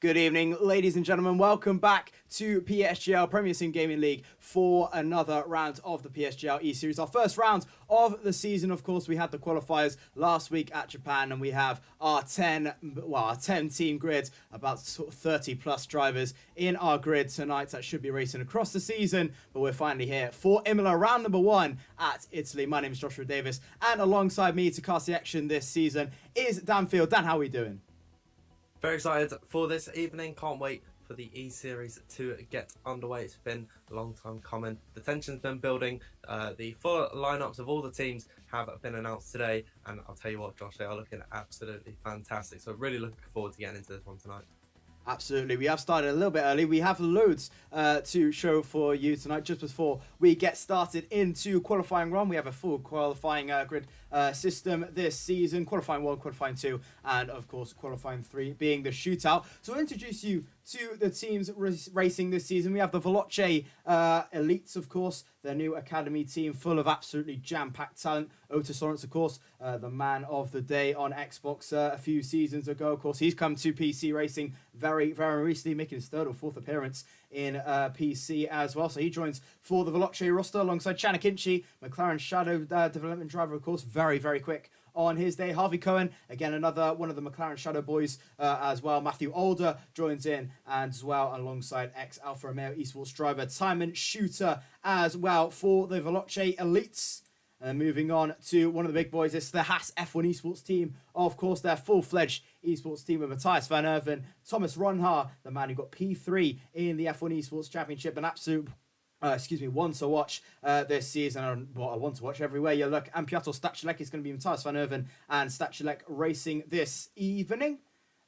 Good evening, ladies and gentlemen. Welcome back to PSGL Premier Sim Gaming League for another round of the PSGL E-Series. Our first round of the season. Of course, we had the qualifiers last week at Japan, and we have our 10 team grid, about 30 plus drivers in our grid tonight that should be racing across the season. But we're finally here for Imola, round number 1 at Italy. My name is Joshua Davis, and alongside me to cast the action this season is Dan Field. Dan, how are we doing? Very excited for this evening. Can't wait for the E-Series to get underway. It's been a long time coming. The tension's been building. The full lineups of all the teams have been announced today. And I'll tell you what, Josh, they are looking absolutely fantastic. So really looking forward to getting into this one tonight. Absolutely. We have started a little bit early. We have loads to show for you tonight. Just before we get started into qualifying run, we have a full qualifying grid system this season. Qualifying 1, qualifying 2, and of course qualifying 3 being the shootout. So I'll introduce you to the teams racing this season. We have the Veloce Elites, of course, their new academy team full of absolutely jam-packed talent. Otis Lawrence, of course, the man of the day on Xbox a few seasons ago. Of course, he's come to PC racing very, very recently, making his third or fourth appearance in PC as well. So he joins for the Veloce roster alongside Chana Kinchi, McLaren Shadow development driver, of course, very, very quick on his day. Harvey Cohen, again, another one of the McLaren Shadow boys as well. Matthew Older joins in as well alongside ex-Alfa Romeo esports driver Timon Shooter as well for the Veloce Elites. And moving on to one of the big boys, it's the Haas F1 esports team. Of course, their full-fledged esports team with Matthias Van Erven, Thomas Ronhaar, the man who got P3 in the F1 esports championship, an absolute one to watch this season. Well, I want to watch everywhere you look. And Piotr Stachulek is going to be Matthias Van Erven and Stachulek racing this evening.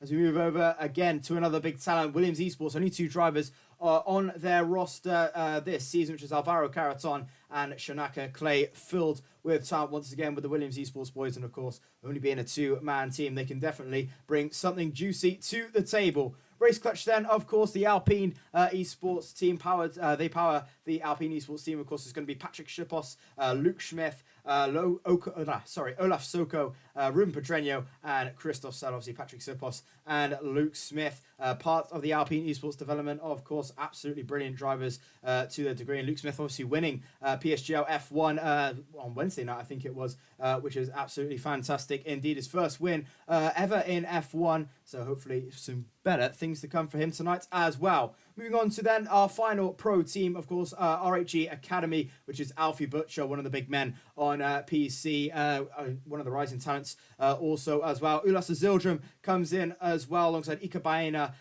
As we move over again to another big talent, Williams Esports, only 2 drivers on their roster this season, which is Alvaro Caraton and Shanaka Clay, filled with talent once again with the Williams Esports boys. And of course, only being a 2-man team, they can definitely bring something juicy to the table. Race Clutch then, of course, the Alpine esports team powered. They power the Alpine esports team. Of course, it's going to be Patrick Shipos, Luke Smith, Olaf Soko, Ruben Pedreño, and Christoph Sal. Obviously, Patrick Shipos and Luke Smith, part of the Alpine esports development. Of course, absolutely brilliant drivers to their degree. And Luke Smith obviously winning PSGL F1 on Wednesday night, I think it was, which is absolutely fantastic indeed. His first win ever in F1. So hopefully some better things to come for him tonight as well. Moving on to then our final pro team, of course, RHE Academy, which is Alfie Butcher, one of the big men on PC, one of the rising talents also as well. Ulas Zildrum comes in as well alongside Ika Baena,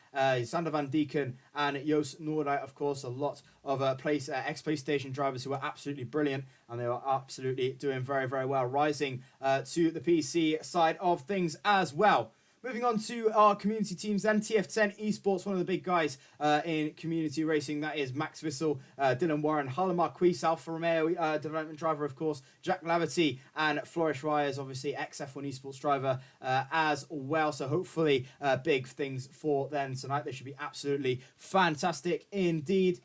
Sander Van Deeken, and Joost Noordijk. Of course, a lot of ex-PlayStation drivers who are absolutely brilliant, and they are absolutely doing very, very well, rising to the PC side of things as well. Moving on to our community teams then, TF10 Esports, one of the big guys in community racing. That is Max Wissel, Dylan Warren, Harlan Marquis, Alfa Romeo development driver, of course, Jack Laverty, and Flourish Ryers, obviously ex-F1 Esports driver as well. So hopefully big things for them tonight. They should be absolutely fantastic indeed.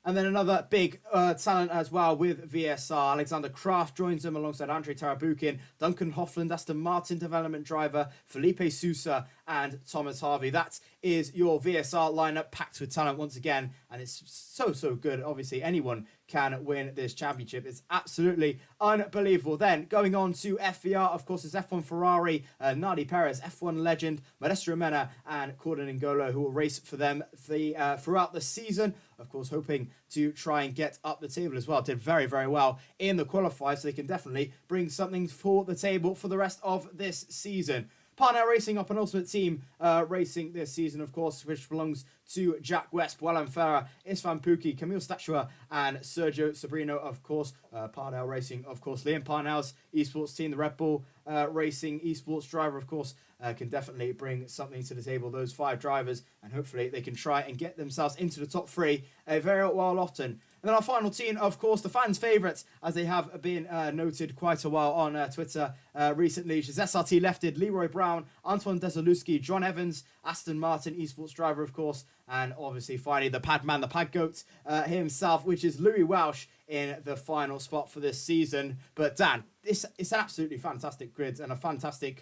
And then another big talent as well with VSR. Alexander Kraft joins them alongside Andrei Tarabukin, Duncan Hoffland, Aston Martin development driver, Felipe Sousa, and Thomas Harvey. That is your VSR lineup, packed with talent once again. And it's so good. Obviously, anyone can win this championship. It's absolutely unbelievable. Then going on to FVR, of course, it's F1 Ferrari, Nadi Perez, F1 legend, Modestro Mena, and Corden N'Golo, who will race for them throughout the season. Of course, hoping to try and get up the table as well. Did very, very well in the qualifiers, so they can definitely bring something for the table for the rest of this season. Parnell Racing, our penultimate team racing this season, of course, which belongs to Jack West, Boilan Ferrer, Isfan Pookie, Camille Stachua, and Sergio Sabrino, of course. Parnell Racing, of course. Liam Parnell's esports team, the Red Bull Racing esports driver, of course, can definitely bring something to the table, those 5 drivers, and hopefully they can try and get themselves into the top 3 very well often. And then our final team, of course, the fans' favourites, as they have been noted quite a while on Twitter recently, which is SRT Lefted, Leroy Brown, Antoine Desaluski, John Evans, Aston Martin esports driver, of course, and obviously finally the pad man, the pad goat himself, which is Louis Welsh in the final spot for this season. But Dan, it's an absolutely fantastic grid and a fantastic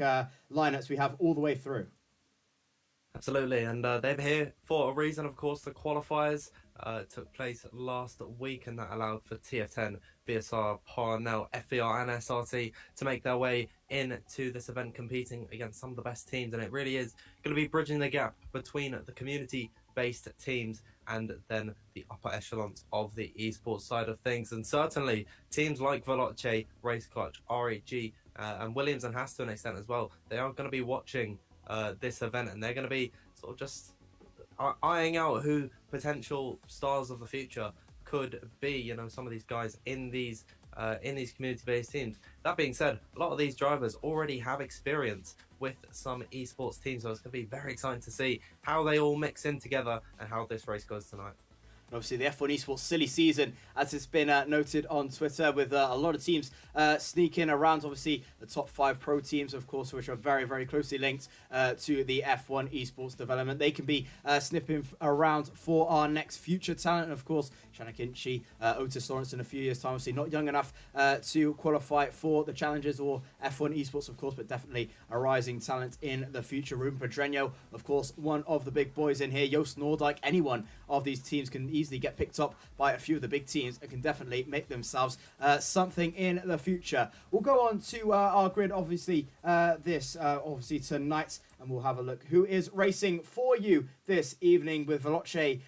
lineups we have all the way through. Absolutely, and they're here for a reason, of course. The qualifiers took place last week, and that allowed for TF10, VSR, Parnell, FVR, and SRT to make their way into this event, competing against some of the best teams. And it really is going to be bridging the gap between the community-based teams and then the upper echelons of the esports side of things. And certainly, teams like Veloce, Race Clutch, REG, and Williams and Haas to an extent as well, they are going to be watching this event, and they're going to be sort of just eyeing out who potential stars of the future could be. You know, some of these guys in these community-based teams. That being said, a lot of these drivers already have experience with some esports teams, so it's going to be very exciting to see how they all mix in together and how this race goes tonight. Obviously, the F1 Esports silly season, as it's been noted on Twitter, with a lot of teams sneaking around. Obviously, the top 5 pro teams, of course, which are very, very closely linked to the F1 Esports development. They can be snipping around for our next future talent. And of course, Shanna Kinchi, Otis Lawrence in a few years' time. Obviously, not young enough to qualify for the challenges or F1 Esports, of course, but definitely a rising talent in the future. Ruben Pedreño, of course, one of the big boys in here. Joost Noordijk, anyone of these teams can easily get picked up by a few of the big teams and can definitely make themselves something in the future. We'll go on to our grid, obviously, obviously tonight, and we'll have a look who is racing for you this evening, with Veloce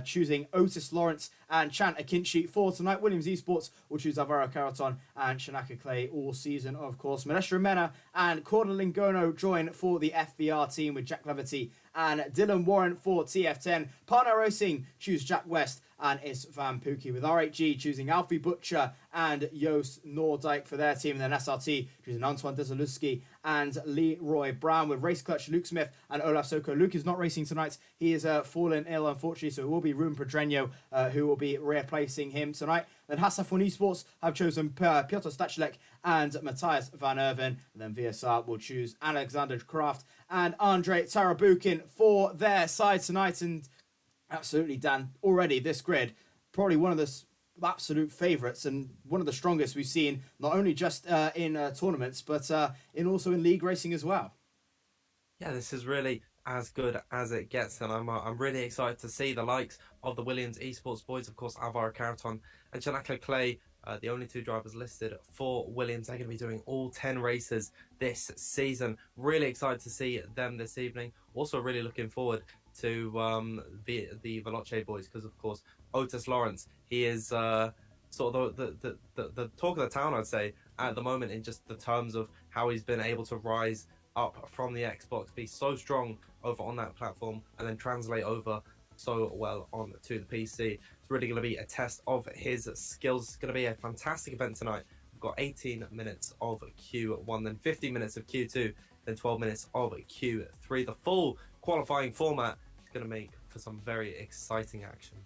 choosing Otis Lawrence and Chant Akinci for tonight. Williams Esports will choose Alvaro Caraton and Shanaka Clay all season, of course. Manestra Mena and Corda Lingono join for the FVR team, with Jack Leverty and Dylan Warren for TF10. Partner Racing choose Jack West and Isvan Pookie, with RHG choosing Alfie Butcher and Joost Noordijk for their team. And then SRT choosing Antoine Desaluski and Leroy Brown, with Race Clutch, Luke Smith and Olaf Soko. Luke is not racing tonight. He is fallen ill, unfortunately, so it will be Ruben Pedreño who will be replacing him tonight. Then Hasafon Esports have chosen Piotr Stachelek and Matthias Van Erven. And then VSR will choose Alexander Kraft and Andre Tarabukin for their side tonight. And absolutely, Dan, already this grid, probably one of the absolute favourites and one of the strongest we've seen, not only just in tournaments, but also in league racing as well. Yeah, this is really as good as it gets, and I'm really excited to see the likes of the Williams Esports boys, of course, Alvaro Caraton and Shanaka Clay, the only 2 drivers listed for Williams. They're going to be doing all 10 races this season. Really excited to see them this evening. Also really looking forward to the Veloce boys, because of course Otis Lawrence, he is sort of the talk of the town, I'd say, at the moment, in just the terms of how he's been able to rise up from the Xbox, be so strong over on that platform, and then translate over so well on to the PC. It's really going to be a test of his skills. It's going to be a fantastic event tonight. We've got 18 minutes of Q1, then 50 minutes of Q2, then 12 minutes of Q3. The full qualifying format is going to make for some very exciting action.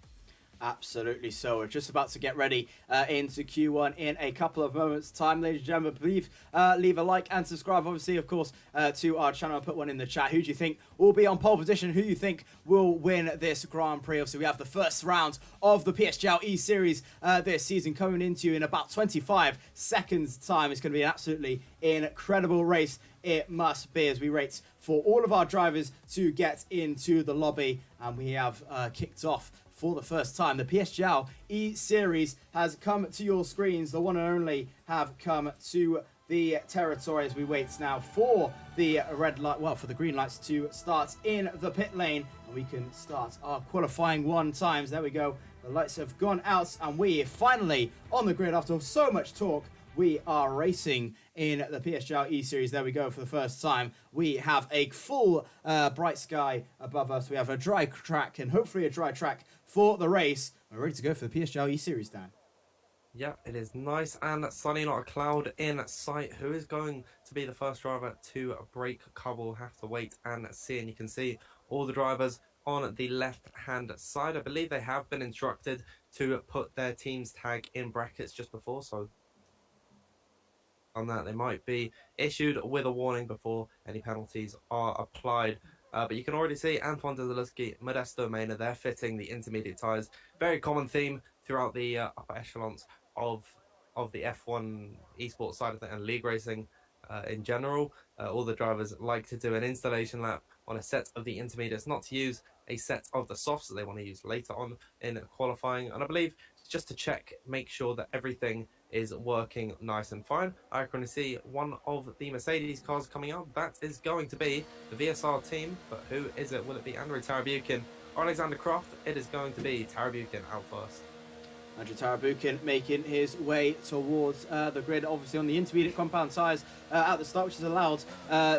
Absolutely so. We're just about to get ready into Q1 in a couple of moments' time, ladies and gentlemen. Please leave a like and subscribe, obviously, of course, to our channel. Put one in the chat. Who do you think will be on pole position? Who do you think will win this Grand Prix? Obviously, we have the first round of the PSGL E-Series this season coming into you in about 25 seconds' time. It's going to be an absolutely incredible race. It must be, as we wait for all of our drivers to get into the lobby. And we have kicked off for the first time. The PSGL E-Series has come to your screens. The one and only have come to the territory, as we wait now for the red light, well, for the green lights to start in the pit lane. And we can start our qualifying 1 times. There we go. The lights have gone out and we finally on the grid after so much talk. We are racing in the PSGL E-Series. There we go for the first time. We have a full bright sky above us. We have a dry track and hopefully a dry track for the race. We're ready to go for the PSGL E-Series, Dan. Yeah, it is nice and sunny, not a cloud in sight. Who is going to be the first driver to break cover? We'll have to wait and see. And you can see all the drivers on the left-hand side. I believe they have been instructed to put their team's tag in brackets just before, so on that they might be issued with a warning before any penalties are applied. But you can already see Antoine Desaluski, Modesto Mena, they're fitting the intermediate tyres. Very common theme throughout the upper echelons of the F1 esports side of it and league racing in general. All the drivers like to do an installation lap on a set of the intermediates, not to use a set of the softs that they want to use later on in qualifying. And I believe just to check, make sure that everything is working nice and fine. I can see one of the Mercedes cars coming up. That is going to be the VSR team, but who is it? Will it be Andrew Tarabukin or Alexander Croft? It is going to be Tarabukin out first. Andrew Tarabukin making his way towards the grid, obviously on the intermediate compound tyres at the start, which is allowed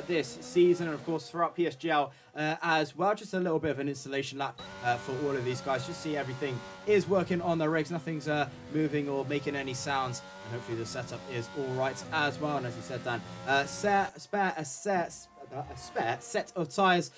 this season, and of course throughout PSGL as well. Just a little bit of an installation lap for all of these guys. Just see everything is working on their rigs, nothing's moving or making any sounds, and hopefully the setup is all right as well. And as you said, Dan, a spare set of tyres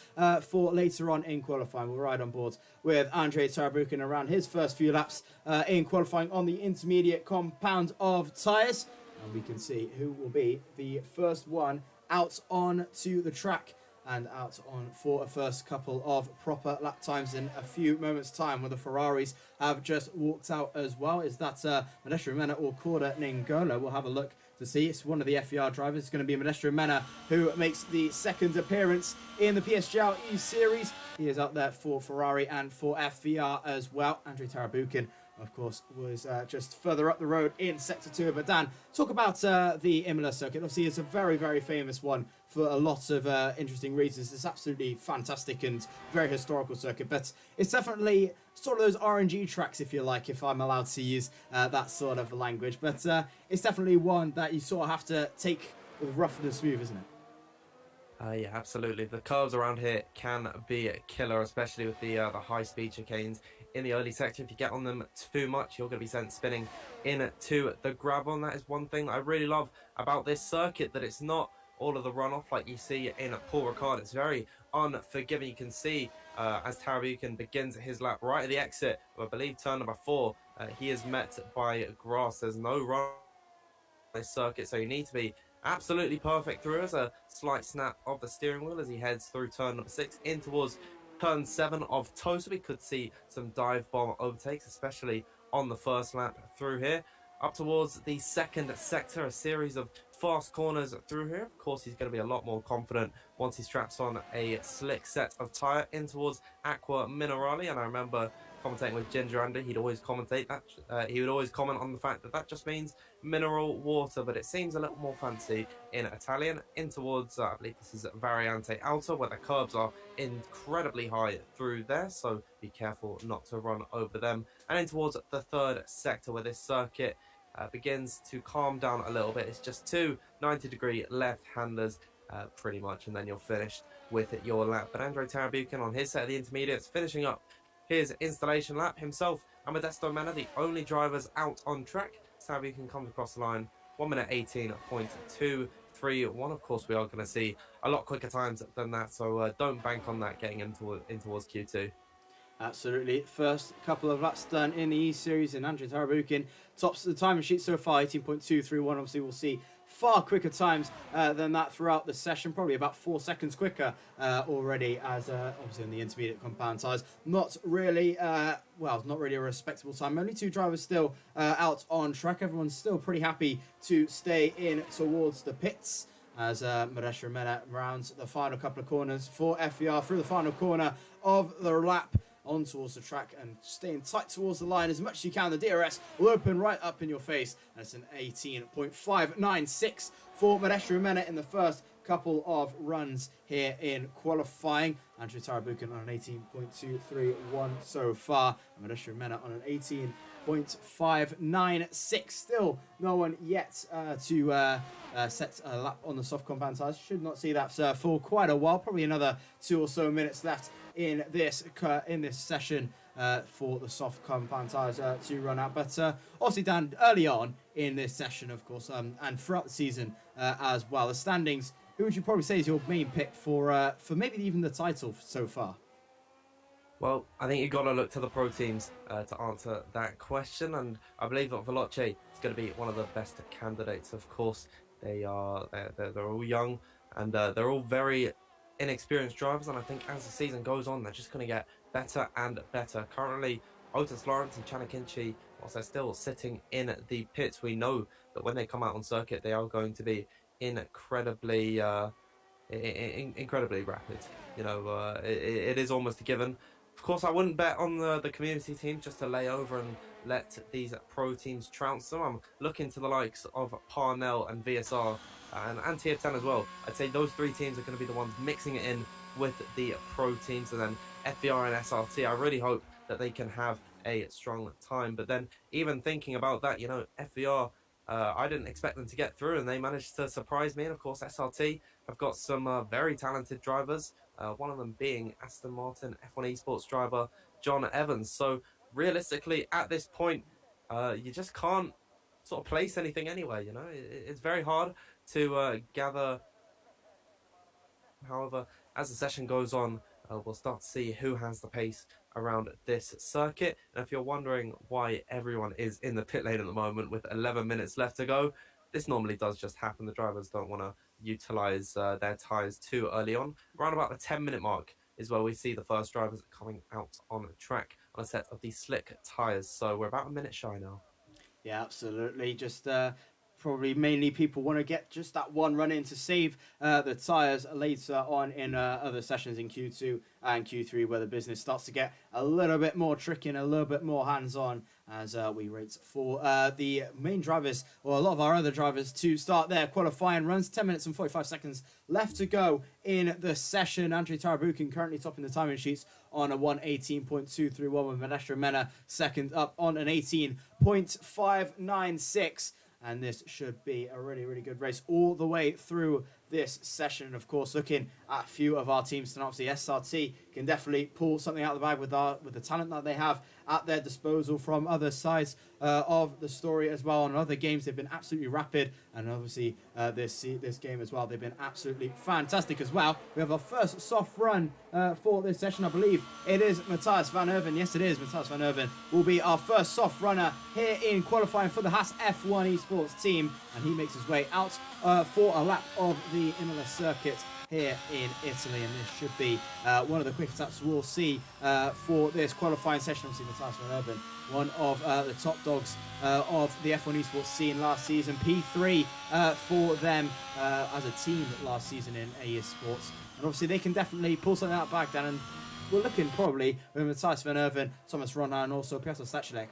for later on in qualifying. We'll ride on board with Andrei Tarabukin around his first few laps in qualifying on the intermediate compound of tyres. And we can see who will be the first one out onto the track and out on for a first couple of proper lap times in a few moments' time, where the Ferraris have just walked out as well. Is that Madesha Mena or Korda Ningola? We'll have a look to see. It's one of the FER drivers. It's going to be Madesha Mena, who makes the second appearance in the PSGL E-Series. He is out there for Ferrari and for FER as well. Andrew Tarabukin, of course, was just further up the road in Sector 2. But Dan, talk about the Imola circuit. Obviously, it's a very, very famous one for a lot of interesting reasons. It's absolutely fantastic and very historical circuit. But it's definitely sort of those RNG tracks, if you like, if I'm allowed to use that sort of language. But it's definitely one that you sort of have to take with rough and smooth, isn't it? Yeah, absolutely. The curves around here can be killer, especially with the high-speed chicanes in the early sector. If you get on them too much, you're going to be sent spinning into the gravel. And that is one thing that I really love about this circuit, that it's not all of the runoff like you see in Paul Ricard. It's very unforgiving. You can see as Tarabukin begins his lap right at the exit of, I believe, turn number 4, he is met by grass. There's no run on this circuit, so you need to be absolutely perfect through. As a slight snap of the steering wheel as he heads through turn number 6 in towards turn 7 of Tosa. We could see some dive bomb overtakes, especially on the first lap through here. Up towards the second sector, a series of fast corners through here. Of course, he's going to be a lot more confident once he straps on a slick set of tyre in towards Aqua Minerale. And I remember commentating with Ginger Andy, he'd always commentate that. He would always comment on the fact that that just means mineral water, but it seems a little more fancy in Italian. In towards, I believe this is Variante Alto, where the curbs are incredibly high through there, so be careful not to run over them. And in towards the third sector, where this circuit begins to calm down a little bit. It's just two 90-degree left-handers pretty much, and then you're finished with your lap. But Andrei Tarabukin on his set of the intermediates, finishing up his installation lap himself, and Modesto Mena, the only drivers out on track. Tarabukin comes across the line 1 minute 18.231. Of course, we are going to see a lot quicker times than that, so don't bank on that getting in towards Q2. Absolutely. First couple of laps done in the E-Series, and Andrew Tarabukin tops the timing sheet so far, 18.231. Obviously, we'll see far quicker times than that throughout the session, probably about 4 seconds quicker already, as obviously in the intermediate compound tyres. Not really, not really a respectable time. Only 2 drivers still out on track. Everyone's still pretty happy to stay in towards the pits, as Madesha Mena rounds the final couple of corners for FER through the final corner of the lap on towards the track and staying tight towards the line as much as you can. The DRS will open right up in your face. That's an 18.596 for Madesha Mena in the first couple of runs here in qualifying. Andrew Tarabukin on an 18.231 so far, and Madesha Mena on an 18.596. Still no one yet to set a lap on the soft compound tyres. Should not see that for quite a while, probably another 2 or so minutes left in this session for the soft compound tyres to run out. But obviously, Dan, early on in this session, of course, and throughout the season as well, the standings, who would you probably say is your main pick for maybe even the title so far? Well, I think you've got to look to the pro teams to answer that question, and I believe that Veloce is going to be one of the best candidates. Of course, they're all young, and they're all very inexperienced drivers, and I think as the season goes on, they're just going to get better and better. Currently, Otis Lawrence and Chanakinchi, whilst they're still sitting in the pits, we know that when they come out on circuit, they are going to be incredibly incredibly rapid. It is almost a given. Of course, I wouldn't bet on the community team just to lay over and let these pro teams trounce them. I'm looking to the likes of Parnell and VSR and TF10 as well. I'd say those three teams are going to be the ones mixing it in with the pro teams, and then FVR and SRT. I really hope that they can have a strong time. But then even thinking about that, FVR, I didn't expect them to get through, and they managed to surprise me. And of course, SRT have got some very talented drivers, one of them being Aston Martin F1 Esports driver John Evans. So realistically, at this point, you just can't sort of place anything anywhere. It's very hard to gather. However, as the session goes on, we'll start to see who has the pace around this circuit. And if you're wondering why everyone is in the pit lane at the moment with 11 minutes left to go, this normally does just happen. The drivers don't want to utilize their tyres too early on. Around about the 10-minute mark is where we see the first drivers coming out on track on a set of these slick tyres. So we're about a minute shy now. Yeah, absolutely. Just probably mainly people want to get just that one run in to save the tyres later on in other sessions in Q2 and Q3, where the business starts to get a little bit more tricky and a little bit more hands-on as we wait for the main drivers, or a lot of our other drivers, to start their qualifying runs. 10 minutes and 45 seconds left to go in the session. Andrei Tarabukin currently topping the timing sheets on a 1:18.231, with Manestra Mena second up on an 18.596. And this should be a really, really good race all the way through this session. Of course, looking at a few of our teams tonight, obviously SRT can definitely pull something out of the bag with the talent that they have at their disposal from other sides of the story as well. On other games, they've been absolutely rapid, and obviously this game as well, they've been absolutely fantastic as well. We have our first soft run for this session. I believe it is Matthias van Erven. Yes, it is. Matthias van Erven will be our first soft runner here in qualifying for the Haas F1 Esports team, and he makes his way out for a lap of the Imola circuit here in Italy, and this should be one of the quickest laps we'll see for this qualifying session. Obviously, Matthias van Erven, one of the top dogs of the F1 Esports scene last season, P3 for them as a team last season in AE Sports, and obviously they can definitely pull something out back down. And we're looking probably with Matthias van Erven, Thomas Ronner, and also Piotr Stachilek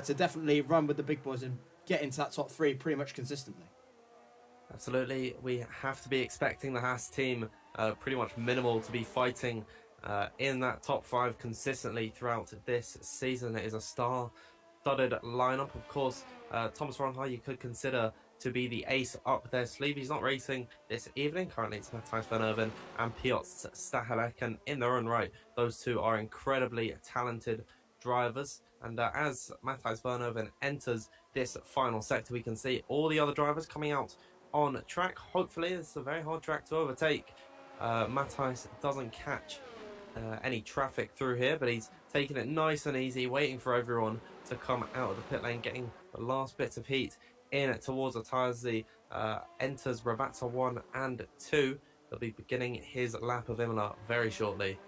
to definitely run with the big boys and get into that top three pretty much consistently. Absolutely, we have to be expecting the Haas team pretty much minimal to be fighting in that top five consistently throughout this season. It is a star-studded lineup. Of course, Thomas Ronhar you could consider to be the ace up their sleeve. He's not racing this evening. Currently, it's Matthias van Erven and Piotr Stachilek, and in their own right, those two are incredibly talented drivers. And as Matthias van Erven enters this final sector, we can see all the other drivers coming out on track. Hopefully, it's a very hard track to overtake. Matthias doesn't catch any traffic through here, but he's taking it nice and easy, waiting for everyone to come out of the pit lane, getting the last bits of heat in towards the tyres. The enters Ravazza 1 and 2. He'll be beginning his lap of Imola very shortly.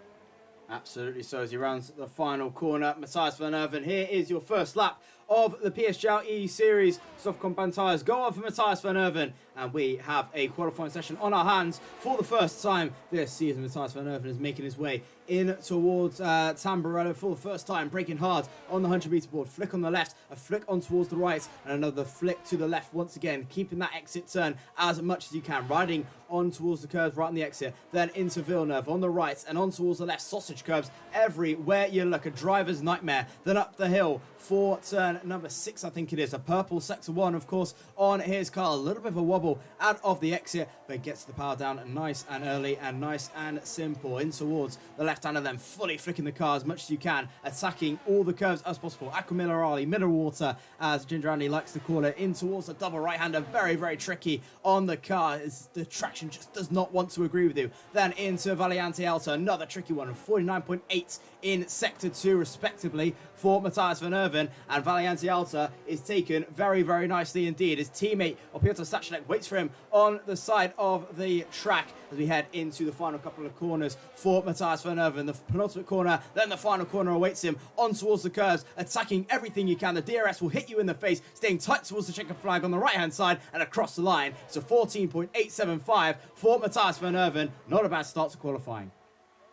Absolutely. So as he rounds the final corner, Matthias van Erven, here is your first lap of the PSGL E Series soft compound tyres. Go on for Matthias van Erven, and we have a qualifying session on our hands for the first time this season. Matthias van Erven is making his way in towards Tamburello for the first time, braking hard on the 100-meter board. Flick on the left, a flick on towards the right, and another flick to the left once again, keeping that exit turn as much as you can, riding on towards the curves right on the exit, then into Villeneuve on the right, and on towards the left. Sausage curves everywhere you look, a driver's nightmare. Then up the hill for turn number 6, I think it is, a purple sector 1, of course, on his car. A little bit of a wobble out of the exit, but gets the power down nice and early and nice and simple. In towards the left hand of them, fully flicking the car as much as you can, attacking all the curves as possible. Acqua Minerale, mineral water, as Ginger Andy likes to call it, in towards the double right-hander. Very, very tricky on the car, as the traction just does not want to agree with you. Then into Valiante Alta, another tricky one, 49.8 in sector 2 respectively for Matthias van Erven, and Valiante Alta is taken very, very nicely indeed. His teammate Piotr Stachilek waits waits for him on the side of the track as we head into the final couple of corners for Matthias Van Erven. The penultimate corner, then the final corner awaits him on towards the curves, attacking everything you can. The DRS will hit you in the face, staying tight towards the checkered flag on the right-hand side and across the line. It's a 14.875 for Matthias Van Erven. Not a bad start to qualifying.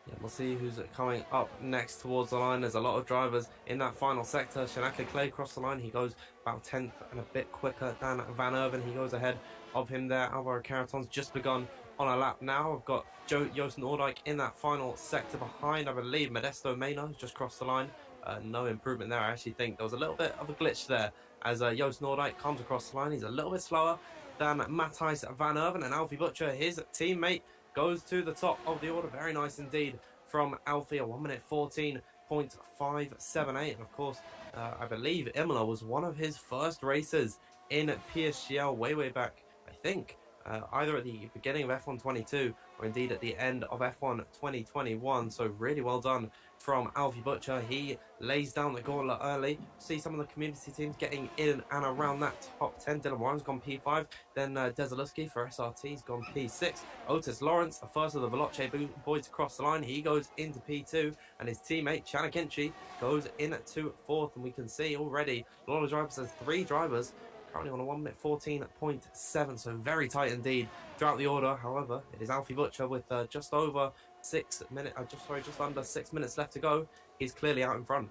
Yeah, we'll see who's coming up next towards the line. There's a lot of drivers in that final sector. Shanaka Clay across the line. He goes about 10th and a bit quicker than Van Erven. He goes ahead of him there. Alvaro Caraton's just begun on a lap now. I've got Joost Noordijk in that final sector behind, I believe. Modesto Mena just crossed the line. No improvement there. I actually think there was a little bit of a glitch there as Joost Noordijk comes across the line. He's a little bit slower than Matthijs Van Erven, and Alfie Butcher, his teammate, goes to the top of the order. Very nice indeed from Alfie, a 1 minute 14.578. And of course, I believe Imola was one of his first races in PSGL way back, I think, either at the beginning of F1 22 or indeed at the end of F1 2021. So really well done from Alfie Butcher. He lays down the gauntlet early. See some of the community teams getting in and around that top 10. Dylan Warren's gone P5, then Desaluski for SRT's gone P6. Otis Lawrence, the first of the Veloce boys to cross the line, he goes into P2, and his teammate Chana Kinchi goes into 4th. And we can see already a lot of drivers, there's 3 drivers currently on a 1 minute 14.7, so very tight indeed throughout the order. However, it is Alfie Butcher with just under 6 minutes left to go. He's clearly out in front.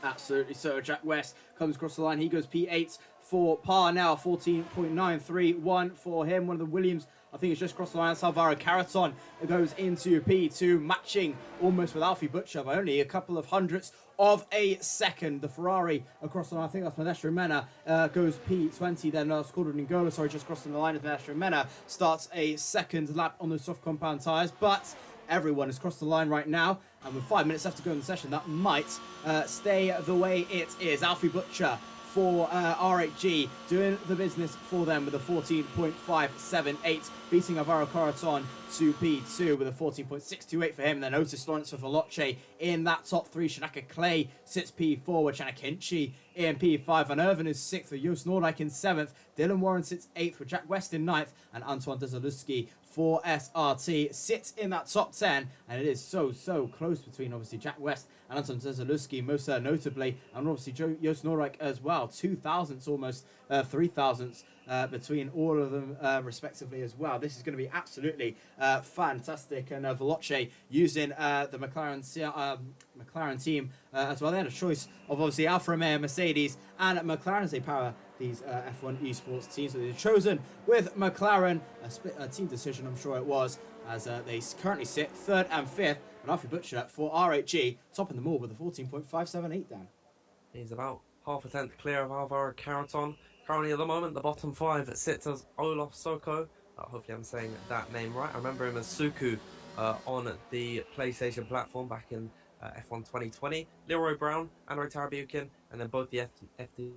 Absolutely so. Jack West comes across the line. He goes P8 for par now. 14.931 for him. One of the Williams, I think, it's just crossed the line. Alvaro Caraton goes into P2, matching almost with Alfie Butcher by only a couple of hundredths of a second. The Ferrari across the line, I think that's Maestro Mena, goes P20. Then Squadron Ngola, just crossing the line as Maestro Mena starts a second lap on those soft compound tyres. But everyone has crossed the line right now, and with 5 minutes left to go in the session, that might stay the way it is. Alfie Butcher for R8G doing the business for them with a 14.578, beating Alvaro Caraton to P2 with a 14.628 for him. And then Otis Lawrence for Veloce in that top 3. Shanaka Clay sits P4 with Chana Kinchi in P5. Van Erven is 6th with Joost Noordijk in 7th. Dylan Warren sits 8th with Jack West in 9th. And Antoine Desaluski for SRT sits in that top 10. And it is so close between obviously Jack West and Anton Desaluski, most notably, and obviously Joost Noordijk as well. 2 thousandths, almost 3 thousandths between all of them respectively as well. This is going to be absolutely fantastic. And Veloce using the McLaren team as well. They had a choice of obviously Alfa Romeo, Mercedes and McLaren as they power these F1 esports teams. So they've chosen with McLaren, a team decision I'm sure it was, as they currently sit 3rd and 5th. And Alfie Butcher for R8G, topping them all with a 14.578 down. He's about half a tenth clear of Alvaro Caraton. Currently at the moment, the bottom 5 sits as Olaf Soko. Hopefully I'm saying that name right. I remember him as Suku on the PlayStation platform back in F1 2020. Leroy Brown, Andrei Tarabukin, and then both the FD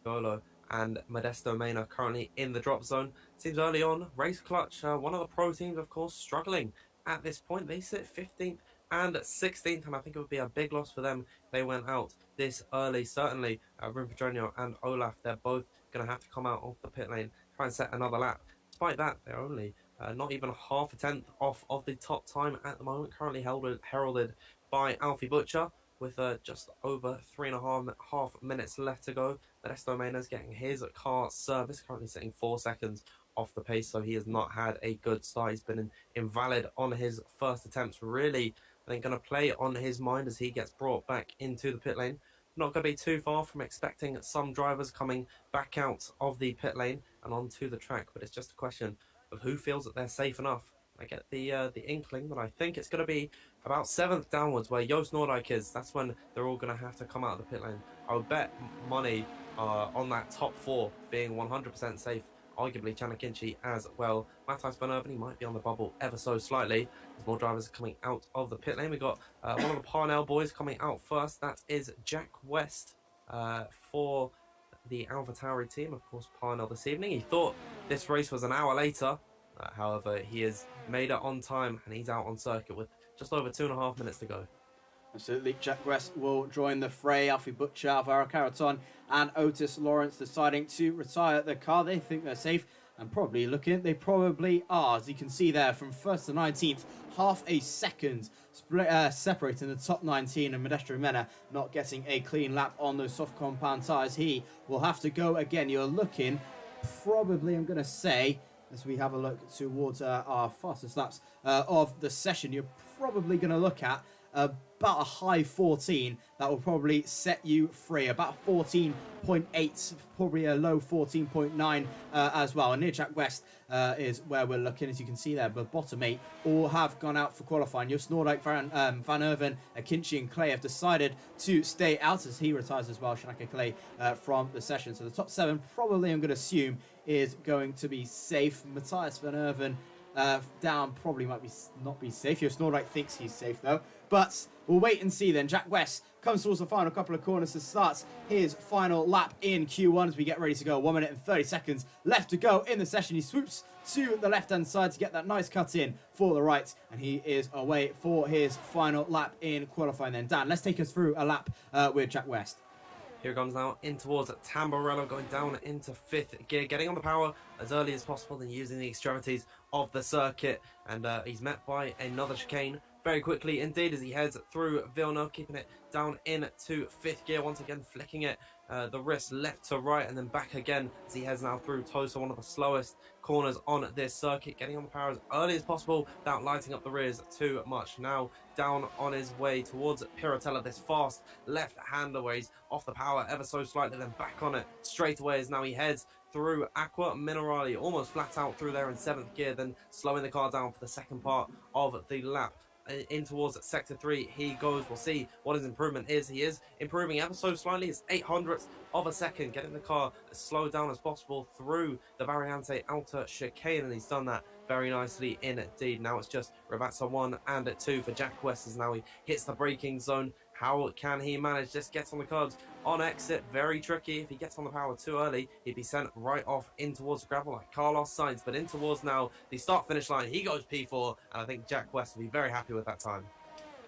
Golo and Modesto Mena currently in the drop zone. Seems early on. Race Clutch, one of the pro teams, of course, struggling at this point. They sit 15th and 16th, and I think it would be a big loss for them if they went out this early. Certainly, Rimpagionio and Olaf, they're both going to have to come out of the pit lane, try and set another lap. Despite that, they're only not even half a tenth off of the top time at the moment, currently heralded by Alfie Butcher, with just over 3.5 minutes left to go. Modesto Mena's getting his car service, currently sitting 4 seconds off the pace, so he has not had a good start. He's been invalid on his first attempts. Really, I think, going to play on his mind as he gets brought back into the pit lane. Not going to be too far from expecting some drivers coming back out of the pit lane and onto the track, but it's just a question of who feels that they're safe enough. I get the inkling that I think it's going to be about 7th downwards where Joost Noordijk is. That's when they're all going to have to come out of the pit lane. I would bet money on that top 4 being 100% safe. Arguably Chana Kinchi as well. Matthijs Van Erven, he might be on the bubble ever so slightly. There's more drivers coming out of the pit lane. We've got one of the Parnell boys coming out first. That is Jack West for the AlphaTauri team. Of course, Parnell this evening. He thought this race was an hour later. However, he has made it on time and he's out on circuit with just over 2.5 minutes to go. Absolutely. Jack West will join the fray. Alfie Butcher, Alvaro Caraton, and Otis Lawrence deciding to retire the car. They think they're safe and probably looking. They probably are. As you can see there, from 1st to 19th, half a second separating the top 19, and Modestro Mena not getting a clean lap on those soft compound tyres. He will have to go again. You're looking probably, I'm going to say, as we have a look towards our fastest laps of the session, you're probably going to look at about a high 14 that will probably set you free. About 14.8, probably a low 14.9 as well. And near Jack West is where we're looking, as you can see there. But bottom 8 all have gone out for qualifying. Your Snoordijk, Van Erven, Akinci and Clay have decided to stay out as he retires as well, Shanaka Clay, from the session. So the top 7 probably, I'm going to assume, is going to be safe. Matthias Van Erven down probably might not be safe. Your Snoordijk thinks he's safe though. But we'll wait and see then. Jack West comes towards the final couple of corners to start his final lap in Q1 as we get ready to go. 1 minute and 30 seconds left to go in the session. He swoops to the left-hand side to get that nice cut in for the right. And he is away for his final lap in qualifying then. Dan, let's take us through a lap with Jack West. Here it comes now in towards Tamburello, going down into 5th gear, getting on the power as early as possible, then using the extremities of the circuit. And he's met by another chicane very quickly indeed as he heads through Villeneuve, keeping it down into 5th gear, once again flicking it the wrist left to right and then back again as he heads now through Tosa, one of the slowest corners on this circuit, getting on the power as early as possible without lighting up the rears too much. Now down on his way towards Piratella, this fast left-hander where he's off the power ever so slightly, then back on it straight away as now he heads through Aqua Minerali, almost flat out through there in 7th gear, then slowing the car down for the second part of the lap. In towards sector 3 he goes. We'll see what his improvement is. He is improving ever so slightly. It's 800ths of a second, getting the car as slowed down as possible through the Variante outer chicane, and he's done that very nicely indeed. Now it's just Ravazza 1 and 2 for Jack West as now he hits the braking zone. How can he manage this? Gets on the curbs on exit. Very tricky. If he gets on the power too early, he'd be sent right off in towards the gravel like Carlos Sainz. But in towards now the start-finish line, he goes P4, and I think Jack West will be very happy with that time.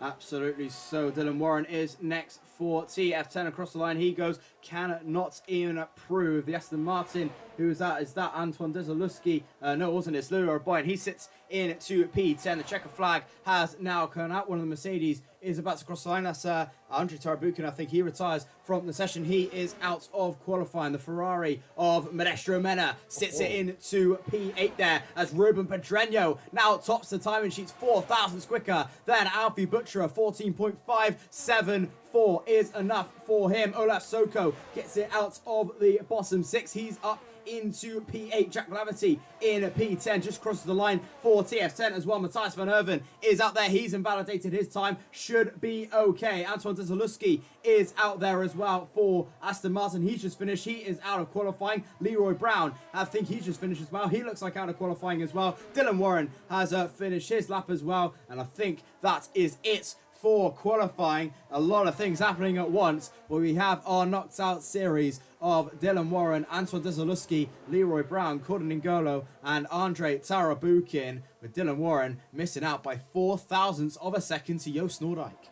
Absolutely so. Dylan Warren is next for TF10 across the line. He goes, cannot even approve. The Aston Martin, who is that? Is that Antoine Desaluski? No, it wasn't. It's Leroy Boyd. He sits into P10. The checker flag has now come out. One of the Mercedes is about to cross the line. That's Andre Tarabukin. I think he retires from the session. He is out of qualifying. The Ferrari of Modestro Mena sits it into P8 there as Ruben Pedreño now tops the timing sheets 4 thousandths quicker than Alfie Butcher. 14.574 is enough for him. Olaf Soko gets it out of the bottom 6. He's up into P8. Jack Lavity in P10 just crosses the line for TF10 as well. Matthias Van Erven is out there. He's invalidated his time. Should be okay. Antoine Desaluski is out there as well for Aston Martin. He's just finished. He is out of qualifying. Leroy Brown, I think he's just finished as well. He looks like out of qualifying as well. Dylan Warren has finished his lap as well. And I think that is it for qualifying. A lot of things happening at once, where we have our knocked out series of Dylan Warren, Antoine Desaluski, Leroy Brown, Corden N'Golo, and Andre Tarabukin, with Dylan Warren missing out by 4 thousandths of a second to Joost Noordijk.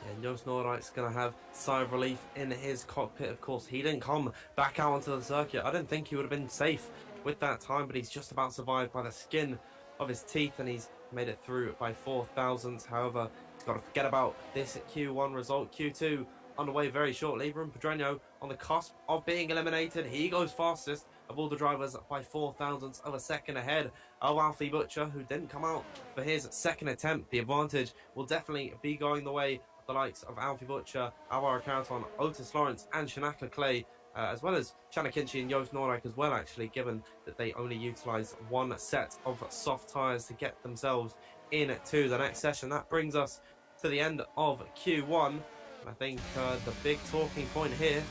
Yeah, Joost Noordijk's going to have sigh of relief in his cockpit. Of course, he didn't come back out onto the circuit. I don't think he would have been safe with that time, but he's just about survived by the skin of his teeth, and he's made it through by 4 thousandths. However, he's got to forget about this Q1 result. Q2 underway very shortly. Ruben Pedreño on the cusp of being eliminated. He goes fastest of all the drivers by 4 thousandths of a second ahead of Alfie Butcher, who didn't come out for his second attempt. The advantage will definitely be going the way of the likes of Alfie Butcher, Alvaro Caraton, Otis Lawrence, and Shanaka Clay, as well as Shanna Kinchi and Joost Noordijk as well, actually, given that they only utilised one set of soft tyres to get themselves into the next session. That brings us to the end of Q1. I think the big talking point here,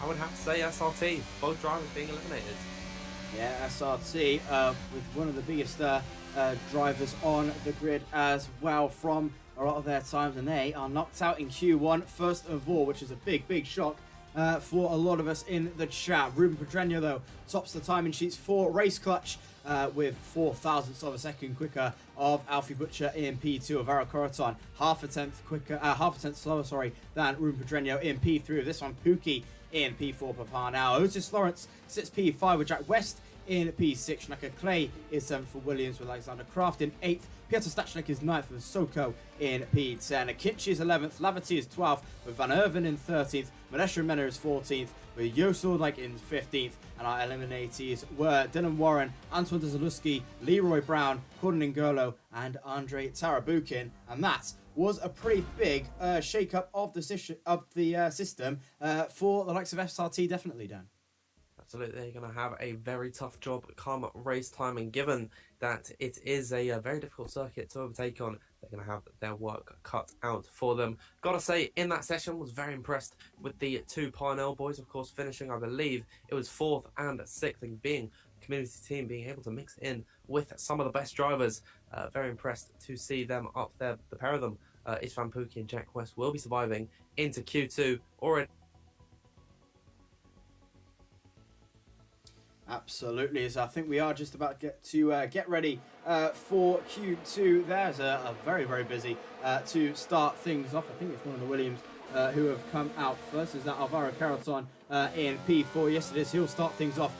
I would have to say SRT, both drivers being eliminated. Yeah, SRT with one of the biggest drivers on the grid as well from a lot of their times, and they are knocked out in Q1 first of all, which is a big shock for a lot of us in the chat. Ruben Pedreño, though, tops the timing sheets for Race Clutch with 4 thousandths of a second quicker of Alfie Butcher in P2 of Ara Coroton. Half a tenth slower, than Ruben Pedreño in P3 of this one. Pookie in P4 per par now. Otis Lawrence sits P5 with Jack West in P6. Shanaka Clay is 7th for Williams with Alexander Kraft in 8th. Piotr Stachnik is 9th with Soko in P10. Akinci is 11th. Laverty is 12th with Van Erven in 13th. Manesha Mena is 14th with Joost Oordijk in 15th. And our eliminatees were Dylan Warren, Antoine Zaluski, Leroy Brown, Gordon Ngolo, and Andre Tarabukin. And that was a pretty big shake-up of the system for the likes of FSRT, definitely, Dan. Absolutely, they're going to have a very tough job come race time, and given that it is a very difficult circuit to overtake on, they're going to have their work cut out for them. Gotta say, in that session, was very impressed with the 2 Parnell boys, of course, finishing, I believe, it was 4th and 6th, and being a community team, being able to mix in with some of the best drivers. Very impressed to see them up there, the pair of them. Istvan Pookie and Jack West will be surviving into Q2 already. Absolutely, so I think we are just about to get ready for Q2. There's a very, very busy to start things off. I think it's one of the Williams who have come out first. Is that Alvaro Carreton in P4? Yes, it is. He'll start things off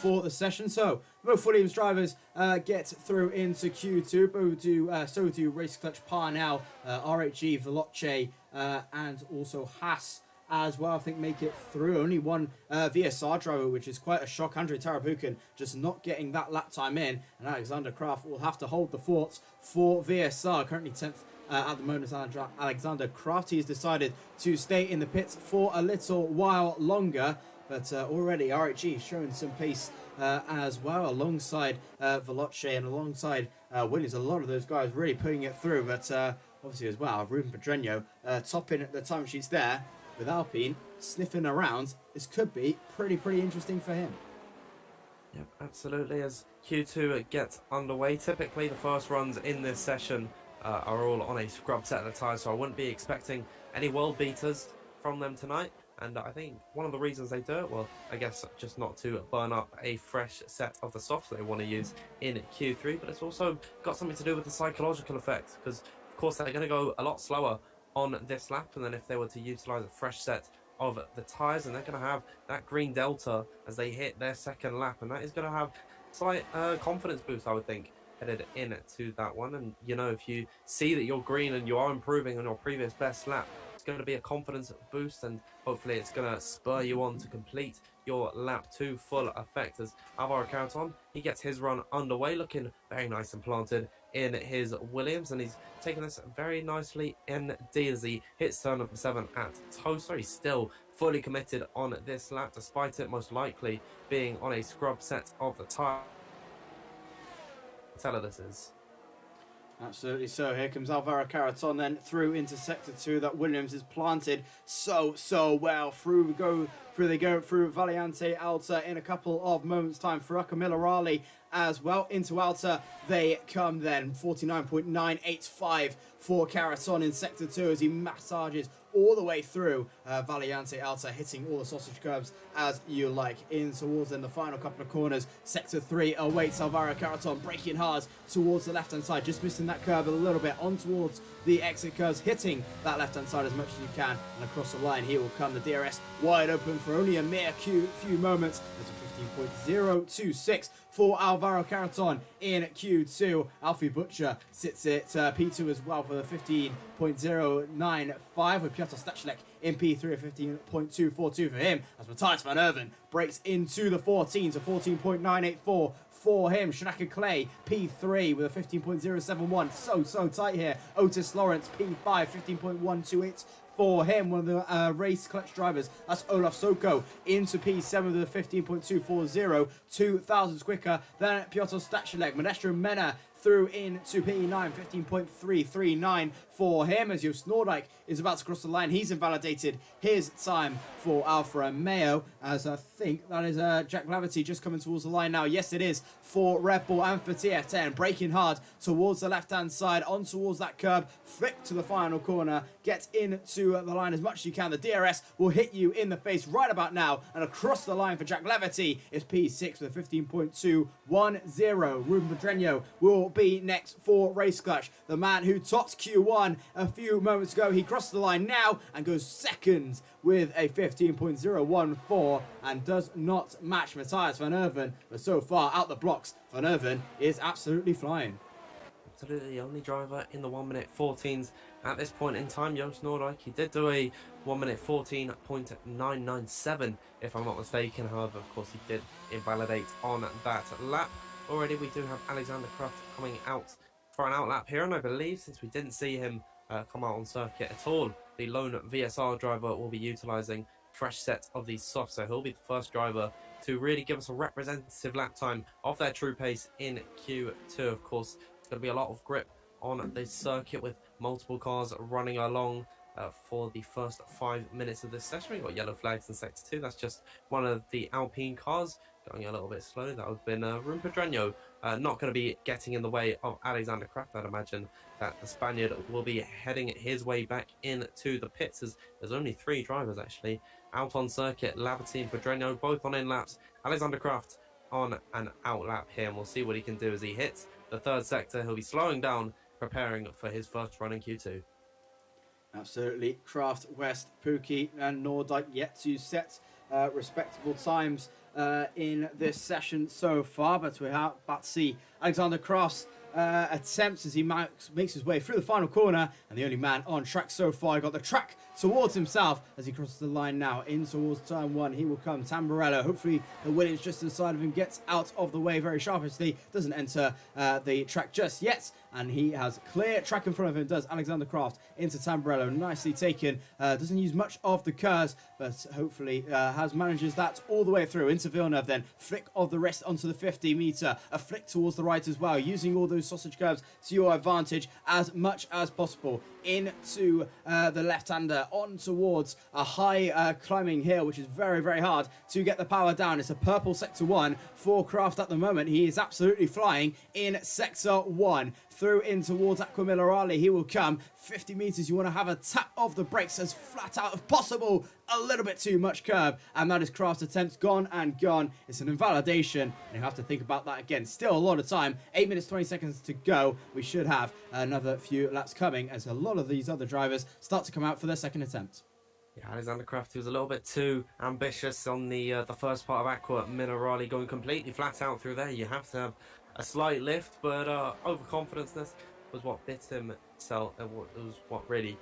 for the session. So both Williams drivers get through into Q2. So do Race Clutch Parnell, RHE, Veloce, and also Haas as well, I think, make it through. Only one VSR driver, which is quite a shock. Andre Tarabukin just not getting that lap time in, and Alexander Kraft will have to hold the fort for VSR. Currently 10th at the moment. Alexander Kraft, he has decided to stay in the pits for a little while longer, but already RHE showing some pace as well, alongside Veloce and alongside Williams. A lot of those guys really putting it through, but obviously as well, Ruben Pedreño topping at the time sheets there, with Alpine sniffing around. This could be pretty interesting for him. Yep, absolutely. As Q2 gets underway, typically the first runs in this session are all on a scrub set at a time, so I wouldn't be expecting any world beaters from them tonight. And I think one of the reasons they do it, well, I guess just not to burn up a fresh set of the softs they want to use in Q3, but it's also got something to do with the psychological effect, because of course they're going to go a lot slower on this lap, and then if they were to utilize a fresh set of the tires, and they're going to have that green delta as they hit their second lap, and that is going to have slight confidence boost, I would think, headed into that one. And you know, if you see that you're green and you are improving on your previous best lap, it's going to be a confidence boost, and hopefully it's going to spur you on to complete your lap to full effect. As Alvaro Carreton, he gets his run underway, looking very nice and planted in his Williams, and he's taking this very nicely indeed as he hits turn number 7 at Toaster. He's still fully committed on this lap, despite it most likely being on a scrub set of the tyre. Tell her this is. Absolutely. So here comes Alvaro Carreton then through into sector 2. That Williams is planted so well. Through they go through Valiante Alta in a couple of moments time. Furuka Millerali as well into Alta they come then. 49.985 for Carreton in sector 2 as he massages all the way through Valiante Alta, hitting all the sausage curbs as you like. In towards then the final couple of corners, sector 3 awaits Alvaro Carreton, braking hard towards the left hand side, just missing that curb a little bit on towards the exit curves, hitting that left hand side as much as you can, and across the line here will come the DRS wide open for only a mere few moments. There's a 15.026 for Alvaro Carreton in Q2. Alfie Butcher sits at P2 as well for the 15.095, with Piotr Stachnik in P3 at 15.242 for him, as Matthias van Erven breaks into the 14, so 14.984 for him. Shanaka Clay, P3 with a 15.071. So tight here. Otis Lawrence, P5, 15.128 for him. One of the race clutch drivers, that's Olaf Soko, into P7 with a 15.240, 2 thousandths quicker than Piotr Stachilek. Maestro Mena, through into P9, 15.339 for him as Joost Noordijk is about to cross the line. He's invalidated his time for Alfa Romeo, as I think that is Jack Laverty just coming towards the line now. Yes, it is for Red Bull and for TF10, braking hard towards the left-hand side, on towards that curb, flick to the final corner, get into the line as much as you can. The DRS will hit you in the face right about now, and across the line for Jack Laverty is P6 with a 15.210. Ruben Pedreño will be next for Race Clutch, the man who topped Q1 a few moments ago. He crossed the line now and goes second with a 15.014 and does not match Matthias van Erven, but so far out the blocks, Van Erven is absolutely flying. Absolutely the only driver in the 1 minute 14s at this point in time. Joost Noordijk, he did do a 1 minute 14.997 if I'm not mistaken. However, of course, he did invalidate on that lap. Already we do have Alexander Kraft coming out for an outlap here, and I believe since we didn't see him come out on circuit at all, the lone VSR driver will be utilising fresh set of these softs, so he'll be the first driver to really give us a representative lap time of their true pace in Q2. Of course, it's going to be a lot of grip on the circuit with multiple cars running along for the first 5 minutes of this session. We've got yellow flags in sector 2. That's just one of the Alpine cars going a little bit slow. That would have been Ruben Pedreño, not going to be getting in the way of Alexander Kraft. I'd imagine that the Spaniard will be heading his way back into the pits, as there's only 3 drivers actually out on circuit. Laverty and Pedreño both on in laps. Alexander Kraft on an out lap here, and we'll see what he can do as he hits the 3rd sector. He'll be slowing down, preparing for his first run in Q2. Absolutely. Kraft, West, Pookie and Noordijk yet to set respectable times in this session so far, but we're about to see Alexander Kraft's attempts as he makes his way through the final corner, and the only man on track so far got the track towards himself as he crosses the line now in towards turn 1. He will come. Tamburello, hopefully the Williams just to the side of him, gets out of the way very sharply, doesn't enter the track just yet, and he has clear track in front of him, does Alexander Kraft into Tamburello. Nicely taken, doesn't use much of the curves, but hopefully manages that all the way through into Villeneuve. Then flick of the rest onto the 50 meter, a flick towards the right as well, using all those sausage curves to your advantage as much as possible. Into the left-hander, on towards a high climbing hill, which is very, very hard to get the power down. It's a purple sector 1 for Kraft at the moment. He is absolutely flying in sector 1. Through in towards Aqua Minerale, he will come 50 meters. You want to have a tap of the brakes as flat out as possible. A little bit too much curb, and that is Kraft's attempt gone and gone. It's an invalidation, and you have to think about that again. Still a lot of time, 8 minutes 20 seconds to go. We should have another few laps coming as a lot of these other drivers start to come out for their second attempt. Yeah, Alexander Kraft, he was a little bit too ambitious on the first part of Aqua Minerale, going completely flat out through there. You have to have a slight lift, but overconfidence was what bit himself, and was what really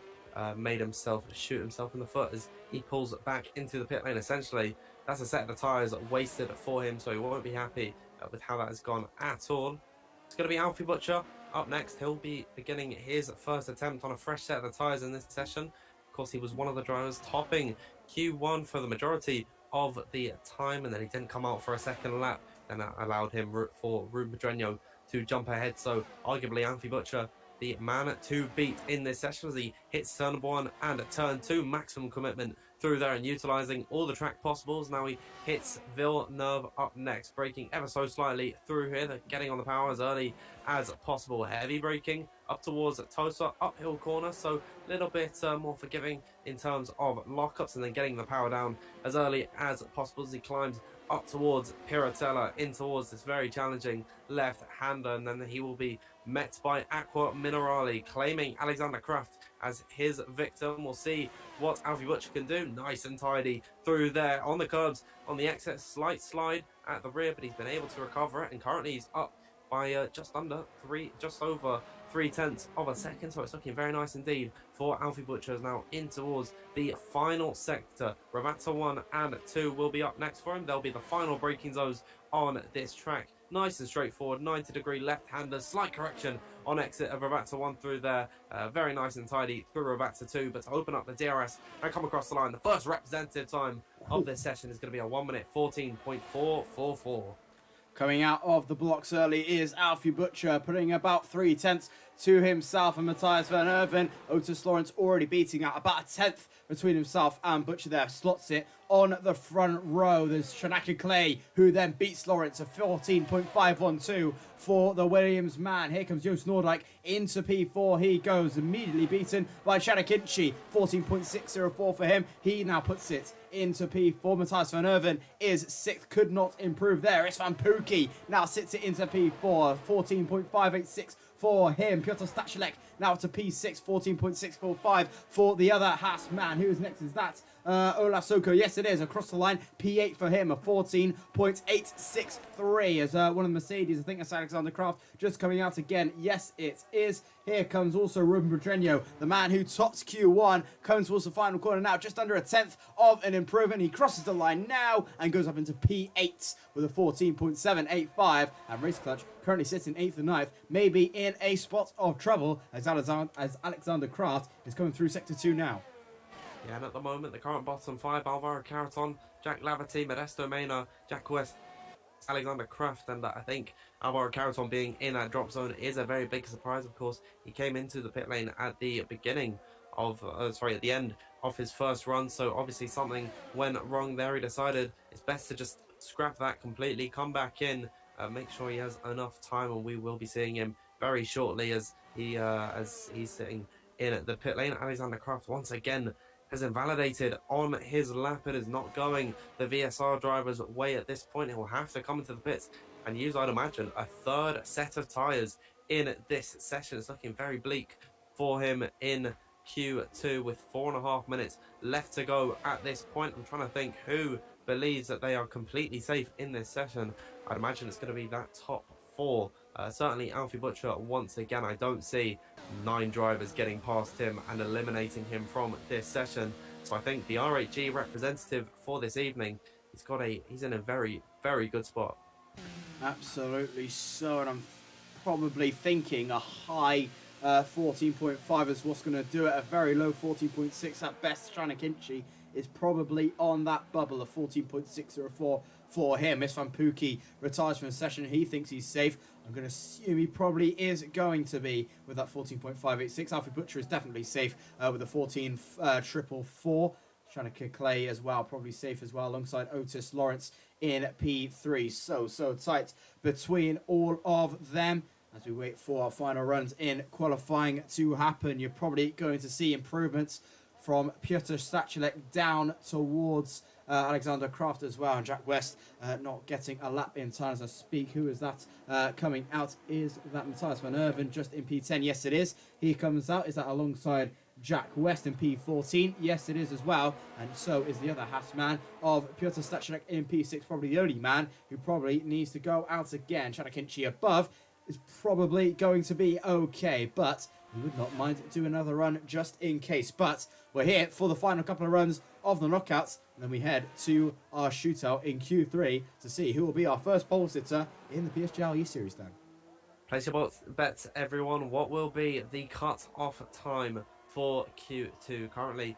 made himself shoot himself in the foot as he pulls it back into the pit lane. Essentially, that's a set of the tyres wasted for him, so he won't be happy with how that has gone at all. It's going to be Alfie Butcher up next. He'll be beginning his first attempt on a fresh set of the tyres in this session. Of course, he was one of the drivers topping Q1 for the majority of the time, and then he didn't come out for a second lap, and that allowed him for Ruben Pedreño to jump ahead. So arguably Alfie Butcher, the man to beat in this session, as he hits turn 1 and turn 2. Maximum commitment through there and utilising all the track possibles. Now he hits Villeneuve up next, braking ever so slightly through here. They're getting on the power as early as possible. Heavy braking up towards Tosa, uphill corner, so a little bit more forgiving in terms of lockups, and then getting the power down as early as possible as he climbs up towards Piratella, in towards this very challenging left-hander, and then he will be met by Aqua Minerale, claiming Alexander Kraft as his victim. We'll see what Alfie Butcher can do. Nice and tidy through there on the curbs, on the exit, slight slide at the rear, but he's been able to recover it, and currently he's up by just over 0.3 of a second, so it's looking very nice indeed for Alfie Butcher. Now in towards the final sector. Ravata 1 and 2 will be up next for him. They'll be the final braking zones on this track. Nice and straightforward, 90-degree left-hander, slight correction on exit of Ravata 1 through there. Very nice and tidy through Ravata 2, but to open up the DRS and come across the line, the first representative time of this session is going to be a 1 minute 14.444. Coming out of the blocks early is Alfie Butcher, putting about 3/10 to himself and Matthias Van Erven. Otis Lawrence already beating out about a 10th between himself and Butcher there. Slots it on the front row. There's Shanaka Clay, who then beats Lawrence a 14.512 for the Williams man. Here comes Joost Noordijk into P4. He goes immediately beaten by Chanakinchi. 14.604 for him. He now puts it into P4. Matthias Van Erven is 6th. Could not improve there. Istvan Pukki now sits it into P4. 14.586 for him. Piotr Stachilek now to P6. 14.645 for the other Haas man. Who is next? Is that Olaf Soko? Yes, it is. Across the line. P8 for him. A 14.863 as one of the Mercedes. I think that's Alexander Kraft just coming out again. Yes, it is. Here comes also Ruben Pedreño, the man who tops Q1, comes towards the final corner now, just under a 10th of an improvement. He crosses the line now and goes up into P8 with a 14.785. And Race Clutch currently sits in 8th and 9th, maybe in a spot of trouble as Alexander Kraft is coming through Sector 2 now. Yeah, and at the moment, the current bottom 5, Alvaro Carreton, Jack Laverty, Modesto Mena, Jack West, Alexander Kraft, and I think Alvaro Carreton being in that drop zone is a very big surprise. Of course, he came into the pit lane at the beginning of, at the end of his first run, so obviously something went wrong there. He decided it's best to just scrap that completely, come back in, make sure he has enough time, and we will be seeing him very shortly as he's sitting in the pit lane. Alexander Kraft once again has invalidated on his lap. It is not going the VSR driver's way at this point. He will have to come into the pits and use, I'd imagine, a third set of tyres in this session. It's looking very bleak for him in Q2 with 4.5 minutes left to go at this point. I'm trying to think who believes that they are completely safe in this session. I'd imagine it's going to be that top 4. Certainly Alfie Butcher once again. I don't see 9 drivers getting past him and eliminating him from this session. So I think the RHG representative for this evening, he's in a very, very good spot. Absolutely so, and I'm probably thinking a high 14.5 is what's going to do it. A very low 14.6 at best. Chanakinchi is probably on that bubble of 14.604 for him. Istvan Pukki retires from the session. He thinks he's safe. I'm going to assume he probably is going to be with that 14.586. Alfie Butcher is definitely safe with a 14.444. Shanaka Clay as well, probably safe as well, alongside Otis Lawrence in P3. So tight between all of them. As we wait for our final runs in qualifying to happen, you're probably going to see improvements from Piotr Stachilek down towards Alexander Kraft as well, and Jack West not getting a lap in time as I speak. Who is that coming out? Is that Matthias Van Erven just in P10? Yes, it is. He comes out. Is that alongside Jack West in P14? Yes, it is as well. And so is the other Haas man of Piotr Stachilek in P6, probably the only man who probably needs to go out again. Chanakinchi above is probably going to be okay, but we would not mind doing another run just in case. But we're here for the final couple of runs of the knockouts, and then we head to our shootout in Q3 to see who will be our first pole sitter in the PSGL E-Series then. Place your bets, everyone. What will be the cut-off time for Q2? Currently,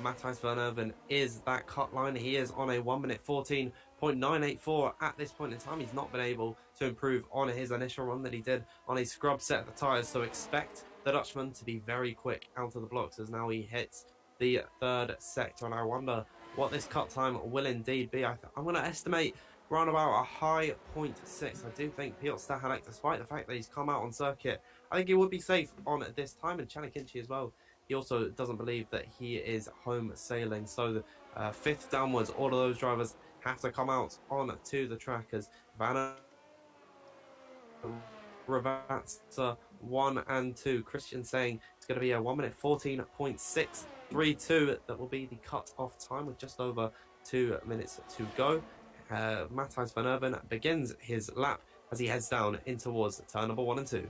Matthias Van Erven is that cut line. He is on a 1 minute 14.984 at this point in time. He's not been able to improve on his initial run that he did on a scrub set of the tyres, so expect the Dutchman to be very quick out of the blocks as now he hits the 3rd sector, and I wonder what this cut time will indeed be. I'm going to estimate around about a high 0.6. I do think Piotr Stachilek, despite the fact that he's come out on circuit, I think he would be safe on this time, and Chanakinchi as well. He also doesn't believe that he is home sailing, so the 5th downwards, all of those drivers have to come out on to the track as Vanna, Ravatsa 1 and 2. Christian saying it's going to be a 1 minute 14.632 that will be the cut-off time with just over 2 minutes to go. Matthias Van Erven begins his lap as he heads down in towards turn number 1 and 2.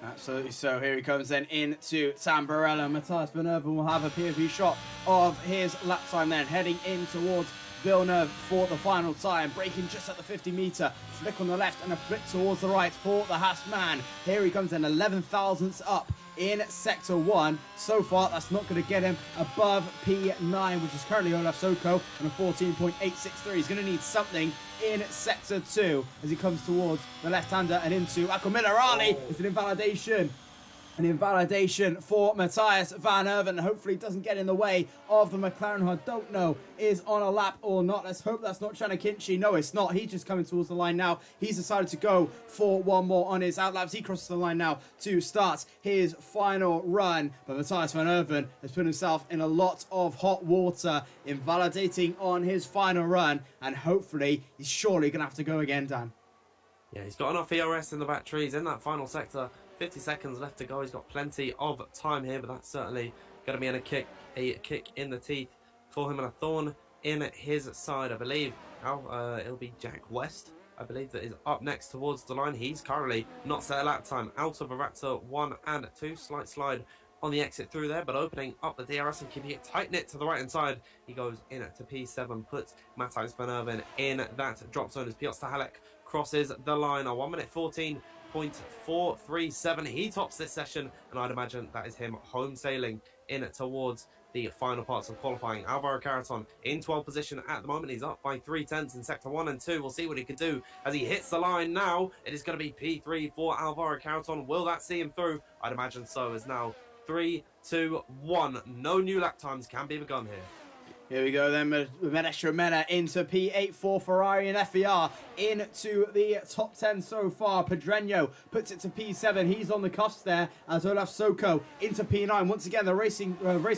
Absolutely so. Here he comes then into Tamburello. Matthias Van Erven will have a POV shot of his lap time then, heading in towards Villeneuve for the final time, braking just at the 50 metre, flick on the left and a flick towards the right for the Haas man. Here he comes then, 11 thousandths up in Sector 1. So far, that's not going to get him above P9, which is currently Olaf Soko on a 14.863. He's going to need something in Sector 2 as he comes towards the left-hander and into Akumilarali. It's an invalidation. An invalidation for Matthias van Erven. Hopefully doesn't get in the way of the McLaren, who I don't know is on a lap or not. Let's hope that's not Chanakinchi. No, it's not. He's just coming towards the line now. He's decided to go for one more on his outlaps. He crosses the line now to start his final run. But Matthias van Erven has put himself in a lot of hot water, invalidating on his final run. And hopefully he's surely going to have to go again, Dan. Yeah, he's got enough ERS in the batteries in that final sector. 50 seconds left to go. He's got plenty of time here, but that's certainly going to be a kick in the teeth for him and a thorn in his side, I believe. Now it'll be Jack West, I believe, that is up next towards the line. He's currently not set a lap time out of Arata 1 and 2. Slight slide on the exit through there, but opening up the DRS and keeping it tight-knit to the right-hand side. He goes in to P7, puts Matthijs van Erven in that drop zone as Piotr Stahalek crosses the line. A 1 minute 14.437. He tops this session, and I'd imagine that is him home sailing in towards the final parts of qualifying. Alvaro Caraton in 12th position at the moment. He's up by 3/10 in sector 1 and 2. We'll see what he can do as he hits the line now. It is going to be P3 for Alvaro Caraton. Will that see him through? I'd imagine so, as now 3, 2, 1. No new lap times can be begun here. Here we go then, Medesha Mena into P8 for Ferrari and FER into the top 10 so far. Pedreño puts it to P7. He's on the cusp there as Olaf Soko into P9. Once again, the race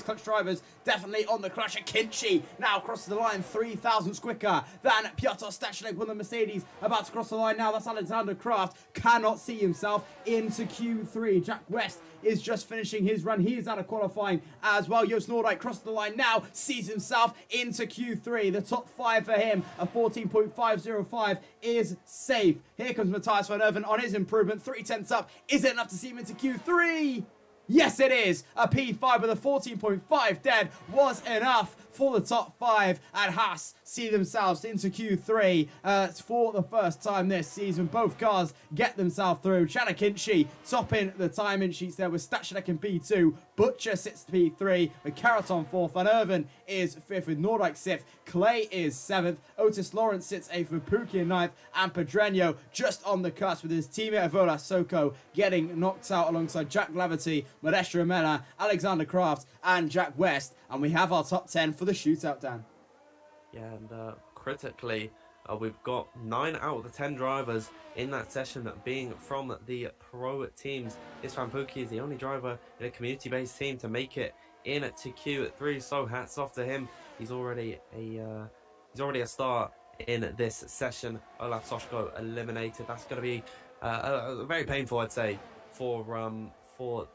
clutch drivers definitely on the clutch. Kinchi now crosses the line 3 thousandths quicker than Piotr Stachnik with the Mercedes. About to cross the line now. That's Alexander Kraft. Cannot see himself into Q3. Jack West is just finishing his run. He is out of qualifying as well. Joost Noordijk crosses the line now. Sees himself into Q3. The top 5 for him, a 14.505, is safe. Here comes Matthias van Erven on his improvement. 3/10 up. Is it enough to see him into Q3? Yes, it is. A P5 with a 14.5 dead was enough for the top 5, and Haas see themselves into Q3 for the first time this season. Both cars get themselves through. Chanakinchi topping the timing sheets there with Stachnik in P2. Butcher sits to P3 with Caraton 4th. Van Erven is 5th with Noordijk 6th. Clay is 7th. Otis Lawrence sits 8th with Pookie in 9th. And Pedreño just on the cusp with his teammate Avola Soko getting knocked out alongside Jack Laverty, Modesta Romella, Alexander Kraft and Jack West. And we have our top 10 for the shootout, Dan. Yeah, and critically, we've got 9 out of the 10 drivers in that session being from the pro teams. Isfan Pookie is the only driver in a community-based team to make it in to Q3, so hats off to him. He's already a star in this session. Olaf Soshko eliminated. That's going to be very painful, I'd say, for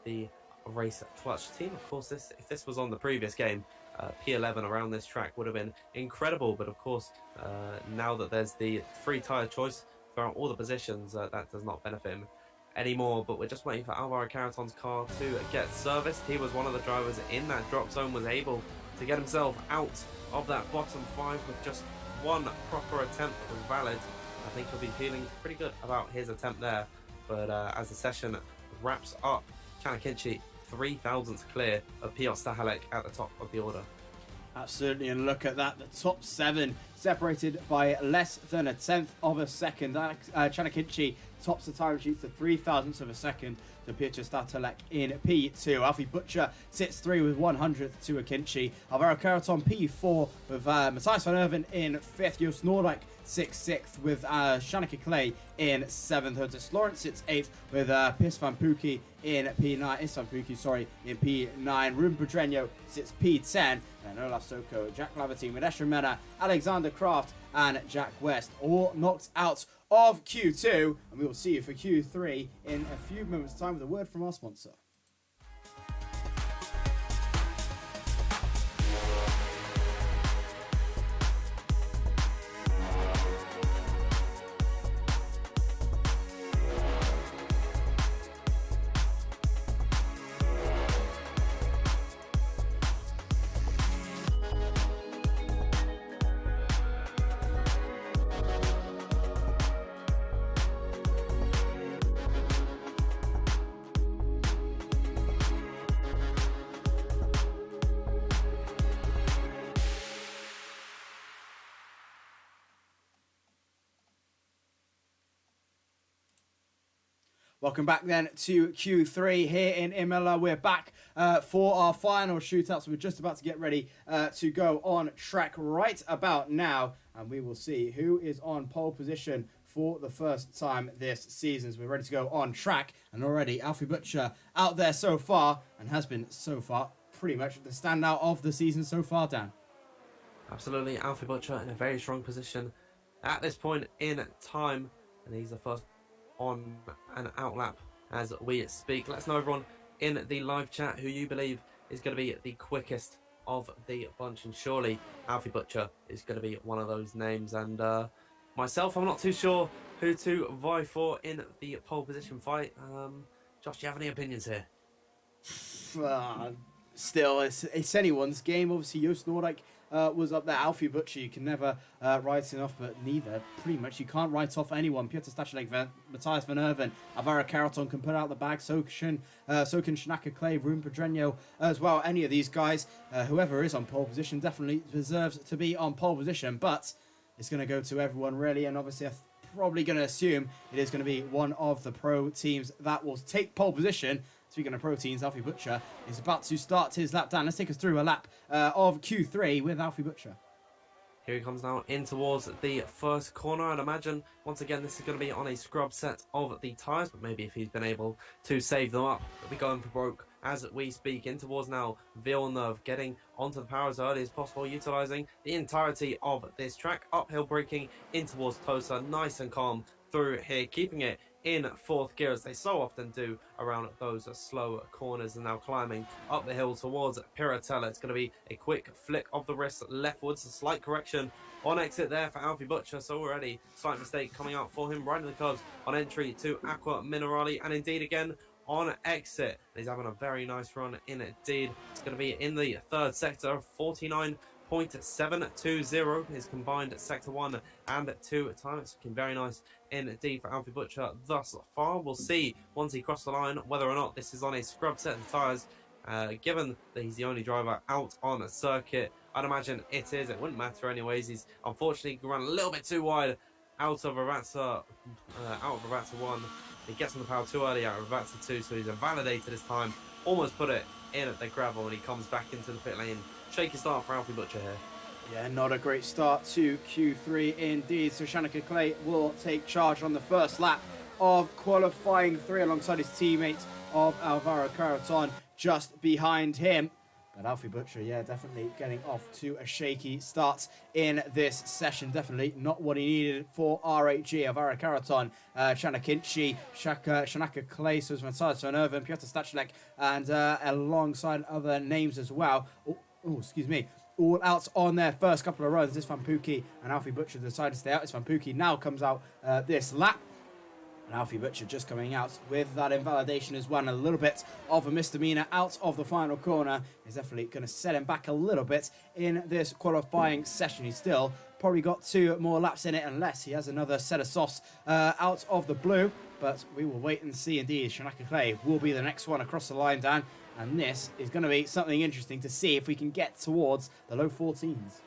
the race clutch team. Of course, if this was on the previous game, P11 around this track would have been incredible, but of course now that there's the free tyre choice throughout all the positions, that does not benefit him anymore. But we're just waiting for Alvaro Caraton's car to get serviced. He was one of the drivers in that drop zone, was able to get himself out of that bottom 5 with just one proper attempt that was valid. I think he'll be feeling pretty good about his attempt there. But as the session wraps up, Chanakinchi 3 thousandths clear of Piotr Stahalek at the top of the order. Absolutely, and look at that. The top 7 separated by less than a 1/10 of a second. Chanakinchi tops the time sheets to 3 thousandths of a second to Piotr Stahalek in P2. Alfie Butcher sits 3 with 100th to Akinchi. Alvaro Caraton P4 with Matthias van Erven in 5th. Joost Noordijk 6th with Shanneke Clay in 7th. Otis Lawrence sits 8th with Isfan Pookie in P9. In P9. Ruben Pedreño sits P10. And Olaf Soko, Jack Laverty, Modesta Romella, Alexander Kraft, and Jack West all knocked out of Q2. And we will see you for Q3 in a few moments' time with a word from our sponsor. Welcome back then to Q3 here in Imola. We're back for our final shootout, so we're just about to get ready to go on track right about now, and we will see who is on pole position for the first time this season. So we're ready to go on track, and already Alfie Butcher out there so far, and has been so far pretty much the standout of the season so far, Dan. Absolutely, Alfie Butcher in a very strong position at this point in time, and he's the first on an out lap as we speak. Let us know, everyone, in the live chat who you believe is going to be the quickest of the bunch, and surely Alfie Butcher is going to be one of those names. And myself, I'm not too sure who to vie for in the pole position fight. Josh, do you have any opinions here? Still, it's anyone's game. Obviously, Joost Noordijk was up there. Alfie Butcher, you can never write him off, but neither, pretty much, you can't write off anyone. Piotr Stachelek, Matthias Van Erven, Alvaro Caraton can put out the bag. Sokin Shanaka Clay, Rune Pedreño as well. Any of these guys, whoever is on pole position, definitely deserves to be on pole position, but it's going to go to everyone, really, and obviously, I'm probably going to assume it is going to be one of the pro teams that will take pole position. Speaking of pro teams, Alfie Butcher is about to start his lap down. Let's take us through a lap of Q3 with Alfie Butcher. Here he comes now in towards the first corner. I'd imagine, once again, this is going to be on a scrub set of the tyres, but maybe if he's been able to save them up, he'll be going for broke as we speak. In towards now Villeneuve, getting onto the power as early as possible, utilising the entirety of this track. Uphill braking in towards Tosa, nice and calm through here, keeping it in fourth gear as they so often do around those slow corners, and now climbing up the hill towards Piratella. It's going to be a quick flick of the wrist leftwards, a slight correction on exit there for Alfie Butcher, so already slight mistake coming out for him, riding the curves on entry to Aqua Minerali, and indeed again on exit. He's having a very nice run indeed. It's going to be in the third sector, 49.720 his combined sector 1 and 2 time. It's looking very nice indeed for Alfie Butcher thus far. We'll see once he crosses the line whether or not this is on a scrub set of tyres. Given that he's the only driver out on a circuit, I'd imagine it is. It wouldn't matter anyways. He's unfortunately run a little bit too wide out of Aratsa 1. He gets on the power too early out of Aratsa 2, so he's invalidated his time. Almost put it in at the gravel, and he comes back into the pit lane. Shaky start for Alfie Butcher here. Yeah, not a great start to Q3 indeed. So Shanaka Clay will take charge on the first lap of qualifying 3 alongside his teammate of Alvaro Caraton just behind him. But Alfie Butcher, yeah, definitely getting off to a shaky start in this session. Definitely not what he needed for RHG. Alvaro Caraton, Chanakinchi, Shanaka Clay, so Matthias Van Erven, Piotr Stachelek, and alongside other names as well. Excuse me. All out on their first couple of runs. This Van Pookie and Alfie Butcher decided to stay out. This Van Pookie now comes out this lap. And Alfie Butcher just coming out with that invalidation as well. And a little bit of a misdemeanor out of the final corner is definitely going to set him back a little bit in this qualifying session. He's still probably got 2 more laps in it unless he has another set of sauce out of the blue. But we will wait and see indeed. Shanaka Clay will be the next one across the line, Dan. And this is going to be something interesting to see if we can get towards the low 14s.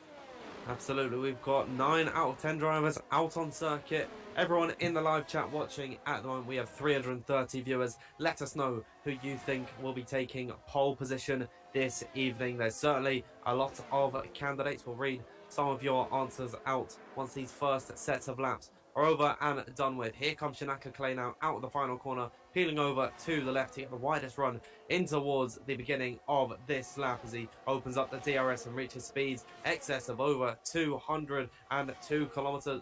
Absolutely, we've got 9 out of 10 drivers out on circuit. Everyone in the live chat watching at the moment, we have 330 viewers. Let us know who you think will be taking pole position this evening. There's certainly a lot of candidates. We'll read some of your answers out once these first sets of laps are over and done with. Here comes Shanaka Clay now out of the final corner, peeling over to the left. He got the widest run in towards the beginning of this lap as he opens up the DRS and reaches speeds excess of over 202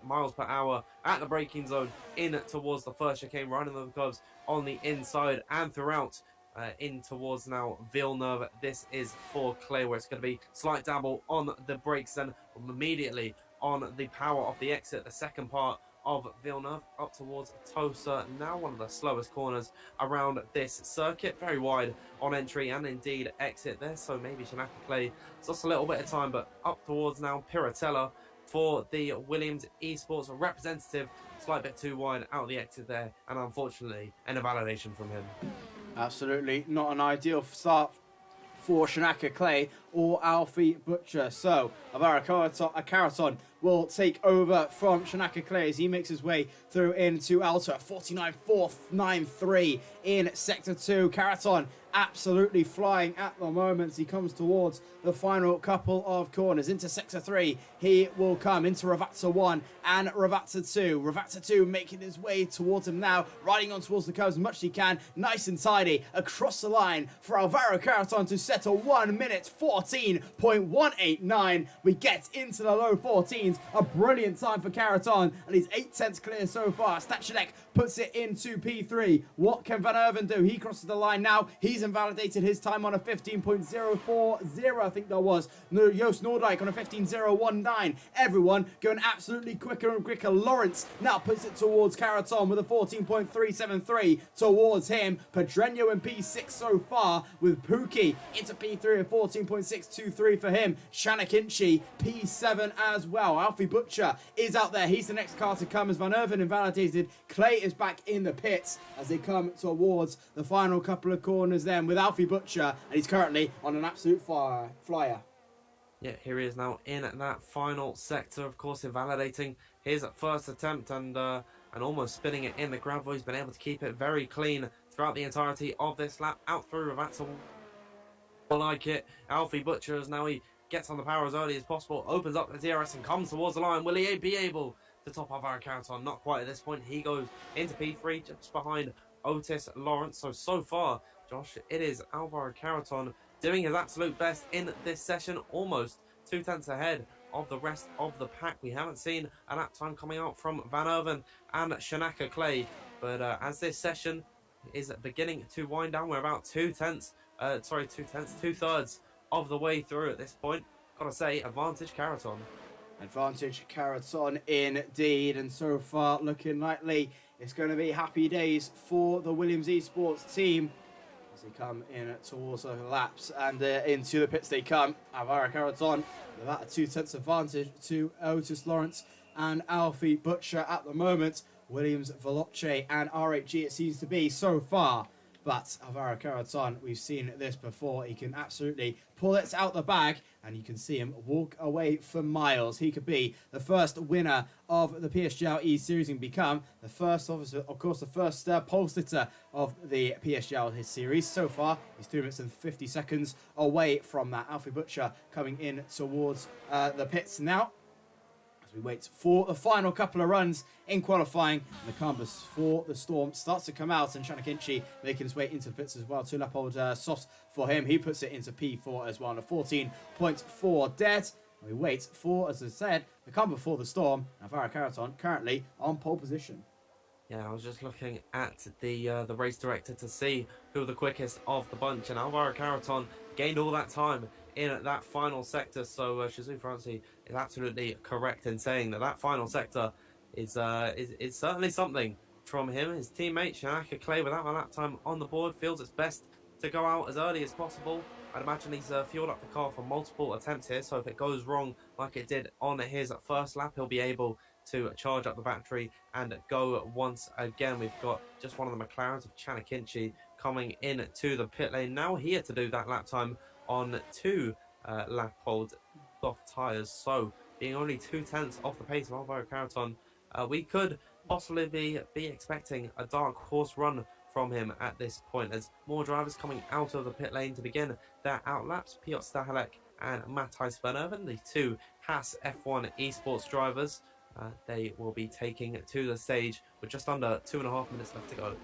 miles per hour at the braking zone in towards the first chicane, riding the curves on the inside and throughout in towards now Villeneuve. This is for Clay, where it's going to be slight dabble on the brakes, then immediately on the power of the exit, the second part of Villeneuve up towards Tosa. Now one of the slowest corners around this circuit, very wide on entry and indeed exit there, so maybe Shanaka Clay lost a little bit of time, but up towards now Piratella for the Williams Esports representative, slight bit too wide out of the exit there, and unfortunately an invalidation from him. Absolutely not an ideal start for Shanaka Clay or Alfie Butcher. So Alvaro Caraton will take over from Shanaka Clay as he makes his way through into Alta. 49.493 in Sector 2. Caraton absolutely flying at the moment. He comes towards the final couple of corners. Into Sector 3, he will come into Ravazza 1 and Ravazza 2. Ravazza 2 making his way towards him now, riding on towards the curves as much as he can. Nice and tidy across the line for Alvaro Caraton to settle 1 minute 14.189. We get into the low 14s. A brilliant time for Caraton, and he's 8/10 clear so far. Stachadek puts it into P3. What can Van Erven do? He crosses the line now. He's invalidated his time on a 15.040, I think that was. Joost Noordijk on a 15.019. Everyone going absolutely quicker and quicker. Lawrence now puts it towards Caraton with a 14.373 towards him. Pedreño in P6 so far, with Pookie into P3 at 14.623 for him. Shanakinchi P7 as well. Alfie Butcher is out there. He's the next car to come as Van Erven invalidated. Clay is back in the pits as they come towards the final couple of corners then with Alfie Butcher, and he's currently on an absolute flyer. Yeah, here he is now in that final sector, of course, invalidating his first attempt and almost spinning it in the gravel. He's been able to keep it very clean throughout the entirety of this lap. Out through Ravazza. I like it. Alfie Butcher is now, he gets on the power as early as possible, opens up the DRS and comes towards the line. Will he be able to top Alvaro Caraton? Not quite at this point. He goes into P3 just behind Otis Lawrence. So far, Josh, it is Alvaro Caraton doing his absolute best in this session, almost 2/10 ahead of the rest of the pack. We haven't seen a lap time coming out from Van Erven and Shanaka Clay, but as this session is beginning to wind down, we're about 2/3 of the way through at this point. Gotta say, advantage Caraton. Advantage Caraton indeed, and so far looking likely it's going to be happy days for the Williams Esports team as they come in towards the laps, and into the pits they come. Alvaro Caraton with about a 2/10 advantage to Otis Lawrence and Alfie Butcher at the moment. Williams, Veloce and RHG it seems to be so far. But Alvaro Caraton, we've seen this before. He can absolutely pull it out the bag, and you can see him walk away for miles. He could be the first winner of the PSGL E-Series and become the first, of course, the first pole sitter of the PSGL series. So far, he's 2 minutes and 50 seconds away from that. Alfie Butcher coming in towards the pits now. We wait for the final couple of runs in qualifying. And the canvas for the Storm starts to come out, and Shanakinchi making his way into the pits as well. 2 lap old softs for him. He puts it into P4 as well on a 14.4 dead. And we wait for, as I said, the canvas for the Storm. Alvaro Caraton currently on pole position. Yeah, I was just looking at the race director to see who the quickest of the bunch, and Alvaro Caraton gained all that time in that final sector. So Shazoo Francie is absolutely correct in saying that final sector is certainly something from him. His teammate Shanaka Clay, without a lap time on the board, feels it's best to go out as early as possible. I'd imagine he's fueled up the car for multiple attempts here, so if it goes wrong like it did on his first lap, he'll be able to charge up the battery and go once again. We've got just one of the McLarens of Shanakinchi coming in to the pit lane now, here to do that lap time on 2 lap hold soft tyres. So being only 2/10 off the pace of Alvaro Caraton, we could possibly be expecting a dark horse run from him at this point, as more drivers coming out of the pit lane to begin their outlaps. Piotr Stahalek and Matthijs Van Erven, the 2 Haas F1 esports drivers, they will be taking to the stage with just under 2.5 minutes left to go.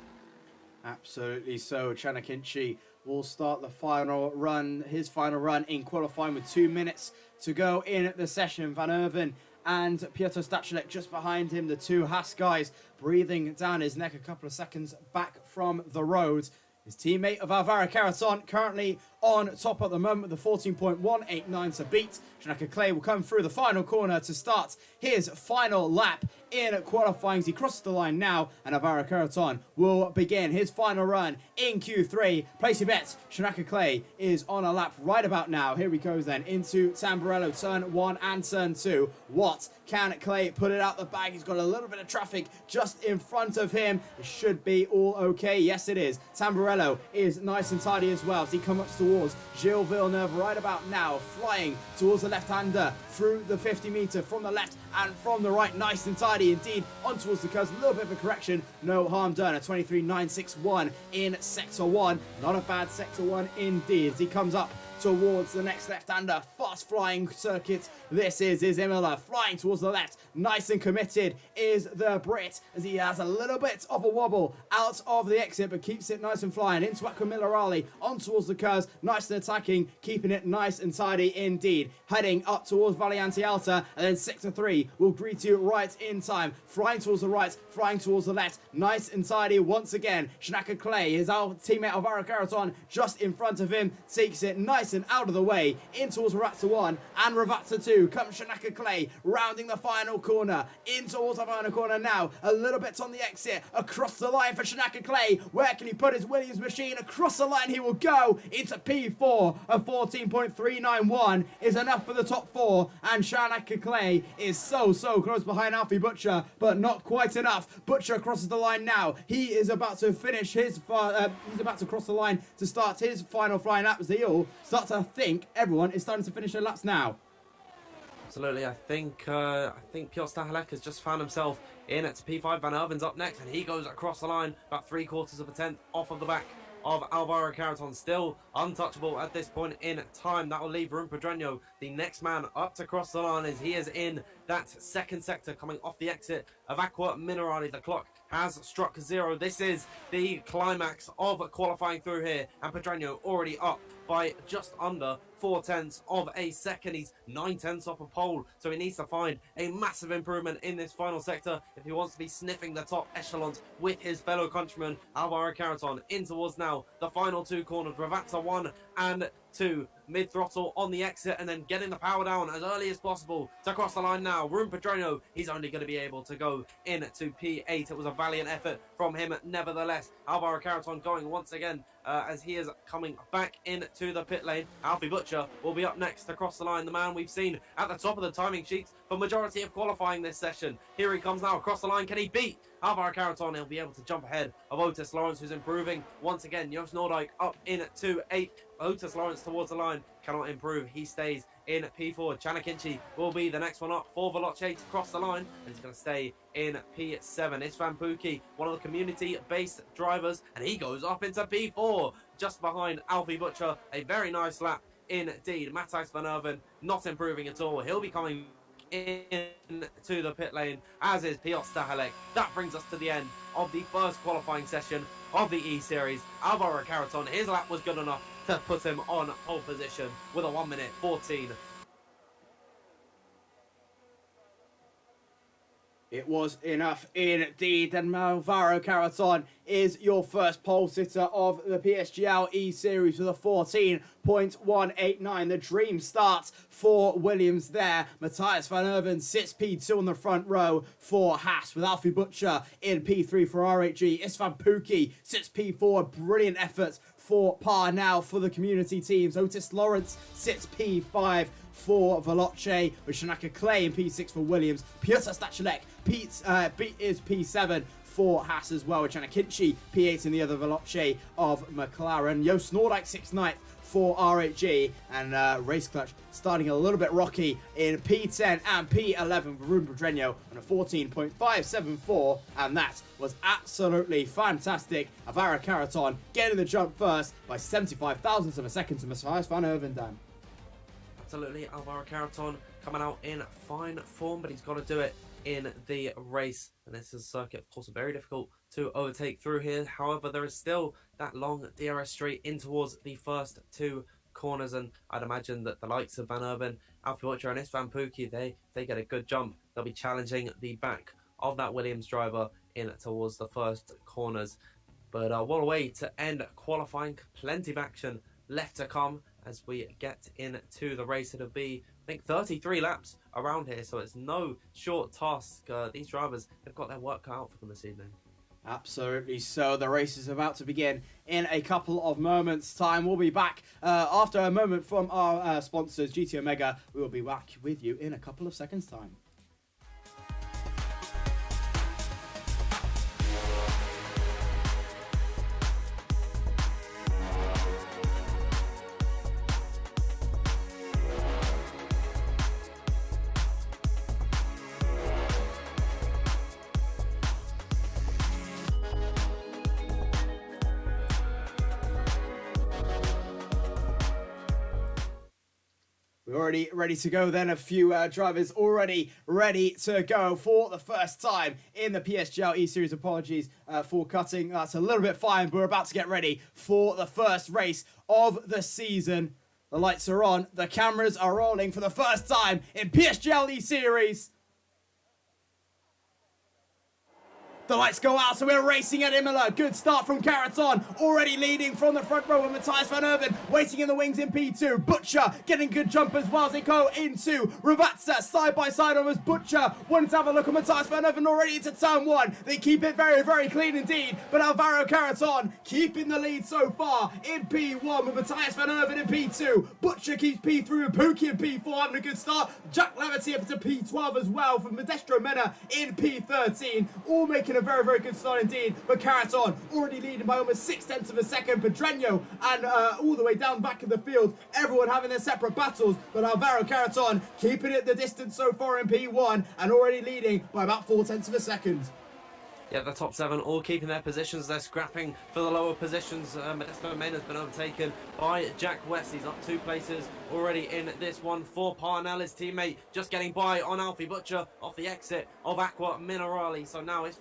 Absolutely so. Shanakinchi will start the final run, his final run in qualifying with 2 minutes to go in the session. Van Erven and Piotr Stachilek just behind him, the 2 Haas guys breathing down his neck a couple of seconds back from the road. His teammate of Alvaro Caraton currently on top at the moment with the 14.189 to beat. Shanaka Clay will come through the final corner to start his final lap in qualifying. He crosses the line now, and Alvaro Caraton will begin his final run in Q3. Place your bets. Shanaka Clay is on a lap right about now. Here he goes then into Tamburello, turn 1 and turn 2. What can Clay put it out the bag? He's got a little bit of traffic just in front of him. It should be all okay. Yes, it is. Tamburello is nice and tidy as well as he comes up towards towards Gilles Villeneuve right about now, flying towards the left-hander through the 50-meter from the left and from the right. Nice and tidy indeed on towards the curves. A little bit of a correction, no harm done. A 23.961 in sector 1. Not a bad sector 1 indeed as he comes up towards the next left-hander. Fast flying circuit. This is Imola flying towards the left. Nice and committed is the Brit as he has a little bit of a wobble out of the exit but keeps it nice and flying into Aquamilarali on towards the curves. Nice and attacking, keeping it nice and tidy indeed. Heading up towards Valiante Alta and then sector 3 will greet you right in time. Flying towards the right, flying towards the left. Nice and tidy once again. Shanaka Clay, his teammate Alvaro Caraton, just in front of him, takes it nice and out of the way in towards Ravazza 1 and Ravazza 2. Comes Shanaka Clay rounding the final corner in towards the final corner now. A little bit on the exit across the line for Shanaka Clay. Where can he put his Williams machine? Across the line he will go into P4. A 14.391 is enough for the top 4 and Shanaka Clay is so close behind Alfie Butcher but not quite enough. Butcher crosses the line now. He is about to finish his he's about to cross the line to start his final flying lap as they all start to think everyone is starting to finish their laps now. Absolutely, I think Piotr Stahalek has just found himself in at P5. Van Erven's up next, and he goes across the line about 3/4 of a tenth off of the back of Alvaro Caraton. Still untouchable at this point in time. That will leave Rumpadreno, the next man up to cross the line, as he is in that second sector coming off the exit of Aqua Minerali. The clock has struck 0. This is the climax of qualifying through here, and Pedreño already up by just under 0.4 of a second. He's 0.9 off a pole, so he needs to find a massive improvement in this final sector if he wants to be sniffing the top echelons with his fellow countryman Alvaro Caraton. In towards now the final 2 corners, Ravazza 1 and 2, mid-throttle on the exit and then getting the power down as early as possible to cross the line now. Rumpadreno, he's only going to be able to go into P8. It was a valiant effort from him nevertheless. Alvaro Caraton going once again as he is coming back into the pit lane. Alfie Butcher will be up next to cross the line, the man we've seen at the top of the timing sheets for majority of qualifying this session. Here he comes now across the line. Can he beat Alvaro Caraton? He'll be able to jump ahead of Otis Lawrence, who's improving once again. Jos Noordijk up into 8th. Otis Lawrence towards the line cannot improve. He stays in P4. Chanakinchi will be the next one up for Veloce to cross the line, and he's going to stay in P7. Istvan Pukki, one of the community-based drivers, and he goes up into P4 just behind Alfie Butcher. A very nice lap indeed. Matthijs van Erven not improving at all. He'll be coming into the pit lane, as is Piotr Stahalek. That brings us to the end of the first qualifying session of the E-Series. Alvaro Caraton, his lap was good enough to put him on pole position with a 1:14. It was enough indeed, and Alvaro Caraton is your first pole sitter of the PSGL E-Series with a 14.189. The dream starts for Williams there. Matthijs van Erven sits P2 on the front row for Haas, with Alfie Butcher in P3 for RHG. Istvan Pukki sits P4. Brilliant effort for par now for the community teams. Otis Lawrence sits P5 for Veloce, with Shanaka Clay in P6 for Williams. Piotr Stachelek is P7 for Haas as well, with Chanakinchi P8 in the other Veloce of McLaren. Jos Noordijk 6th for RHG, and Race Clutch starting a little bit rocky in P10 and P11 for Rumpadreno on a 14.574, and that was absolutely fantastic. Alvaro Caraton getting the jump first by 75 thousandths of a second to Matthijs van Erven. Dan. Absolutely, Alvaro Caraton coming out in fine form, but he's got to do it in the race, and this is a circuit, of course, very difficult to overtake through here. However, there is still that long DRS straight in towards the first 2 corners, and I'd imagine that the likes of Van Erven, Alfie Butcher and Istvan Pukki, they get a good jump. They'll be challenging the back of that Williams driver in towards the first corners. But what a way to end qualifying. Plenty of action left to come as we get into the race. It'll be, I think, 33 laps around here, so it's no short task. These drivers have got their work cut out for them this evening. Absolutely so. The race is about to begin in a couple of moments' time. We'll be back after a moment from our sponsors, GT Omega. We will be back with you in a couple of seconds' time. We're already ready to go then. A few drivers already ready to go for the first time in the PSGL E-Series. Apologies for cutting. That's a little bit fine, but we're about to get ready for the first race of the season. The lights are on. The cameras are rolling for the first time in PSGL E-Series. The lights go out, so we're racing at Imola. Good start from Caraton, already leading from the front row with Matthias van Erven, waiting in the wings in P2. Butcher getting good jump as well as they go into Ravatsa, side by side almost. Butcher wanting to have a look at Matthias van Erven already into turn one. They keep it very, very clean indeed, but Alvaro Caraton keeping the lead so far in P1 with Matthias van Erven in P2. Butcher keeps P3 with Pookie in P4 having a good start. Jack Levity up to P12 as well from Modestro Mena in P13, all making a very, very good start indeed. But Caraton already leading by almost 0.6 of a second. Pedreño and all the way down back in the field, everyone having their separate battles. But Alvaro Caraton keeping it the distance so far in P1 and already leading by about 0.4 of a second. Yeah, the top 7 all keeping their positions. They're scrapping for the lower positions. Modesto Mena has been overtaken by Jack West. He's up 2 places already in this one for Parnell. His teammate just getting by on Alfie Butcher off the exit of Aqua Minerali. So now it's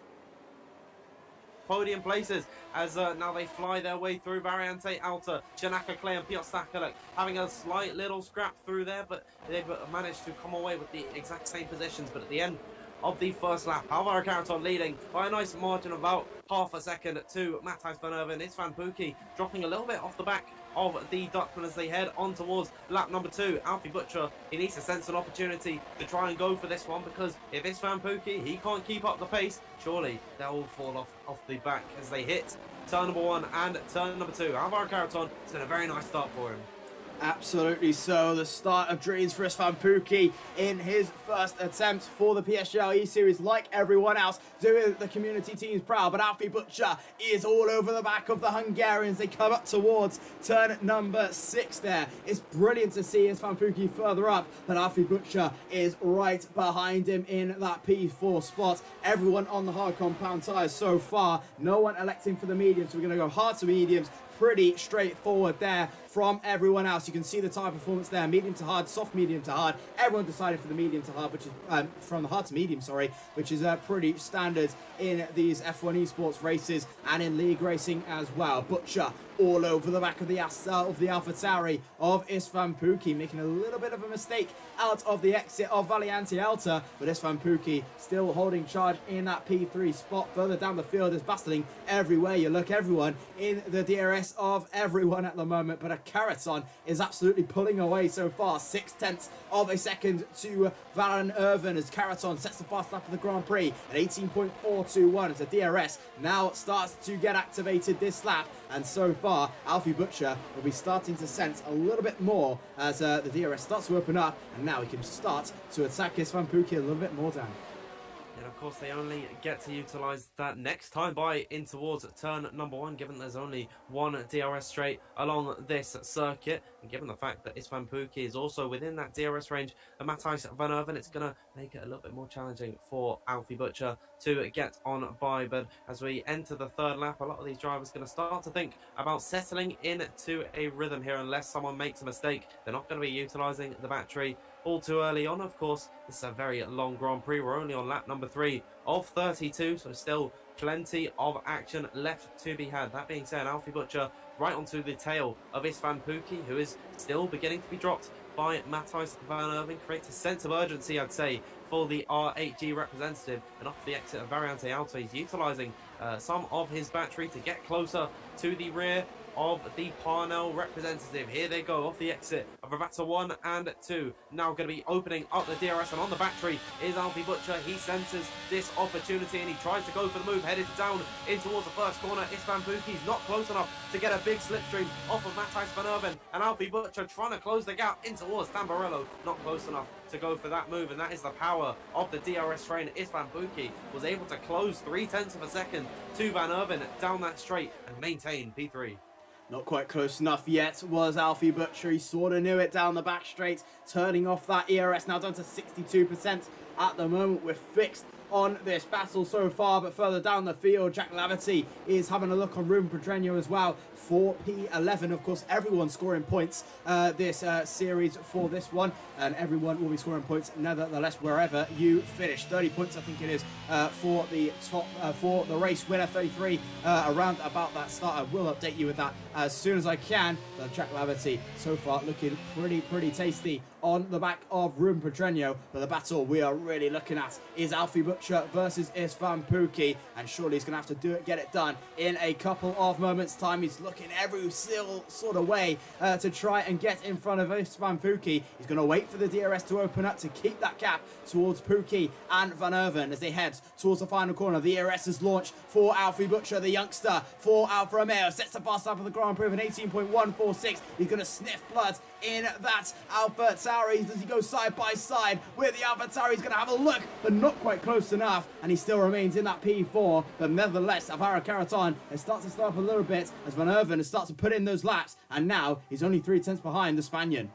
podium places as now they fly their way through Variante Alta, Janaka Clay and Piotr Stakalek having a slight little scrap through there, but they've managed to come away with the exact same positions. But at the end of the first lap, Alvaro Caraton leading by a nice margin of about half a second to Matthias van Erven. Isvan Pookie dropping a little bit off the back of the Dutchman as they head on towards lap number 2. Alfie Butcher, he needs to sense an opportunity to try and go for this one, because if Isvan Pookie, he can't keep up the pace, surely they'll all fall off the back as they hit turn number 1 and turn number 2. Alvaro Caraton, it's been a very nice start for him. Absolutely so. The start of dreams for Isvan Pookie in his first attempt for the PSGL E-Series, like everyone else, doing the community teams proud. But Alfie Butcher is all over the back of the Hungarians. They come up towards turn number 6 there. It's brilliant to see Isvan Pookie further up, but Alfie Butcher is right behind him in that P4 spot. Everyone on the hard compound tyres so far. No one electing for the mediums, so we're going to go hard to mediums. Pretty straightforward there from everyone else. You can see the tyre performance there, medium to hard, soft medium to hard. Everyone decided for the medium to hard, which is from the hard to medium, sorry, which is pretty standard in these F1 esports races and in league racing as well. Butcher all over the back of the AlphaTauri of Isvan Pookie, making a little bit of a mistake out of the exit of Variante Alta, but Isvan Pookie still holding charge in that P3 spot. Further down the field is battling everywhere you look, everyone in the DRS of everyone at the moment, but a Caraton is absolutely pulling away so far. 0.6 of a second to Van Erven as Caraton sets the fast lap of the Grand Prix at 18.421 as the DRS now starts to get activated this lap, and so far Alfie Butcher will be starting to sense a little bit more as the DRS starts to open up, and now he can start to attack Isvan Pookie a little bit more down. And of course they only get to utilise that next time by in towards turn number 1, given there's only one DRS straight along this circuit, and given the fact that Isvan Pookie is also within that DRS range of Matthias van Erven, it's going to make it a little bit more challenging for Alfie Butcher to get on by. But as we enter the third lap, a lot of these drivers are going to start to think about settling into a rhythm here. Unless someone makes a mistake, they're not going to be utilising the battery all too early on. Of course, this is a very long Grand Prix. We're only on lap number 3 of 32, so still plenty of action left to be had. That being said, Alfie Butcher right onto the tail of Isvan Pookie, who is still beginning to be dropped by Matthias van Erven. Creates a sense of urgency, I'd say, for the R8G representative. And off the exit of Variante Alta, he's utilising some of his battery to get closer to the rear of the Parnell representative. Here they go off the exit of Ravata 1 and 2. Now going to be opening up the DRS, and on the battery is Alfie Butcher. He senses this opportunity and he tries to go for the move, headed down in towards the first corner. Isvan Pookie's not close enough to get a big slipstream off of Matthias van Erven, and Alfie Butcher trying to close the gap in towards Tamburello, not close enough to go for that move, and that is the power of the DRS train. Isvan Pookie was able to close 0.3 of a second to Van Erven down that straight and maintain P3. Not quite close enough yet was Alfie Butcher. He sort of knew it down the back straight, turning off that ERS, now down to 62% at the moment. We're fixed on this battle so far, but further down the field, Jack Laverty is having a look on Ruben Pedreño as well for P11. Of course, everyone's scoring points this series for this one, and everyone will be scoring points nevertheless wherever you finish. 30 points, I think it is, for the top for the race winner. 33 around about that start. I will update you with that as soon as I can. But Jack Laverty so far looking pretty tasty on the back of Ruben Pedreño. But the battle we are really looking at is Alfie Butcher versus Istvan Pukki, and surely he's going to have to get it done in a couple of moments' time. He's looking every single sort of way to try and get in front of Istvan Pukki. He's going to wait for the DRS to open up to keep that gap towards Pukki and Van Erven as they head towards the final corner. The DRS is launched for Alfie Butcher, the youngster, for Alfa Romeo. Sets the fast lap of the Grand Prix of an 18.146. He's going to sniff blood in that Alpha Tauri as he goes side by side with the Alpha Tauri. He's going to have a look, but not quite close enough, and he still remains in that P4. But nevertheless, Alvaro Carreton has started to slow up a little bit as Van Erven has started to put in those laps, and now he's only 3/10 behind the Spaniard.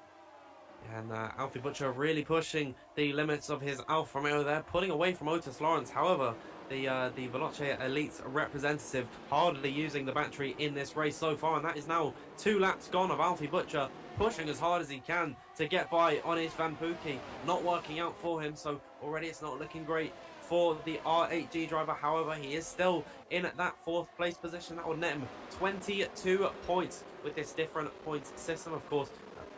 And Alfie Butcher really pushing the limits of his Alfa Romeo there, pulling away from Otis Lawrence. However, the Veloce Elite representative hardly using the battery in this race so far, and that is now 2 laps gone of Alfie Butcher pushing as hard as he can to get by on Istvan Pukki. Not working out for him, so already it's not looking great for the R8G driver. However, he is still in that 4th place position. That will net him 22 points with this different points system, of course.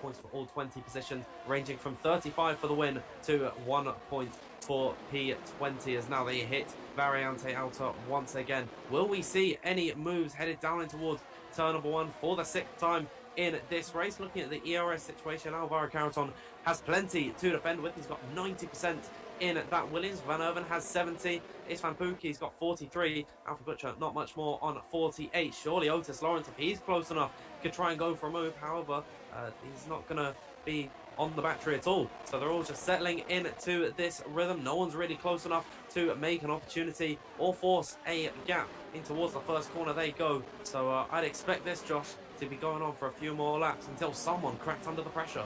Points for all 20 positions, ranging from 35 for the win to 1 point for P20 as now they hit Variante Alta once again. Will we see any moves headed down in towards turn number 1 for the 6th time in this race? Looking at the ERS situation, Alvaro Carreton has plenty to defend with. He's got 90% in that Williams. Van Erven has 70. Istvan Pukki's got 43. Alfie Butcher not much more on 48. Surely Otis Lawrence, if he's close enough, could try and go for a move. However, he's not going to be on the battery at all. So they're all just settling into this rhythm. No one's really close enough to make an opportunity or force a gap in towards the first corner they go. So I'd expect this, Josh, to be going on for a few more laps until someone cracks under the pressure.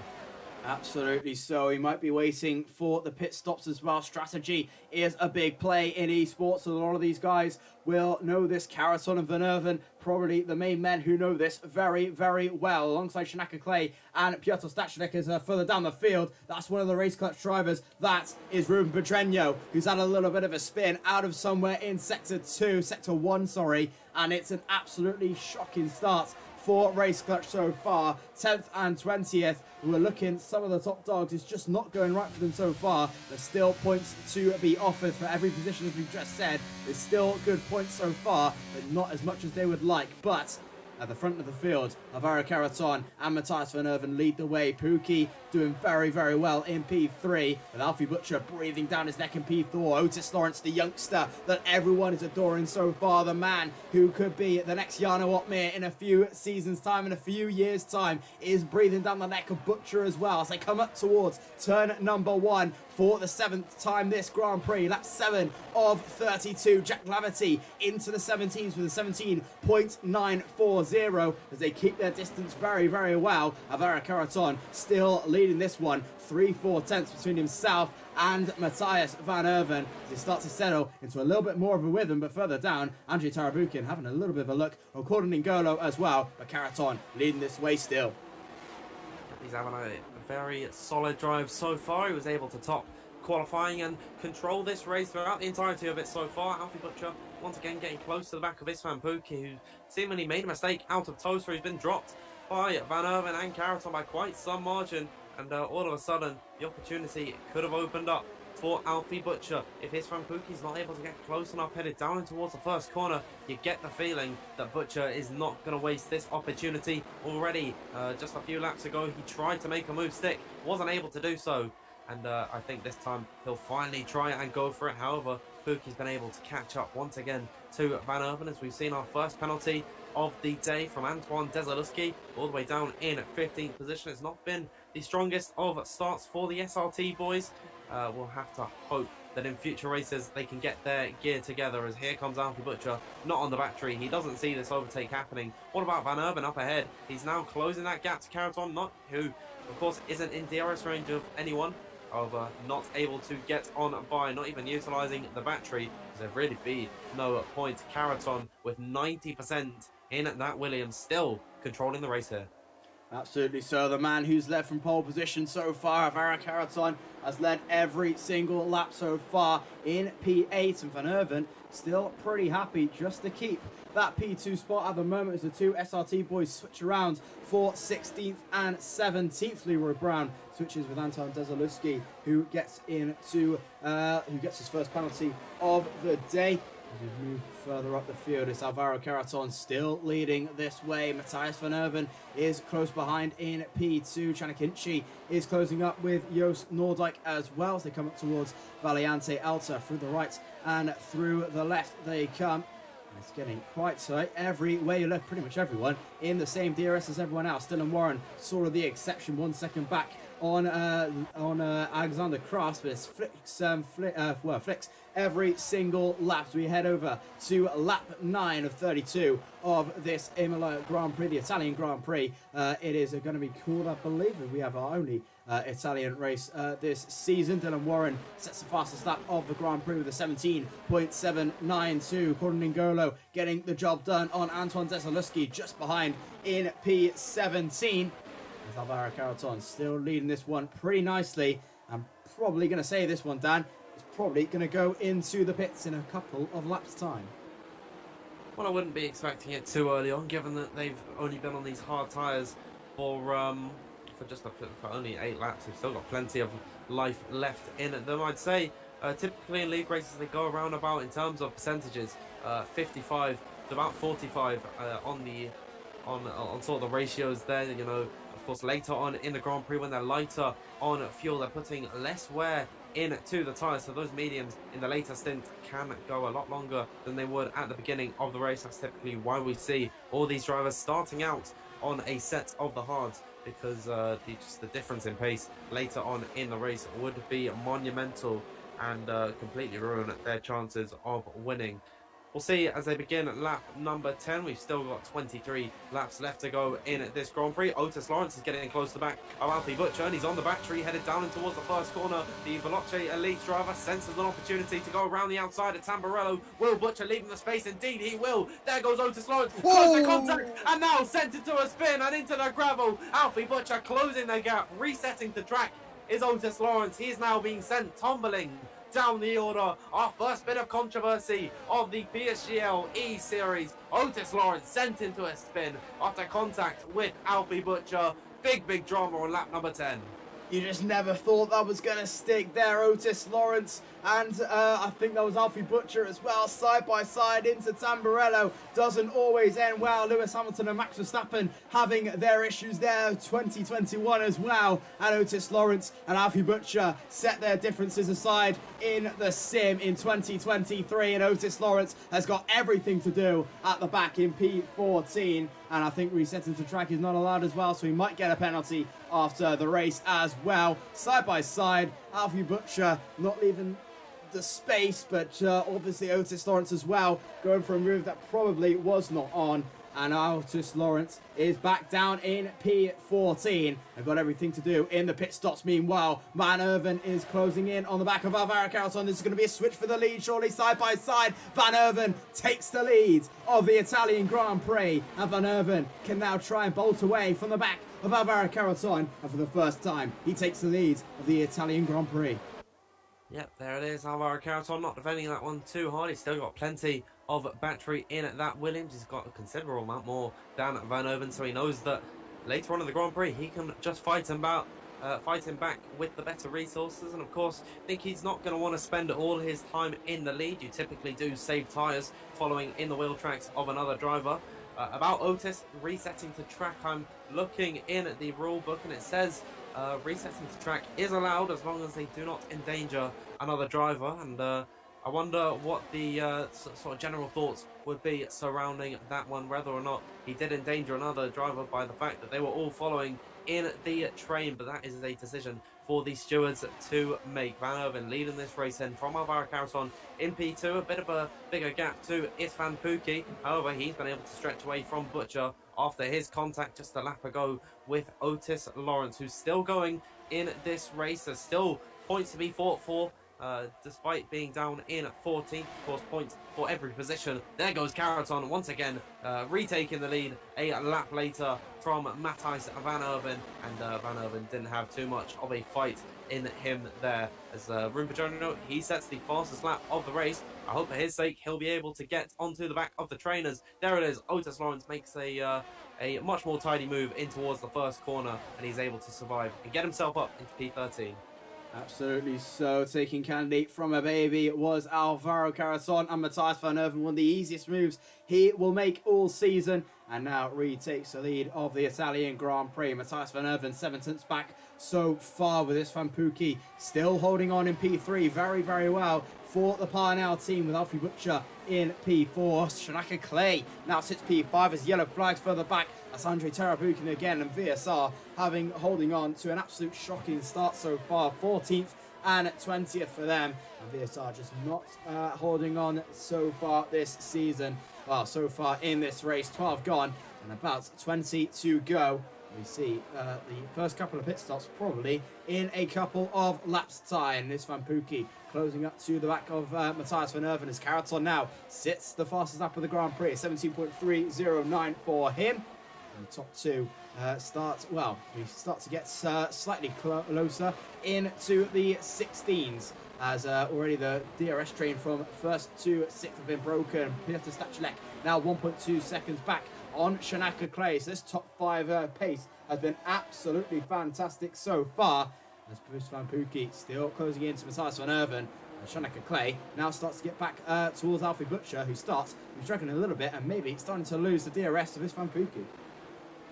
Absolutely so. He might be waiting for the pit stops as well. Strategy is a big play in esports, so a lot of these guys will know this. Carreton and Van Erven, probably the main men who know this very well, alongside Shanaka Clay and Piotr Stachnik is further down the field. That's one of the race clutch drivers. That is Ruben Pedreño, who's had a little bit of a spin out of somewhere in sector 1, and it's an absolutely shocking start for Race Clutch so far. 10th and 20th, we're looking, some of the top dogs, it's just not going right for them so far. There's still points to be offered for every position, as we've just said. There's still good points so far, but not as much as they would like. But at the front of the field, Alvaro Carreton and Matthias Van Erven lead the way. Pukki doing very well in P3, with Alfie Butcher breathing down his neck in P4. Otis Lawrence, the youngster that everyone is adoring so far, the man who could be the next Jarno Opmeer in a few seasons' time, in a few years' time, is breathing down the neck of Butcher as well as they come up towards turn number 1 for the 7th time this Grand Prix. Lap 7 of 32. Jack Laverty into the 17s with a 17.940 as they keep their distance very well. Alvaro Carreton still leading this one, 3/4 tenths between himself and Matthias Van Erven as they start to settle into a little bit more of a rhythm. But further down, Andrei Tarabukin having a little bit of a look, Gordon N'Golo as well, but Carreton leading this way still. He's having a very solid drive so far. He was able to top qualifying and control this race throughout the entirety of it so far. Alfie Butcher once again getting close to the back of Istvan Pukki, who seemingly made a mistake out of tow, so he's been dropped by Van Erven and Carreton by quite some margin, and all of a sudden the opportunity could have opened up for Alfie Butcher. If Istvan Pukki's not able to get close enough, headed down in towards the first corner, you get the feeling that Butcher is not going to waste this opportunity already. Just a few laps ago, he tried to make a move stick, wasn't able to do so, and I think this time he'll finally try and go for it. However, Pukki's been able to catch up once again to Van Erven, as we've seen our first penalty of the day from Antoine Desaluski, all the way down in 15th position. It's not been the strongest of starts for the SRT boys. We'll have to hope that in future races they can get their gear together, as here comes Alfie Butcher, not on the battery. He doesn't see this overtake happening. What about Van Erven up ahead? He's now closing that gap to Carreton, who of course isn't in DRS range of anyone. of not able to get on by, not even utilising the battery, because there'd really be no point. Caraton with 90% in that Williams, still controlling the race here. Absolutely so. The man who's led from pole position so far, Alvaro Caraton, has led every single lap so far in P8, and Van Erven still pretty happy just to keep that P2 spot at the moment as the two SRT boys switch around for 16th and 17th. Leroy Brown switches with Anton Desaluski, who gets his first penalty of the day. As we move further up the field, it's Alvaro Caraton still leading this way. Matthias Van Erven is close behind in P2. Chanakinchi is closing up with Joost Noordijk as well as they come up towards Valiante Alta. Through the right and through the left they come. It's getting quite tight every way you look. Pretty much everyone in the same DRS as everyone else. Dylan Warren sort of the exception, 1 second back on Alexander Kraus, but it's flicks every single lap. So we head over to lap 9 of 32 of this Imola Grand Prix, the Italian Grand Prix. It is going to be called, I believe, we have our only Italian race this season. Dylan Warren sets the fastest lap of the Grand Prix with a 17.792. Gordon N'Golo getting the job done on Antoine Desaluski just behind in P17. As Alvaro Caraton still leading this one pretty nicely. I'm probably going to say this one, Dan, is probably going to go into the pits in a couple of laps' time. Well, I wouldn't be expecting it too early on, given that they've only been on these hard tyres for only 8 laps. They've still got plenty of life left in them. I'd say typically in league races they go around about, in terms of percentages, 55 to about 45 on sort of the ratios there. You know, of course, later on in the Grand Prix when they're lighter on fuel, they're putting less wear into the tyres, so those mediums in the later stint can go a lot longer than they would at the beginning of the race. That's typically why we see all these drivers starting out on a set of the hards, because just the difference in pace later on in the race would be monumental and completely ruin their chances of winning. We'll see as they begin lap number 10. We've still got 23 laps left to go in this Grand Prix. Otis Lawrence is getting close to the back of Alfie Butcher, and he's on the battery, headed down towards the first corner. The Veloce Elite driver senses an opportunity to go around the outside of Tamburello. Will Butcher leaving the space? Indeed, he will. There goes Otis Lawrence. Close to contact, and now sent into a spin and into the gravel. Alfie Butcher closing the gap, resetting the track is Otis Lawrence. He is now being sent tumbling down the order. Our first bit of controversy of the PSGL E-Series. Otis Lawrence sent into a spin after contact with Alfie Butcher. Big drama on lap number 10. You just never thought that was going to stick there, Otis Lawrence. And I think that was Alfie Butcher as well, side by side into Tamburello. Doesn't always end well. Lewis Hamilton and Max Verstappen having their issues there. 2021 as well. And Otis Lawrence and Alfie Butcher set their differences aside in the sim in 2023. And Otis Lawrence has got everything to do at the back in P14. And I think resetting to track is not allowed as well, so he might get a penalty after the race as well. Side by side, Alfie Butcher not leaving the space, but obviously Otis Lawrence as well, going for a move that probably was not on. And Otis Lawrence is back down in P14. They've got everything to do in the pit stops. Meanwhile, Van Erven is closing in on the back of Alvaro Caraton. This is going to be a switch for the lead, surely, side by side. Van Erven takes the lead of the Italian Grand Prix. And Van Erven can now try and bolt away from the back of Alvaro Caraton. And for the first time, he takes the lead of the Italian Grand Prix. Yep, there it is. Alvaro Caraton not defending that one too hard. He's still got plenty of battery in that Williams. He's got a considerable amount more than Van Erven, so he knows that later on in the Grand Prix he can just fight him back with the better resources. And of course, I think he's not going to want to spend all his time in the lead. You typically do save tyres following in the wheel tracks of another driver. About Otis resetting to track, I'm looking in at the rule book and it says resetting to track is allowed as long as they do not endanger another driver. And I wonder what the sort of general thoughts would be surrounding that one, whether or not he did endanger another driver by the fact that they were all following in the train. But that is a decision for the stewards to make. Van Erven leading this race in from Alvaro Caraton in P2. A bit of a bigger gap to Istvan Pukki. However, he's been able to stretch away from Butcher after his contact just a lap ago with Otis Lawrence, who's still going in this race. There's still points to be fought for. Despite being down in 14th, of course, points for every position. There goes Caraton once again, retaking the lead a lap later from Matthijs van Erven, and Van Erven didn't have too much of a fight in him there. As Rumpajano, he sets the fastest lap of the race. I hope for his sake he'll be able to get onto the back of the trainers. There it is. Otis Lawrence makes a much more tidy move in towards the first corner, and he's able to survive and get himself up into P13. Absolutely so. Taking candidate from a baby was Alvaro Caraton, and Matthijs van Erven, one of the easiest moves he will make all season, and now retakes the lead of the Italian Grand Prix. Matthijs van Erven 7 tenths back so far, with this Van Pookie still holding on in P3 very, very well for the Parnell team, with Alfie Butcher in P4. Shanaka Clay now sits P5 as yellow flags further back. That's Andre Tarabukin again, and VSR holding on to an absolute shocking start so far. 14th and 20th for them, and VSR just not holding on so far this season. Well, so far in this race, 12 gone and about 20 to go. We see the first couple of pit stops probably in a couple of laps time. This Van Pookie closing up to the back of Matthijs van Erven, as Caraton now sits the fastest lap of the Grand Prix, 17.309 for him. And the top two we start to get slightly closer into the 16s, as already the DRS train from 1st to 6th have been broken. Peter Stachelek now 1.2 seconds back on Shanaka Clay. So this top 5 pace has been absolutely fantastic so far, as Bruce Van Pookie still closing into Matthijs van Erven. And Shanaka Clay now starts to get back towards Alfie Butcher, who's struggling a little bit and maybe starting to lose the DRS of this Van Pookie.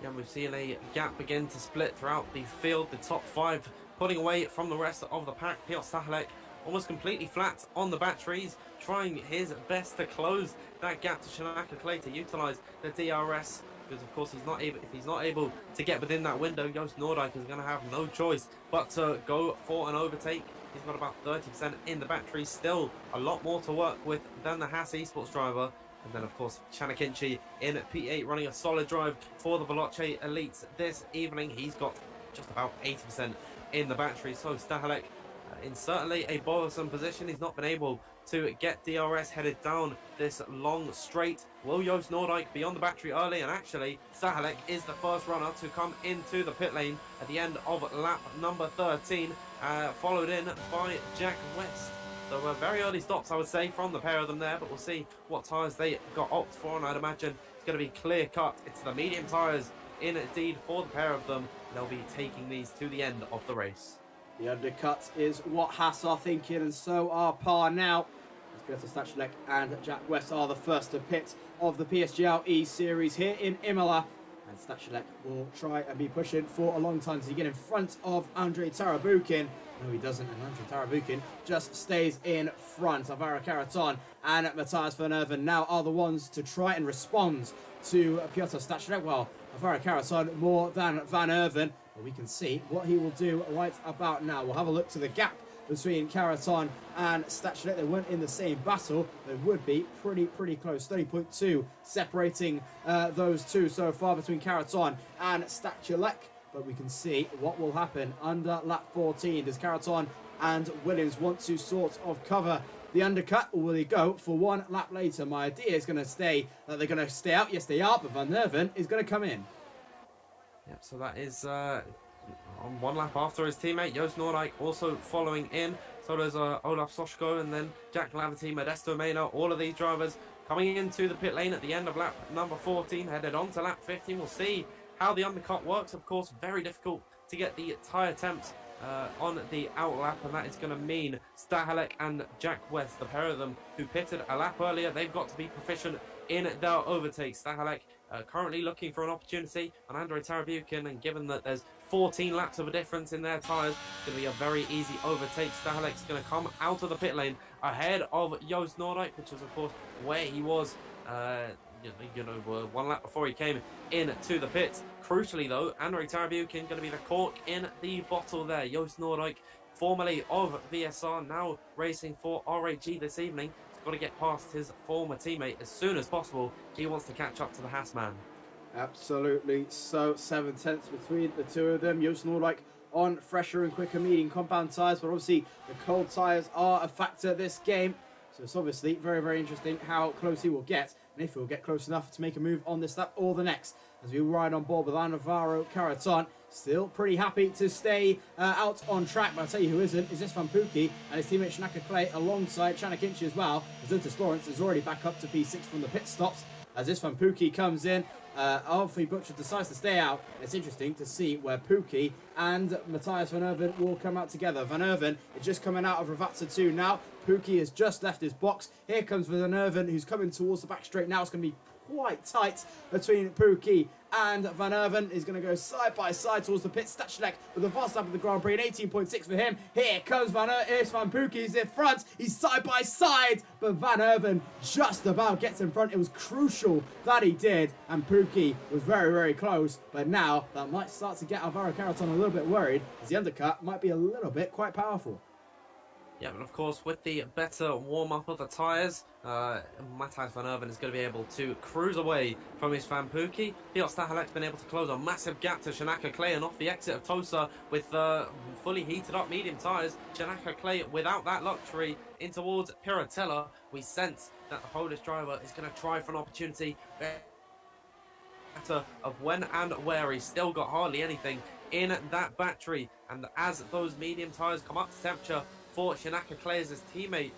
Yeah, we've seen a gap begin to split throughout the field. The top 5 pulling away from the rest of the pack. Piotr Stachelek almost completely flat on the batteries, trying his best to close that gap to Shanaka Clay to utilise the DRS. Because of course if he's not able to get within that window, Joost Noordijk is going to have no choice but to go for an overtake. He's got about 30% in the battery, still a lot more to work with than the Haas Esports driver. And then, of course, Chanakinchi in P8 running a solid drive for the Veloce Elites this evening. He's got just about 80% in the battery. So Stachelek in certainly a bothersome position. He's not been able to get DRS headed down this long straight. Will Joost Noordijk be on the battery early? And actually, Stachelek is the first runner to come into the pit lane at the end of lap number 13, followed in by Jack West. So very early stops, I would say, from the pair of them there, but we'll see what tyres they got opt for, and I'd imagine it's going to be clear cut. It's the medium tyres indeed for the pair of them. They'll be taking these to the end of the race. The undercut is what Haas are thinking, and so are Parnell. As Peter Stachelek and Jack West are the first to pit of the PSGL E-Series here in Imola. And Stachelek will try and be pushing for a long time to get in front of Andre Tarabukin. No, he doesn't, and Andre Tarabukin just stays in front. Alvaro Caraton and Matthijs van Erven now are the ones to try and respond to Piotr Stachelek. Well, Alvaro Caraton more than Van Erven, but we can see what he will do right about now. We'll have a look to the gap between Caraton and Stachelek. They weren't in the same battle. They would be pretty close. 30.2 separating those two so far between Caraton and Stachelek. But we can see what will happen under lap 14. Does Caraton and Williams want to sort of cover the undercut, or will they go for one lap later? My idea is going to stay that they're going to stay out. Yes, they are, but Van Erven is going to come in. Yep, so that is on one lap after his teammate. Joost Noordijk also following in. So there's Olaf Soschko and then Jack Laverty, Modesto Mena. All of these drivers coming into the pit lane at the end of lap number 14, headed on to lap 15. We'll see how the undercut works. Of course, very difficult to get the tyre temps on the out lap, and that is going to mean Stachelek and Jack West, the pair of them who pitted a lap earlier, they've got to be proficient in their overtake. Stachelek currently looking for an opportunity on Andre Tarabukin, and given that there's 14 laps of a difference in their tyres, it's going to be a very easy overtake. Stachelek's going to come out of the pit lane ahead of Joost Noordijk, which is of course where he was one lap before he came into the pits. Crucially though, Andre Tarabukin going to be the cork in the bottle there. Joost Noordijk, formerly of VSR, now racing for RAG this evening. He's got to get past his former teammate as soon as possible. He wants to catch up to the Haas man. Absolutely. So 7 tenths between the two of them. Joost Noordijk on fresher and quicker medium compound tyres, but obviously the cold tyres are a factor this game. So it's obviously very, very interesting how close he will get, and if he'll get close enough to make a move on this lap or the next. As we ride on board with Alvaro Caraton, still pretty happy to stay out on track, but I'll tell you who isn't, is Istvan Pukki and his teammate Shanaka Clay alongside Shanna Kinchi as well, as Otis Lawrence is already back up to P6 from the pit stops. As Istvan Pukki comes in, Alfie Butcher decides to stay out. It's interesting to see where Pukki and Matthias Van Erven will come out together. Van Erven is just coming out of Ravazza 2 now. Pukki has just left his box. Here comes Van Erven, who's coming towards the back straight now. It's going to be quite tight between Pukki and Van Erven. Is going to go side by side towards the pit. Stachelek with the fast lap of the Grand Prix, an 18.6 for him. Here comes Istvan Pukki. He's in front. He's side by side, but Van Erven just about gets in front. It was crucial that he did, and Pukki was very, very close. But now that might start to get Alvaro Caraton a little bit worried, as the undercut might be a little bit quite powerful. Yeah, but of course, with the better warm-up of the tyres, Matthias Van Erven is going to be able to cruise away from his Istvan Pukki. Piotr Stahelek's been able to close a massive gap to Shanaka Clay, and off the exit of Tosa with fully heated up medium tyres, Shanaka Clay without that luxury in towards Piratella. We sense that the Polish driver is going to try for an opportunity of when and where. He's still got hardly anything in that battery, and as those medium tyres come up to temperature for Shanaka Clay, as his teammate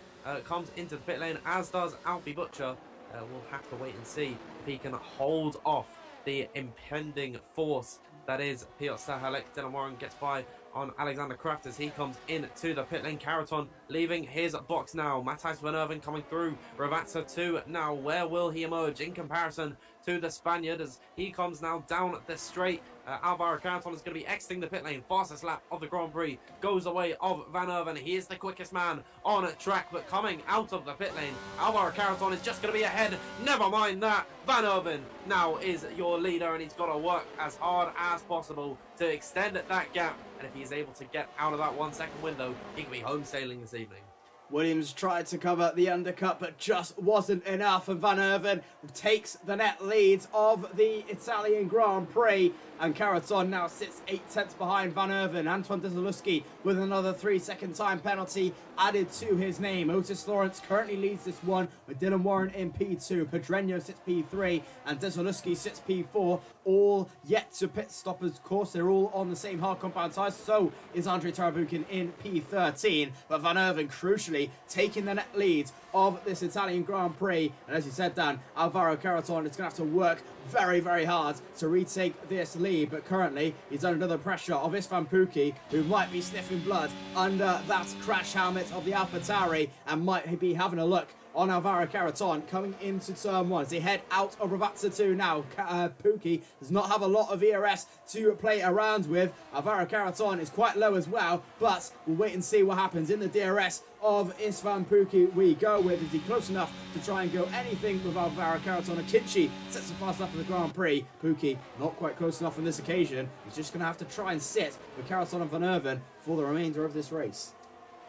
comes into the pit lane, as does Alfie Butcher. We'll have to wait and see if he can hold off the impending force that is Piotr Stahelek. Dylan Warren gets by on Alexander Kraft as he comes into the pit lane. Caraton leaving his box now. Matthias Van Erven coming through Ravazza 2 now. Where will he emerge in comparison to the Spaniard as he comes now down the straight? Alvaro Caraton is going to be exiting the pit lane. Fastest lap of the Grand Prix goes away of Van Erven. He is the quickest man on track, but coming out of the pit lane, Alvaro Caraton is just going to be ahead. Never mind that. Van Erven now is your leader, and he's got to work as hard as possible to extend that gap. And if he's able to get out of that 1 second window, he can be home sailing this evening. Williams tried to cover the undercut, but just wasn't enough, and Van Erven takes the net lead of the Italian Grand Prix, and Caraton now sits 8/10 behind Van Erven. Antoine Desaluski with another 3-second time penalty added to his name. Otis Lawrence currently leads this one with Dylan Warren in P2. Pedreño sits P3 and Desaluski sits P4. All yet to pit stop, of course. They're all on the same hard compound tyres. So is Andrei Tarabukin in P13. But Van Erven crucially taking the net lead of this Italian Grand Prix. And as you said, Dan, Alvaro Caraton is going to have to work very, very hard to retake this lead. But currently, he's under the pressure of Istvan Pukki, who might be sniffing blood under that crash helmet of the AlphaTauri and might be having a look on Alvaro Caraton coming into turn 1 as they head out of Ravazza 2 now. Pukki does not have a lot of ERS to play around with. Alvaro Caraton is quite low as well, but we'll wait and see what happens in the DRS of Istvan Pukki we go with. Is he close enough to try and go anything with Alvaro Caraton? Kinchi sets the fast lap of the Grand Prix. Pukki not quite close enough on this occasion. He's just going to have to try and sit with Caraton and Van Erven for the remainder of this race.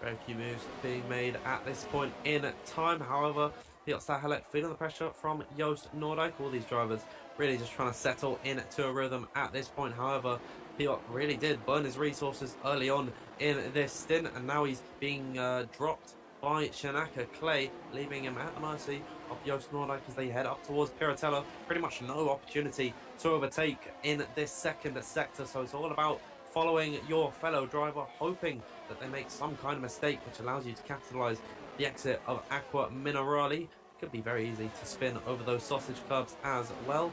Very few moves being made at this point in time. However, Piotr Stahelek feeling the pressure from Joost Noordijk. All these drivers really just trying to settle into a rhythm at this point. However, Piotr really did burn his resources early on in this stint, and now he's being dropped by Shanaka Clay, leaving him at the mercy of Joost Noordijk as they head up towards Piratella. Pretty much no opportunity to overtake in this second sector, so it's all about following your fellow driver, hoping that they make some kind of mistake which allows you to capitalise the exit of Aqua Minerali. Could be very easy to spin over those sausage curbs as well,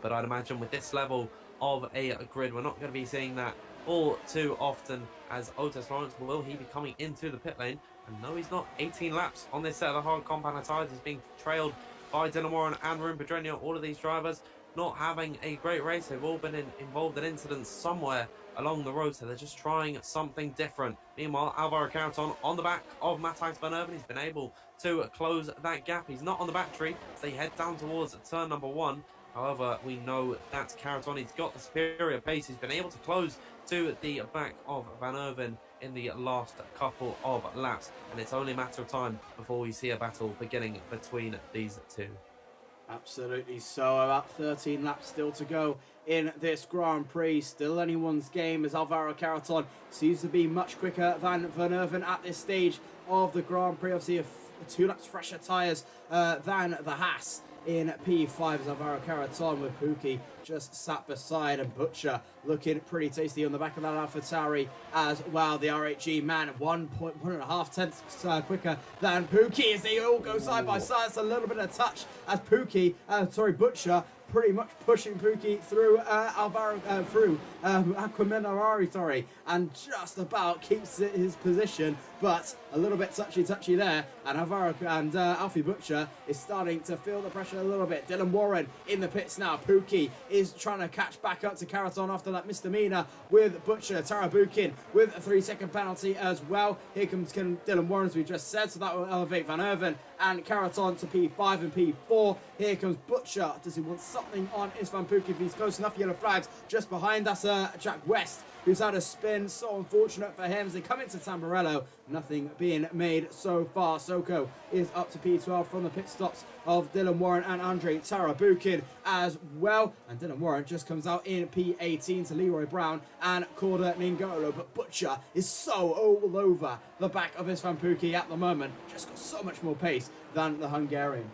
but I'd imagine with this level of a grid, we're not going to be seeing that all too often, as Otis Lawrence, will he be coming into the pit lane? And no, he's not. 18 laps on this set of the hard compound tyres. He's being trailed by Dylan Warren and Rune Pedreño. All of these drivers not having a great race. They've all been involved in incidents somewhere along the road, so they're just trying something different. Meanwhile, Alvaro Caraton on the back of Matthias Van Erven. He's been able to close that gap. He's not on the battery as they head down towards turn number 1. However, we know that Caraton, he's got the superior pace. He's been able to close to the back of Van Erven in the last couple of laps, and it's only a matter of time before we see a battle beginning between these two. Absolutely so. About 13 laps still to go in this Grand Prix. Still anyone's game as Alvaro Carreton seems to be much quicker than Van Erven at this stage of the Grand Prix. Obviously, 2 laps fresher tyres than the Haas in P5 as Alvaro Carreton with Pookie just sat beside, and Butcher looking pretty tasty on the back of that AlphaTauri as well. The RHG man 1.1.5 tenths quicker than Pookie as they all go side by side. It's a little bit of touch as Butcher pretty much pushing Pookie through Aquaminarari, and just about keeps his position, but a little bit touchy there, and Alfie Butcher is starting to feel the pressure a little bit. Dylan Warren in the pits now. Pookie is trying to catch back up to Carreton after that misdemeanor with Butcher. Tara Bukin with a 3-second penalty as well. Here comes Dylan Warren, as we just said, so that will elevate Van Erven and Carreton to P5 and P4. Here comes Butcher. Does he want something on Istvan Pookie? If he's close enough, yellow flags just behind. That's Jack West, who's had a spin. So unfortunate for him as they come into Tamburello. Nothing being made so far. Soko is up to P12 from the pit stops of Dylan Warren and Andre Tarabukin as well. And Dylan Warren just comes out in P18 to Leroy Brown and Corda Ningolo. But Butcher is so all over the back of Istvan Pookie at the moment. Just got so much more pace than the Hungarian.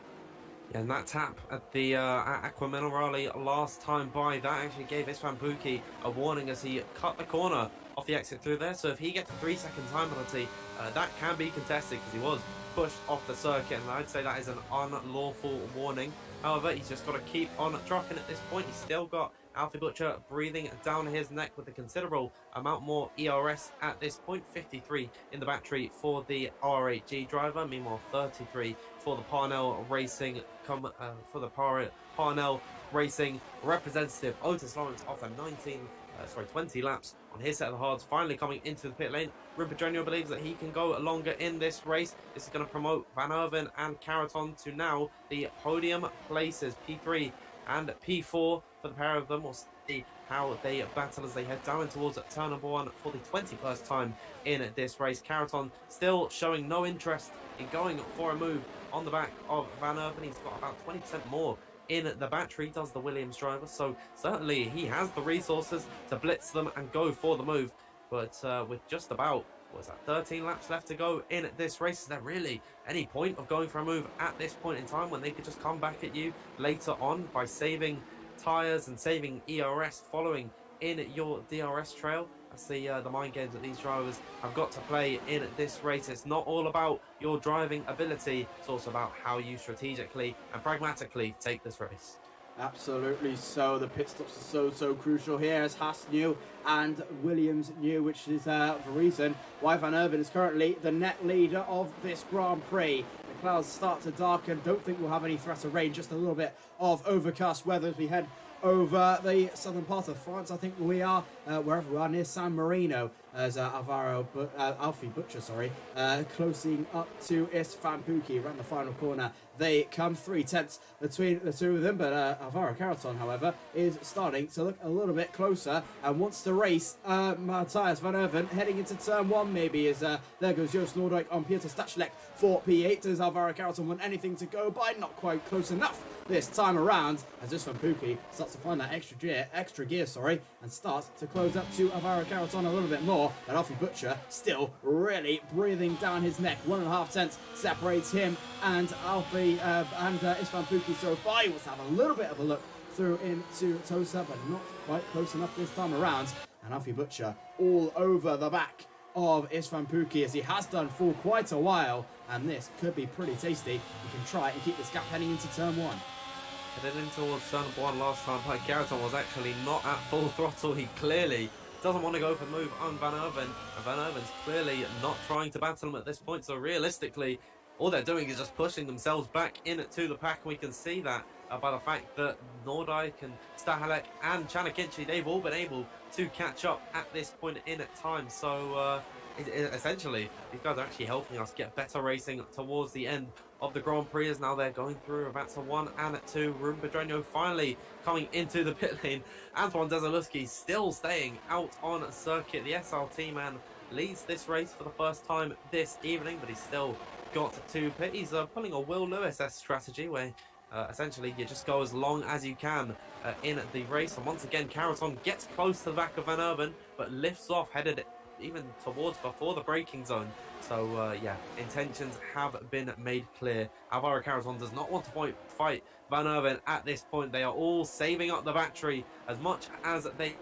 Yeah, and that tap at the at Aquaminerali last time by, that actually gave Istvan Pookie a warning as he cut the corner off the exit through there. So if he gets a 3-second time penalty, that can be contested because he was pushed off the circuit, and I'd say that is an unlawful warning. However, he's just got to keep on trucking at this point. He's still got Alfie Butcher breathing down his neck with a considerable amount more ERS at this point. 53 in the battery for the R8G driver, meanwhile 33 for the Parnell Racing Parnell Racing representative. Otis Lawrence after 20 laps on his set of the hards, finally coming into the pit lane. Rubadrenio believes that he can go longer in this race. This is going to promote Van Erven and Carreton to now the podium places, P3 and P4 for the pair of them. We'll see how they battle as they head down towards turn number 1 for the 21st time in this race. Carreton still showing no interest in going for a move on the back of Van Erven. He's got about 20% more in the battery, does the Williams driver, so certainly he has the resources to blitz them and go for the move. But with just about 13 laps left to go in this race, is there really any point of going for a move at this point in time when they could just come back at you later on by saving tyres and saving ERS following in your DRS trail? That's the mind games that these drivers have got to play in this race. It's not all about your driving ability, it's also about how you strategically and pragmatically take this race. Absolutely so. The pit stops are so crucial here, as Haas knew and Williams knew, which is the reason why Van Erven is currently the net leader of this Grand Prix. The clouds start to darken. Don't think we'll have any threat of rain, just a little bit of overcast weather as we head over the southern part of France. I think we are, wherever we are, near San Marino, as Alfie Butcher, closing up to Istvan Pookie around the final corner. They come 3 tenths between the two of them, but Alvaro Carreton, however, is starting to look a little bit closer and wants to race Matthias Van Erven heading into turn 1 maybe, as there goes Joost Noordijk on Peter Stachlek for P8. Does Alvaro Carreton want anything to go by? Not quite close enough this time around, as Istvan Pookie starts to find that extra gear, and starts to close up to Alvaro Carreton a little bit more. But Alfie Butcher still really breathing down his neck. 1.5 tenths separates him and Istvan Pookie so far. He wants to have a little bit of a look through into Tosa, but not quite close enough this time around. And Alfie Butcher all over the back of Istvan Pookie, as he has done for quite a while, and this could be pretty tasty. He can try and keep this gap heading into turn 1. Headed in towards turn 1 last time, but Carreton was actually not at full throttle. He clearly doesn't want to go for the move on Van Erven, and Van Erven's clearly not trying to battle him at this point, so realistically all they're doing is just pushing themselves back into the pack. We can see that by the fact that Noordijk and Stahalek and Chanakinchi, they've all been able to catch up at this point in time. So essentially, these guys are actually helping us get better racing towards the end of the Grand Prix, as now they're going through Avatsa 1 and 2. Ruben Pedreño finally coming into the pit lane. Antoine Desilewski still staying out on circuit. The SRT man leads this race for the first time this evening, but he's still got to pit. He's pulling a Will Lewis-esque strategy where Essentially, you just go as long as you can in the race. And once again, Caraton gets close to the back of Van Urban, but lifts off, headed even towards before the braking zone. So, yeah, intentions have been made clear. Alvaro Caraton does not want to fight Van Urban at this point. They are all saving up the battery as much as they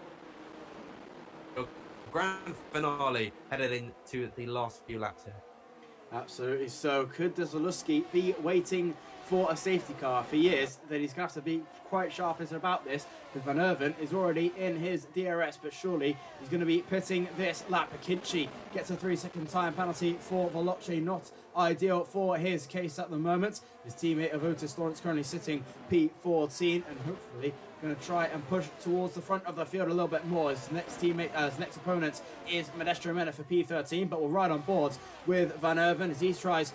grand finale headed into the last few laps here. Absolutely. So could Desaluski be waiting for a safety car? If he is, then he's going to have to be quite sharp about this, because Van Urban is already in his DRS, but surely he's going to be pitting this lap. Akinci gets a 3-second time penalty for Veloce. Not ideal for his case at the moment. His teammate of Otis Lawrence currently sitting P14, and hopefully going to try and push towards the front of the field a little bit more. His next opponent is Modestro Mena for P13, but we'll ride on board with Van Urban as he tries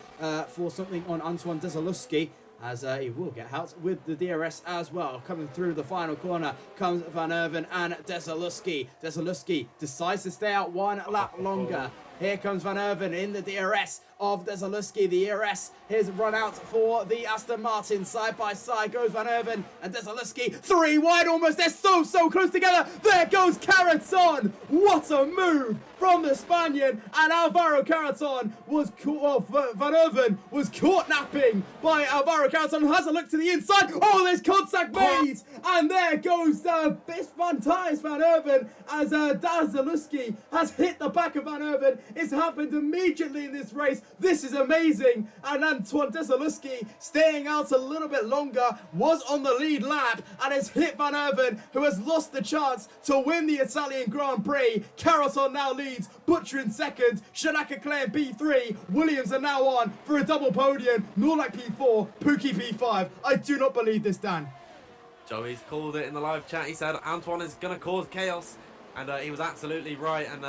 for something on Antoine Desaluski, as he will get out with the DRS as well. Coming through the final corner comes Van Urban and Desaluski. Desaluski decides to stay out one lap longer. Here comes Van Urban in the DRS of Desaluski. The DRS is run out for the Aston Martin. Side by side goes Van Urban and Desaluski. 3 wide almost. They're so close together. There goes Caraton. What a move from the Spaniard. And Alvaro Caraton was caught. Van Urban was caught napping by Alvaro Caraton. Has a look to the inside. Oh, there's contact made. And there goes Van Urban as Desaluski has hit the back of Van Urban. It's happened immediately in this race. This is amazing. And Antoine Desaluski, staying out a little bit longer, was on the lead lap and has hit Van Urban, who has lost the chance to win the Italian Grand Prix. Caraton now leads, Butcher in second, Shanaka Clay in P3. Williams are now on for a double podium. Norlak P4, Pookie P5. I do not believe this, Dan. Joey's called it in the live chat. He said Antoine is going to cause chaos, and he was absolutely right. And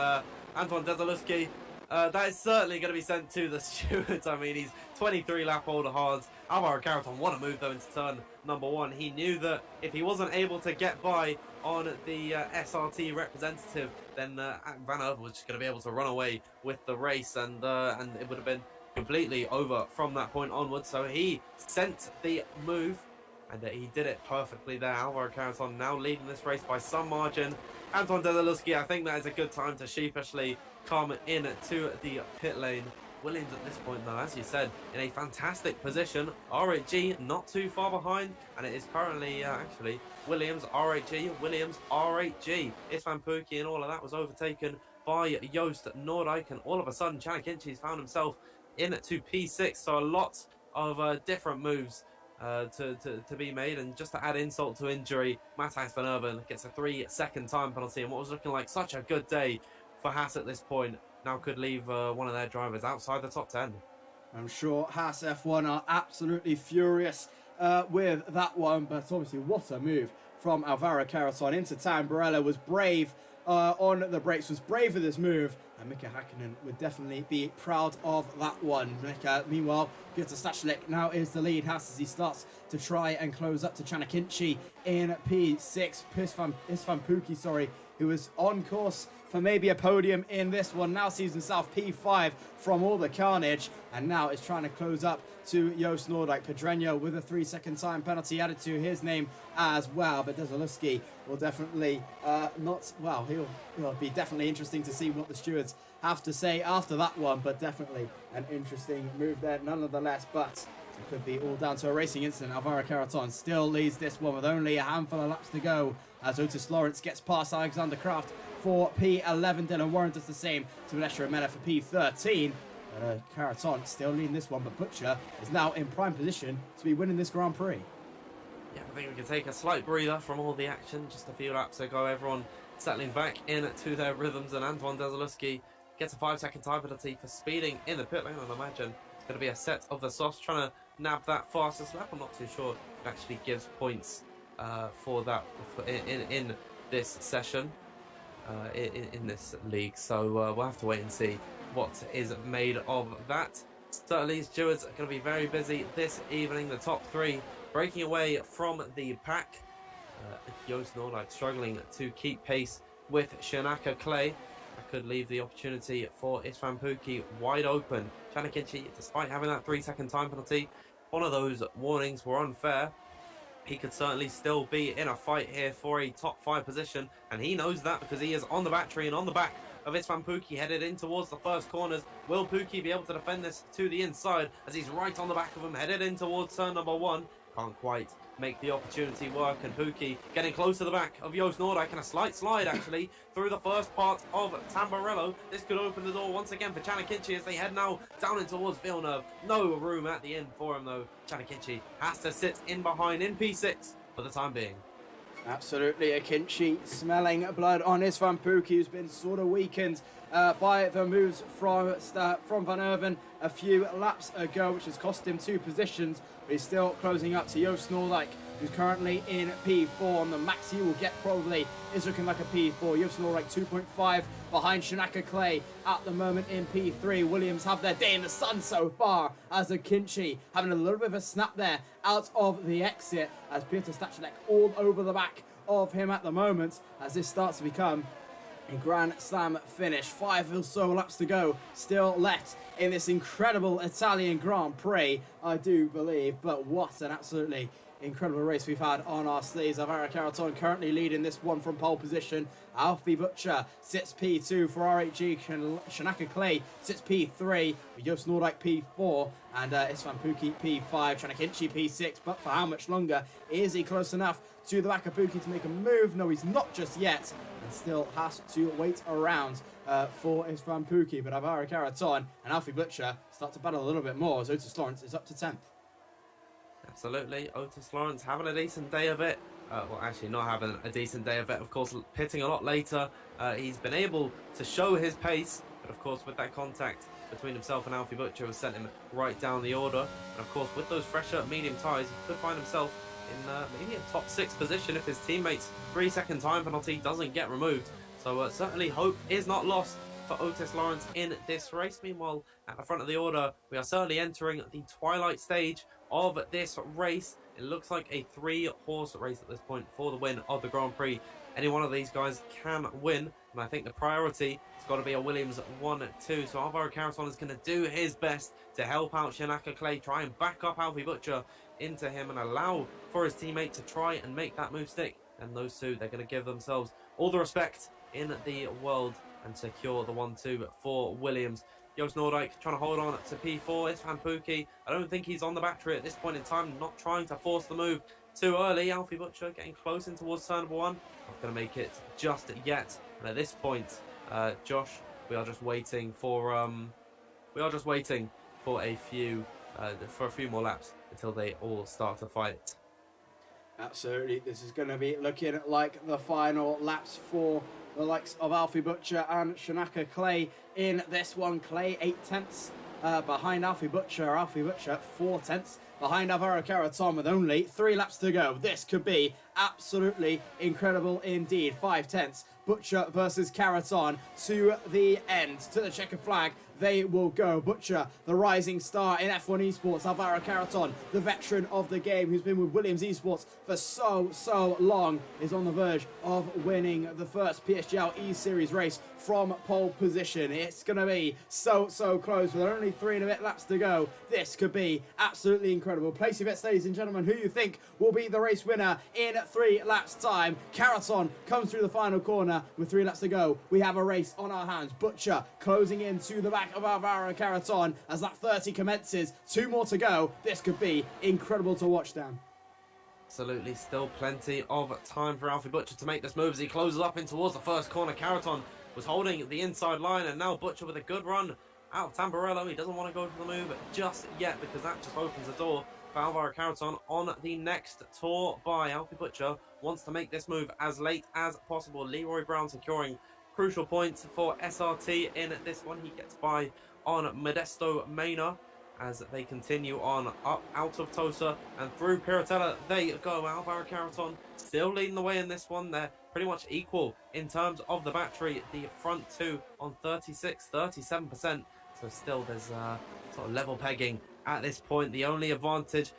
Antoine Desaluski, that is certainly going to be sent to the stewards. I mean, he's 23 lap older hards. Alvaro Caraton want to move though into turn number 1. He knew that if he wasn't able to get by on the SRT representative, then Van Urban was just going to be able to run away with the race, and it would have been completely over from that point onwards. So he sent the move, and he did it perfectly there. Alvaro Caraton now leading this race by some margin. Antoine Desaluski, I think that is a good time to sheepishly come in to the pit lane. Williams at this point, though, as you said, in a fantastic position. RHG not too far behind, and it is currently actually Williams, RHG, Williams, RHG. Istvan Pukki and all of that was overtaken by Joost Noordijk, and all of a sudden, Chanakinchi's found himself into P6. So a lot of different moves to be made, and just to add insult to injury, Matthijs van Urban gets a 3-second time penalty, and what was looking like such a good day for Haas at this point now could leave one of their drivers outside the top 10. I'm sure Haas F1 are absolutely furious with that one, but obviously what a move from Alvaro Caraton into Tamburello. Was brave on the brakes, was brave with this move, and Mika Hakkinen would definitely be proud of that one. Mika, meanwhile, gets a Stachlik now is the lead. Haas as he starts to try and close up to Chanakinchi in P6. Istvan Pukki, who was on course for maybe a podium in this one, now sees himself P5 from all the carnage, and now is trying to close up to Joost Noordijk. Pedreño with a 3-second time penalty added to his name as well, but Desaluski will definitely he'll be definitely interesting to see what the stewards have to say after that one, but definitely an interesting move there nonetheless. But it could be all down to a racing incident. Alvaro Caraton still leads this one with only a handful of laps to go, as Otis Lawrence gets past Alexander Kraft for P11. Dylan Warren does the same to Alessio Mena for P13. Caraton still leading this one, but Butcher is now in prime position to be winning this Grand Prix. Yeah, I think we can take a slight breather from all the action. Just a few laps ago, everyone settling back into their rhythms, and Antoine Desaluski gets a 5-second time penalty for speeding in the pit lane. And I imagine it's going to be a set of the softs trying to nab that fastest lap. I'm not too sure it actually gives points for that in this session, in this league. So we'll have to wait and see what is made of that. Certainly, stewards are going to be very busy this evening. The top 3 breaking away from the pack. Joost Noordijk struggling to keep pace with Shanaka Clay. That could leave the opportunity for Istvan Pukki wide open. Chanakinchi, despite having that 3-second time penalty, one of those warnings were unfair, he could certainly still be in a fight here for a top 5 position, and he knows that because he is on the battery and on the back of Istvan Pukki, headed in towards the first corners. Will Pukki be able to defend this to the inside as he's right on the back of him, headed in towards turn number 1? Can't quite make the opportunity work, and Pukki getting close to the back of Joost Noordijk, and a slight slide actually through the first part of Tamburello. This could open the door once again for Chanakinchi as they head now down in towards Villeneuve. No room at the end for him though. Chanakinchi has to sit in behind in P6 for the time being. Absolutely, Akinci smelling blood on Istvan Pukki, who's been sort of weakened by the moves from Van Erven a few laps ago, which has cost him 2 positions. But he's still closing up to Joost Noordijk, who's currently in P4, and the max he will get probably is looking like a P4. Joost Noordijk 2.5 behind Shanaka Clay at the moment in P3. Williams have their day in the sun so far, as Akinci having a little bit of a snap there out of the exit, as Peter Stachelek all over the back of him at the moment, as this starts to become a Grand Slam finish. 5 or so laps to go still left in this incredible Italian Grand Prix, I do believe. But what an absolutely incredible race we've had on our sleeves. Alvaro Caraton currently leading this one from pole position. Alfie Butcher sits P2 for RHG. Shanaka Clay sits P3. Joost Noordijk P4. And Istvan Pukki P5. Chanakinchi P6. But for how much longer? Is he close enough to the back of Pukki to make a move? No, he's not just yet. And still has to wait around for Istvan Pukki. But Alvaro Caraton and Alfie Butcher start to battle a little bit more, as Otis Lawrence is up to 10th. Absolutely, Otis Lawrence having a decent day of it. Well, actually not having a decent day of it, of course, pitting a lot later. He's been able to show his pace, but of course with that contact between himself and Alfie Butcher was sent him right down the order. And of course with those fresher medium tyres, he could find himself in maybe a top 6 position if his teammate's 3-second time penalty doesn't get removed. So certainly hope is not lost for Otis Lawrence in this race. Meanwhile, at the front of the order, we are certainly entering the twilight stage of this race. It looks like a 3-horse race at this point for the win of the Grand Prix. Any one of these guys can win, and I think the priority has got to be a Williams 1-2. So Alvaro Caraton is going to do his best to help out Shanaka Clay, try and back up Alfie Butcher into him and allow for his teammate to try and make that move stick. And those two, they're going to give themselves all the respect in the world and secure the 1-2 for Williams. Joost Noordijk trying to hold on to P4. Istvan Pukki, I don't think he's on the battery at this point in time, not trying to force the move too early. Alfie Butcher getting close in towards turn number 1. Not going to make it just yet. And at this point, Josh, we are just waiting for a few more laps until they all start to fight. Absolutely, this is going to be looking like the final laps for the likes of Alfie Butcher and Shanaka Clay in this one. Clay 8/10 behind Alfie Butcher. Alfie Butcher 4/10 behind Alvaro Caraton with only 3 laps to go. This could be absolutely incredible indeed. 5/10 Butcher versus Caraton to the end, to the checkered flag. They will go. Butcher, the rising star in F1 Esports. Alvaro Caraton, the veteran of the game, who's been with Williams Esports for so long, is on the verge of winning the first PSGL E-Series race from pole position. It's going to be so close with only 3 and a bit laps to go. This could be absolutely incredible. Place your bets, ladies and gentlemen. Who you think will be the race winner in 3 laps time? Caraton comes through the final corner with 3 laps to go. We have a race on our hands. Butcher closing in to the back of Alvaro Caraton as that 30 commences. 2 more to go. This could be incredible to watch, Dan. Absolutely, still plenty of time for Alfie Butcher to make this move as he closes up in towards the first corner. Caraton was holding the inside line, and now Butcher with a good run out of Tamburello. He doesn't want to go for the move just yet because that just opens the door for Alvaro Caraton on the next tour by. Alfie Butcher wants to make this move as late as possible. Leroy Brown securing crucial points for SRT in this one. He gets by on Modesto Mena as they continue on up out of Tosa and through Piratella. They go. Alvaro Caraton still leading the way in this one. They're pretty much equal in terms of the battery. The front two on 37%. So still there's sort of level pegging at this point. The only advantage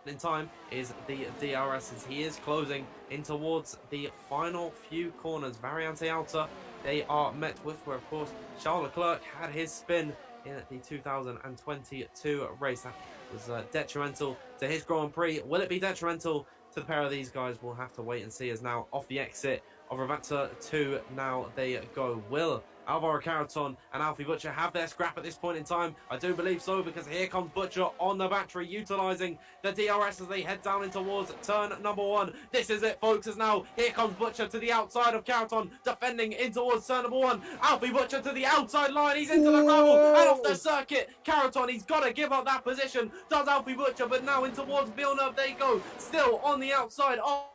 in time is the DRS as he is closing in towards the final few corners. Variante Alta, they are met with where of course Charles Leclerc had his spin in the 2022 race. That was detrimental to his Grand Prix. Will it be detrimental to the pair of these guys? We'll have to wait and see, as now off the exit of Ravazza 2, now they go. Will Alvaro Caraton and Alfie Butcher have their scrap at this point in time? I do believe so, because here comes Butcher on the battery, utilising the DRS as they head down in towards turn number 1. This is it, folks, as now here comes Butcher to the outside of Caraton, defending in towards turn number 1. Alfie Butcher to the outside line, he's into the gravel and off the circuit. Caraton, he's got to give up that position, does Alfie Butcher, but now in towards Villeneuve they go, still on the outside of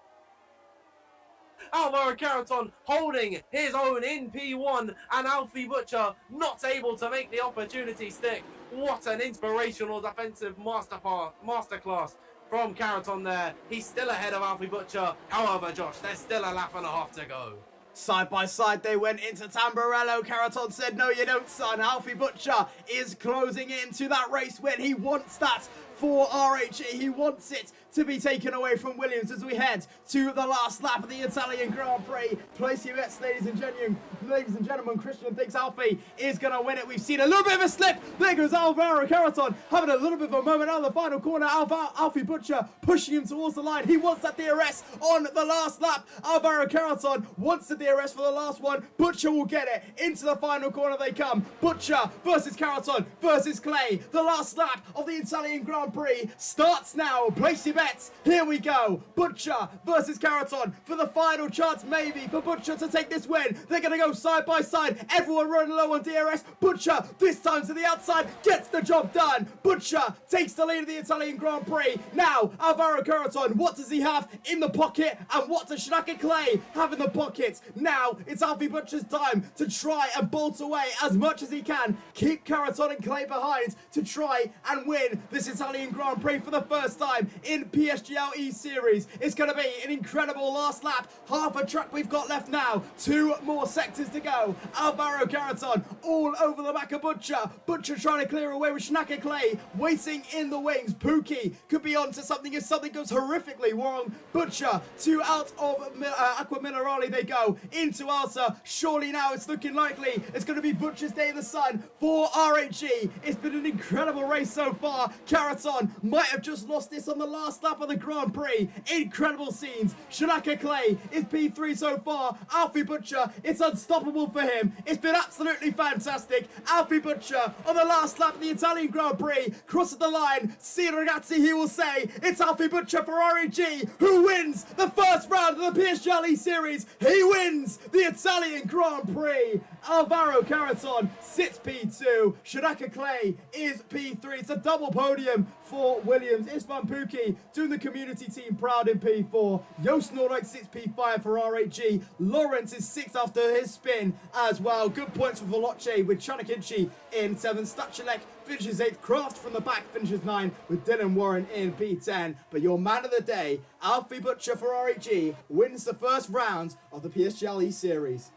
Alvaro Caraton holding his own in P1, and Alfie Butcher not able to make the opportunity stick. What an inspirational defensive masterclass from Caraton there. He's still ahead of Alfie Butcher. However, Josh, there's still a lap and a half to go. Side by side, they went into Tamburello. Caraton said, no, you don't, son. Alfie Butcher is closing into that race win. He wants that for RHE. He wants it to be taken away from Williams as we head to the last lap of the Italian Grand Prix. Place your bets, ladies and gentlemen. Christian thinks Alfie is going to win it. We've seen a little bit of a slip. There goes Alvaro Caraton having a little bit of a moment out of the final corner. Alfie Butcher pushing him towards the line. He wants that DRS on the last lap. Alvaro Caraton wants the DRS for the last one. Butcher will get it. Into the final corner they come. Butcher versus Caraton versus Clay. The last lap of the Italian Grand Prix starts now. Place your bets. Here we go. Butcher versus Caraton for the final chance, maybe, for Butcher to take this win. They're going to go side by side. Everyone running low on DRS. Butcher, this time to the outside, gets the job done. Butcher takes the lead of the Italian Grand Prix. Now, Alvaro Caraton, what does he have in the pocket? And what does Shanaka Clay have in the pocket? Now, it's Alfie Butcher's time to try and bolt away as much as he can. Keep Caraton and Clay behind to try and win this Italian Grand Prix for the first time in PSGL E-Series. It's going to be an incredible last lap. Half a track we've got left now. 2 more sectors to go. Alvaro Caraton all over the back of Butcher. Butcher trying to clear away with Shanaka Clay waiting in the wings. Pookie could be on to something if something goes horrifically wrong. Butcher to out of Aqua Minerale they go. Into Alsa. Surely now it's looking likely it's going to be Butcher's day in the sun for RHE. It's been an incredible race so far. Caraton might have just lost this on the last lap of the Grand Prix. Incredible scenes. Shanaka Clay is P3 so far. Alfie Butcher, it's unstoppable for him. It's been absolutely fantastic. Alfie Butcher on the last lap of the Italian Grand Prix crosses the line. See ragazzi, he will say. It's Alfie Butcher for REG who wins the first round of the PSGL E-Series. He wins the Italian Grand Prix. Alvaro Caraton sits P2. Shanaka Clay is P3. It's a double podium for Williams. Istvan Pukki doing the community team proud in P4. Joost Noordijk sits P5 for RHG. Lawrence is 6th after his spin as well. Good points for Veloce with Chanakinchi in 7th. Stachelek finishes 8th. Kraft from the back finishes 9th with Dylan Warren in P10. But your man of the day, Alfie Butcher for RHG, wins the first round of the PSGL E-Series.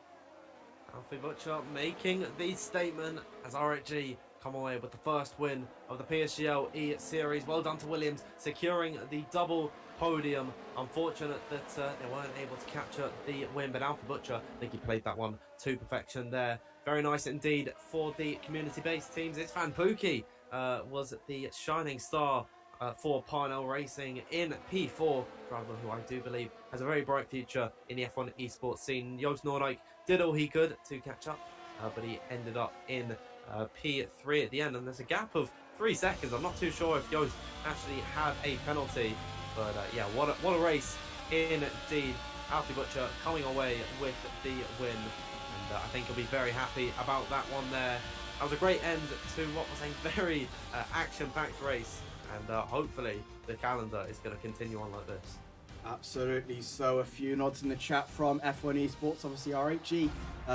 Alfie Butcher making the statement as RHG come away with the first win of the PSGL E-Series. Well done to Williams, securing the double podium. Unfortunate that they weren't able to capture the win, but Alfie Butcher, I think he played that one to perfection there. Very nice indeed for the community-based teams. Istvan Pukki was the shining star for Parnell Racing in P4, driver who I do believe has a very bright future in the F1 esports scene. Joost Noordijk did all he could to catch up, but he ended up in P3 at the end, and there's a gap of 3 seconds. I'm not too sure if Joost actually had a penalty, but yeah, what a race indeed. Alfie Butcher coming away with the win, and I think he'll be very happy about that one there. That was a great end to what was a very action-packed race, and hopefully the calendar is going to continue on like this. Absolutely. So a few nods in the chat from F1 Esports, obviously RHG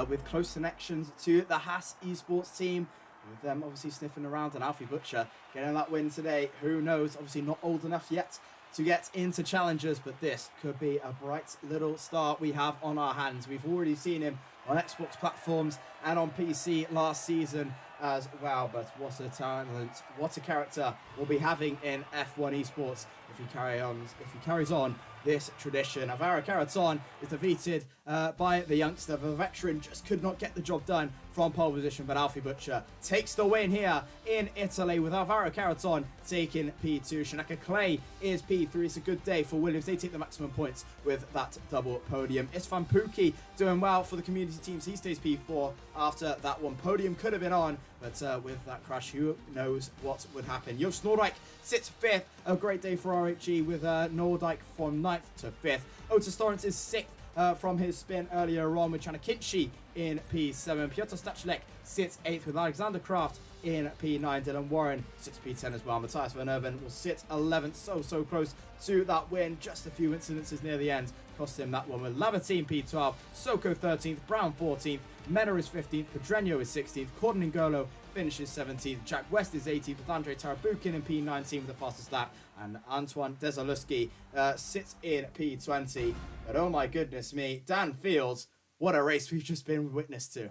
with close connections to the Haas Esports team, with them obviously sniffing around, and Alfie Butcher getting that win today. Who knows, obviously not old enough yet to get into challengers, but this could be a bright little start we have on our hands. We've already seen him on Xbox platforms and on PC last season as well, but what a talent, what a character we'll be having in F1 Esports if he carries on this tradition. Alvaro Caraton is defeated by the youngster. The veteran just could not get the job done from pole position, but Alfie Butcher takes the win here in Italy with Alvaro Caraton taking P2. Shanaka Clay is P3. It's a good day for Williams. They take the maximum points with that double podium. Istvan Pukki doing well for the community teams. He stays P4 after that one. Podium could have been on, but with that crash, who knows what would happen. Joost Noordijk sits 5th. A great day for RHG with Noordijk from 9th to 5th. Otis Lawrence is 6th from his spin earlier on with Chanakinchi in P7. Piotr Stachlek sits 8th with Alexander Kraft in P9. Dylan Warren sits P10 as well. Matthias Van Erven will sit 11th. So close to that win. Just a few incidences near the end cost him that one with Lavertine P12. Soko 13th. Brown 14th. Mena is 15th. Pedreño is 16th. Corden Ngolo finishes 17th. Jack West is 18th with Andrei Tarabukin in P19 with the fastest lap. And Antoine Desaluski sits in P20. But oh my goodness me, Dan Fields, what a race we've just been witness to.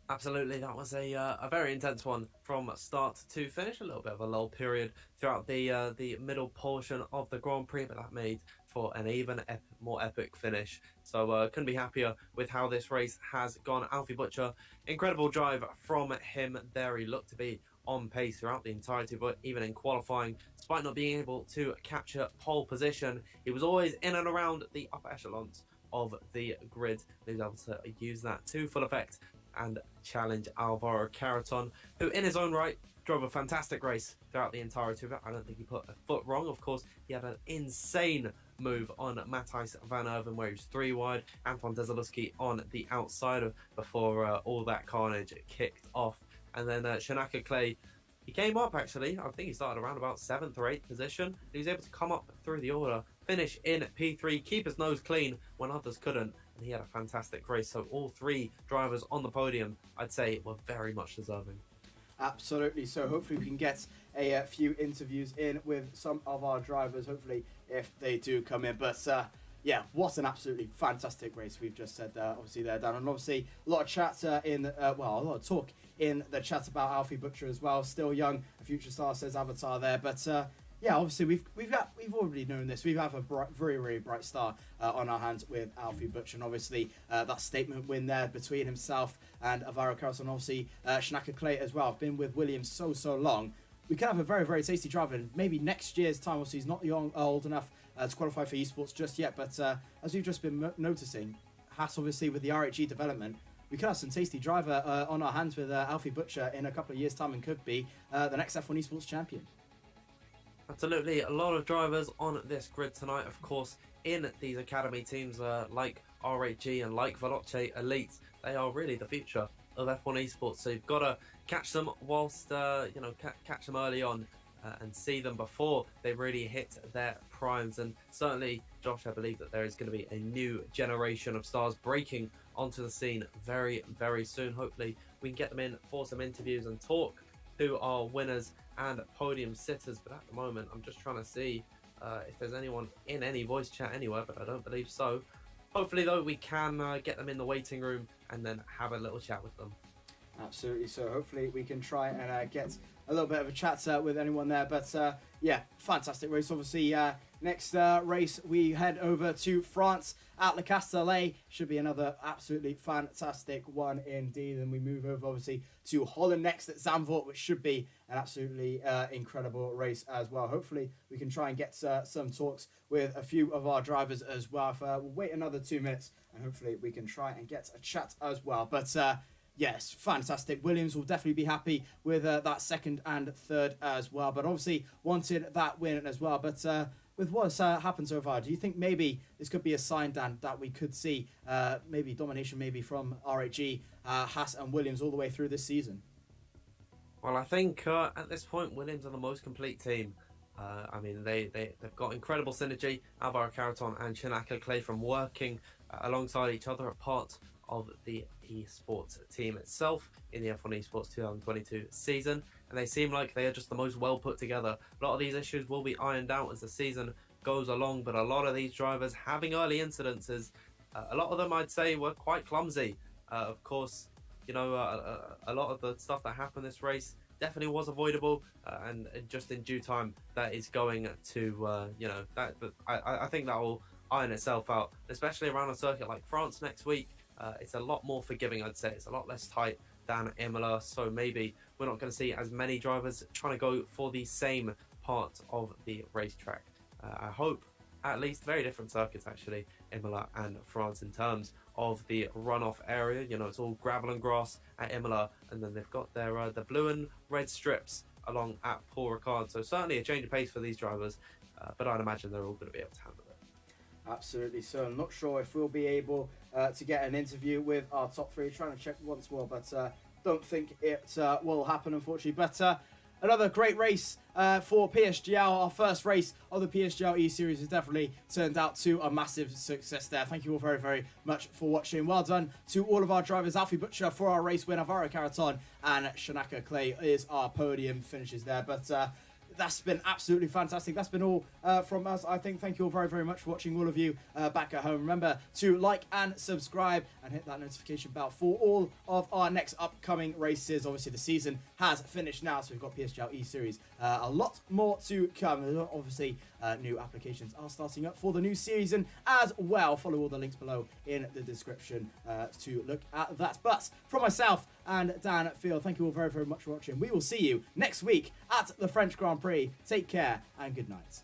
Absolutely, that was a very intense one from start to finish. A little bit of a lull period throughout the middle portion of the Grand Prix, but that made for an even more epic finish. So couldn't be happier with how this race has gone. Alfie Butcher, incredible drive from him there. He looked to be on pace throughout the entirety, but even in qualifying, despite not being able to capture pole position, he was always in and around the upper echelons of the grid. He was able to use that to full effect and challenge Alvaro Caraton, who in his own right drove a fantastic race throughout the entirety of it. I don't think he put a foot wrong. Of course, he had an insane move on Matthias Van Erven where he was 3 wide. Anton Desaluski on the outside before all that carnage kicked off. And then Shanaka Clay, he came up actually. I think he started around about 7th or 8th position. He was able to come up through the order, finish in P3, keep his nose clean when others couldn't. And he had a fantastic race. So all 3 drivers on the podium, I'd say, were very much deserving. Absolutely. So hopefully we can get a few interviews in with some of our drivers, hopefully, if they do come in. But yeah, what an absolutely fantastic race we've just said there, obviously there, Dan. And obviously a lot of chat a lot of talk in the chat about Alfie Butcher as well. Still young, a future star, says Avatar there. But yeah, obviously we've already known this. We have a very bright star on our hands with Alfie Butcher, and obviously that statement win there between himself and Alvaro Caraton, and obviously Shanaka Clay as well. Been with Williams so long. We can have a very tasty driver, and maybe next year's time. Obviously, he's not old enough to qualify for esports just yet, but as we've just been noticing, Haas obviously with the RHG development, we could have some tasty driver on our hands with Alfie Butcher in a couple of years' time, and could be the next F1 esports champion. Absolutely, a lot of drivers on this grid tonight, of course, in these academy teams like RHG and like Veloce Elite. They are really the future of F1 esports, so you've got to catch them whilst catch them early on and see them before they really hit their primes. And certainly, Josh, I believe that there is going to be a new generation of stars breaking onto the scene very soon. Hopefully we can get them in for some interviews and talk who are winners and podium sitters. But at the moment, I'm just trying to see if there's anyone in any voice chat anywhere, but I don't believe so. Hopefully, though, we can get them in the waiting room and then have a little chat with them. Absolutely. So hopefully we can try and get a little bit of a chat with anyone there. But yeah, fantastic race. Obviously, next race we head over to France at Le Castellet. Should be another absolutely fantastic one indeed. And we move over obviously to Holland next at Zandvoort, which should be an absolutely incredible race as well. Hopefully we can try and get some talks with a few of our drivers as well. We'll wait another 2 minutes and hopefully we can try and get a chat as well. But yes, fantastic. Williams will definitely be happy with that second and third as well. But obviously wanted that win as well. But with what's happened so far, do you think maybe this could be a sign, Dan, that we could see maybe domination maybe from RHG, Haas and Williams all the way through this season? Well, I think at this point, Williams are the most complete team. I mean, they've got incredible synergy. Alvaro Caraton and Shanaka Clay from working alongside each other, a part of the esports team itself in the F1 Esports 2022 season, and they seem like they are just the most well put together. A lot of these issues will be ironed out as the season goes along, but a lot of these drivers having early incidences, a lot of them I'd say were quite clumsy. Of course, you know, a lot of the stuff that happened this race definitely was avoidable, and just in due time that is going to I think that will iron itself out, especially around a circuit like France next week. It's a lot more forgiving, I'd say. It's a lot less tight than Imola, so maybe we're not going to see as many drivers trying to go for the same part of the racetrack. I hope, at least, very different circuits actually, Imola and France, in terms of the runoff area. You know, it's all gravel and grass at Imola, and then they've got their the blue and red strips along at Paul Ricard. So certainly a change of pace for these drivers, but I'd imagine they're all going to be able to handle it. Absolutely. So I'm not sure if we'll be able to get an interview with our top three. Trying to check once more, but don't think it will happen, unfortunately. But another great race for PSGL. Our first race of the PSGL E-Series has definitely turned out to a massive success there. Thank you all very, very much for watching. Well done to all of our drivers. Alfie Butcher for our race win, Alvaro Caraton and Shanaka Clay is our podium finishes there. But that's been absolutely fantastic. That's been all from us, I think. Thank you all very, very much for watching, all of you back at home. Remember to like and subscribe and hit that notification bell for all of our next upcoming races. Obviously, the season has finished now, so we've got PSGL E-Series. A lot more to come. Obviously, new applications are starting up for the new season as well. Follow all the links below in the description to look at that. But from myself and Dan Field, thank you all very, very much for watching. We will see you next week at the French Grand Prix. Take care and good night.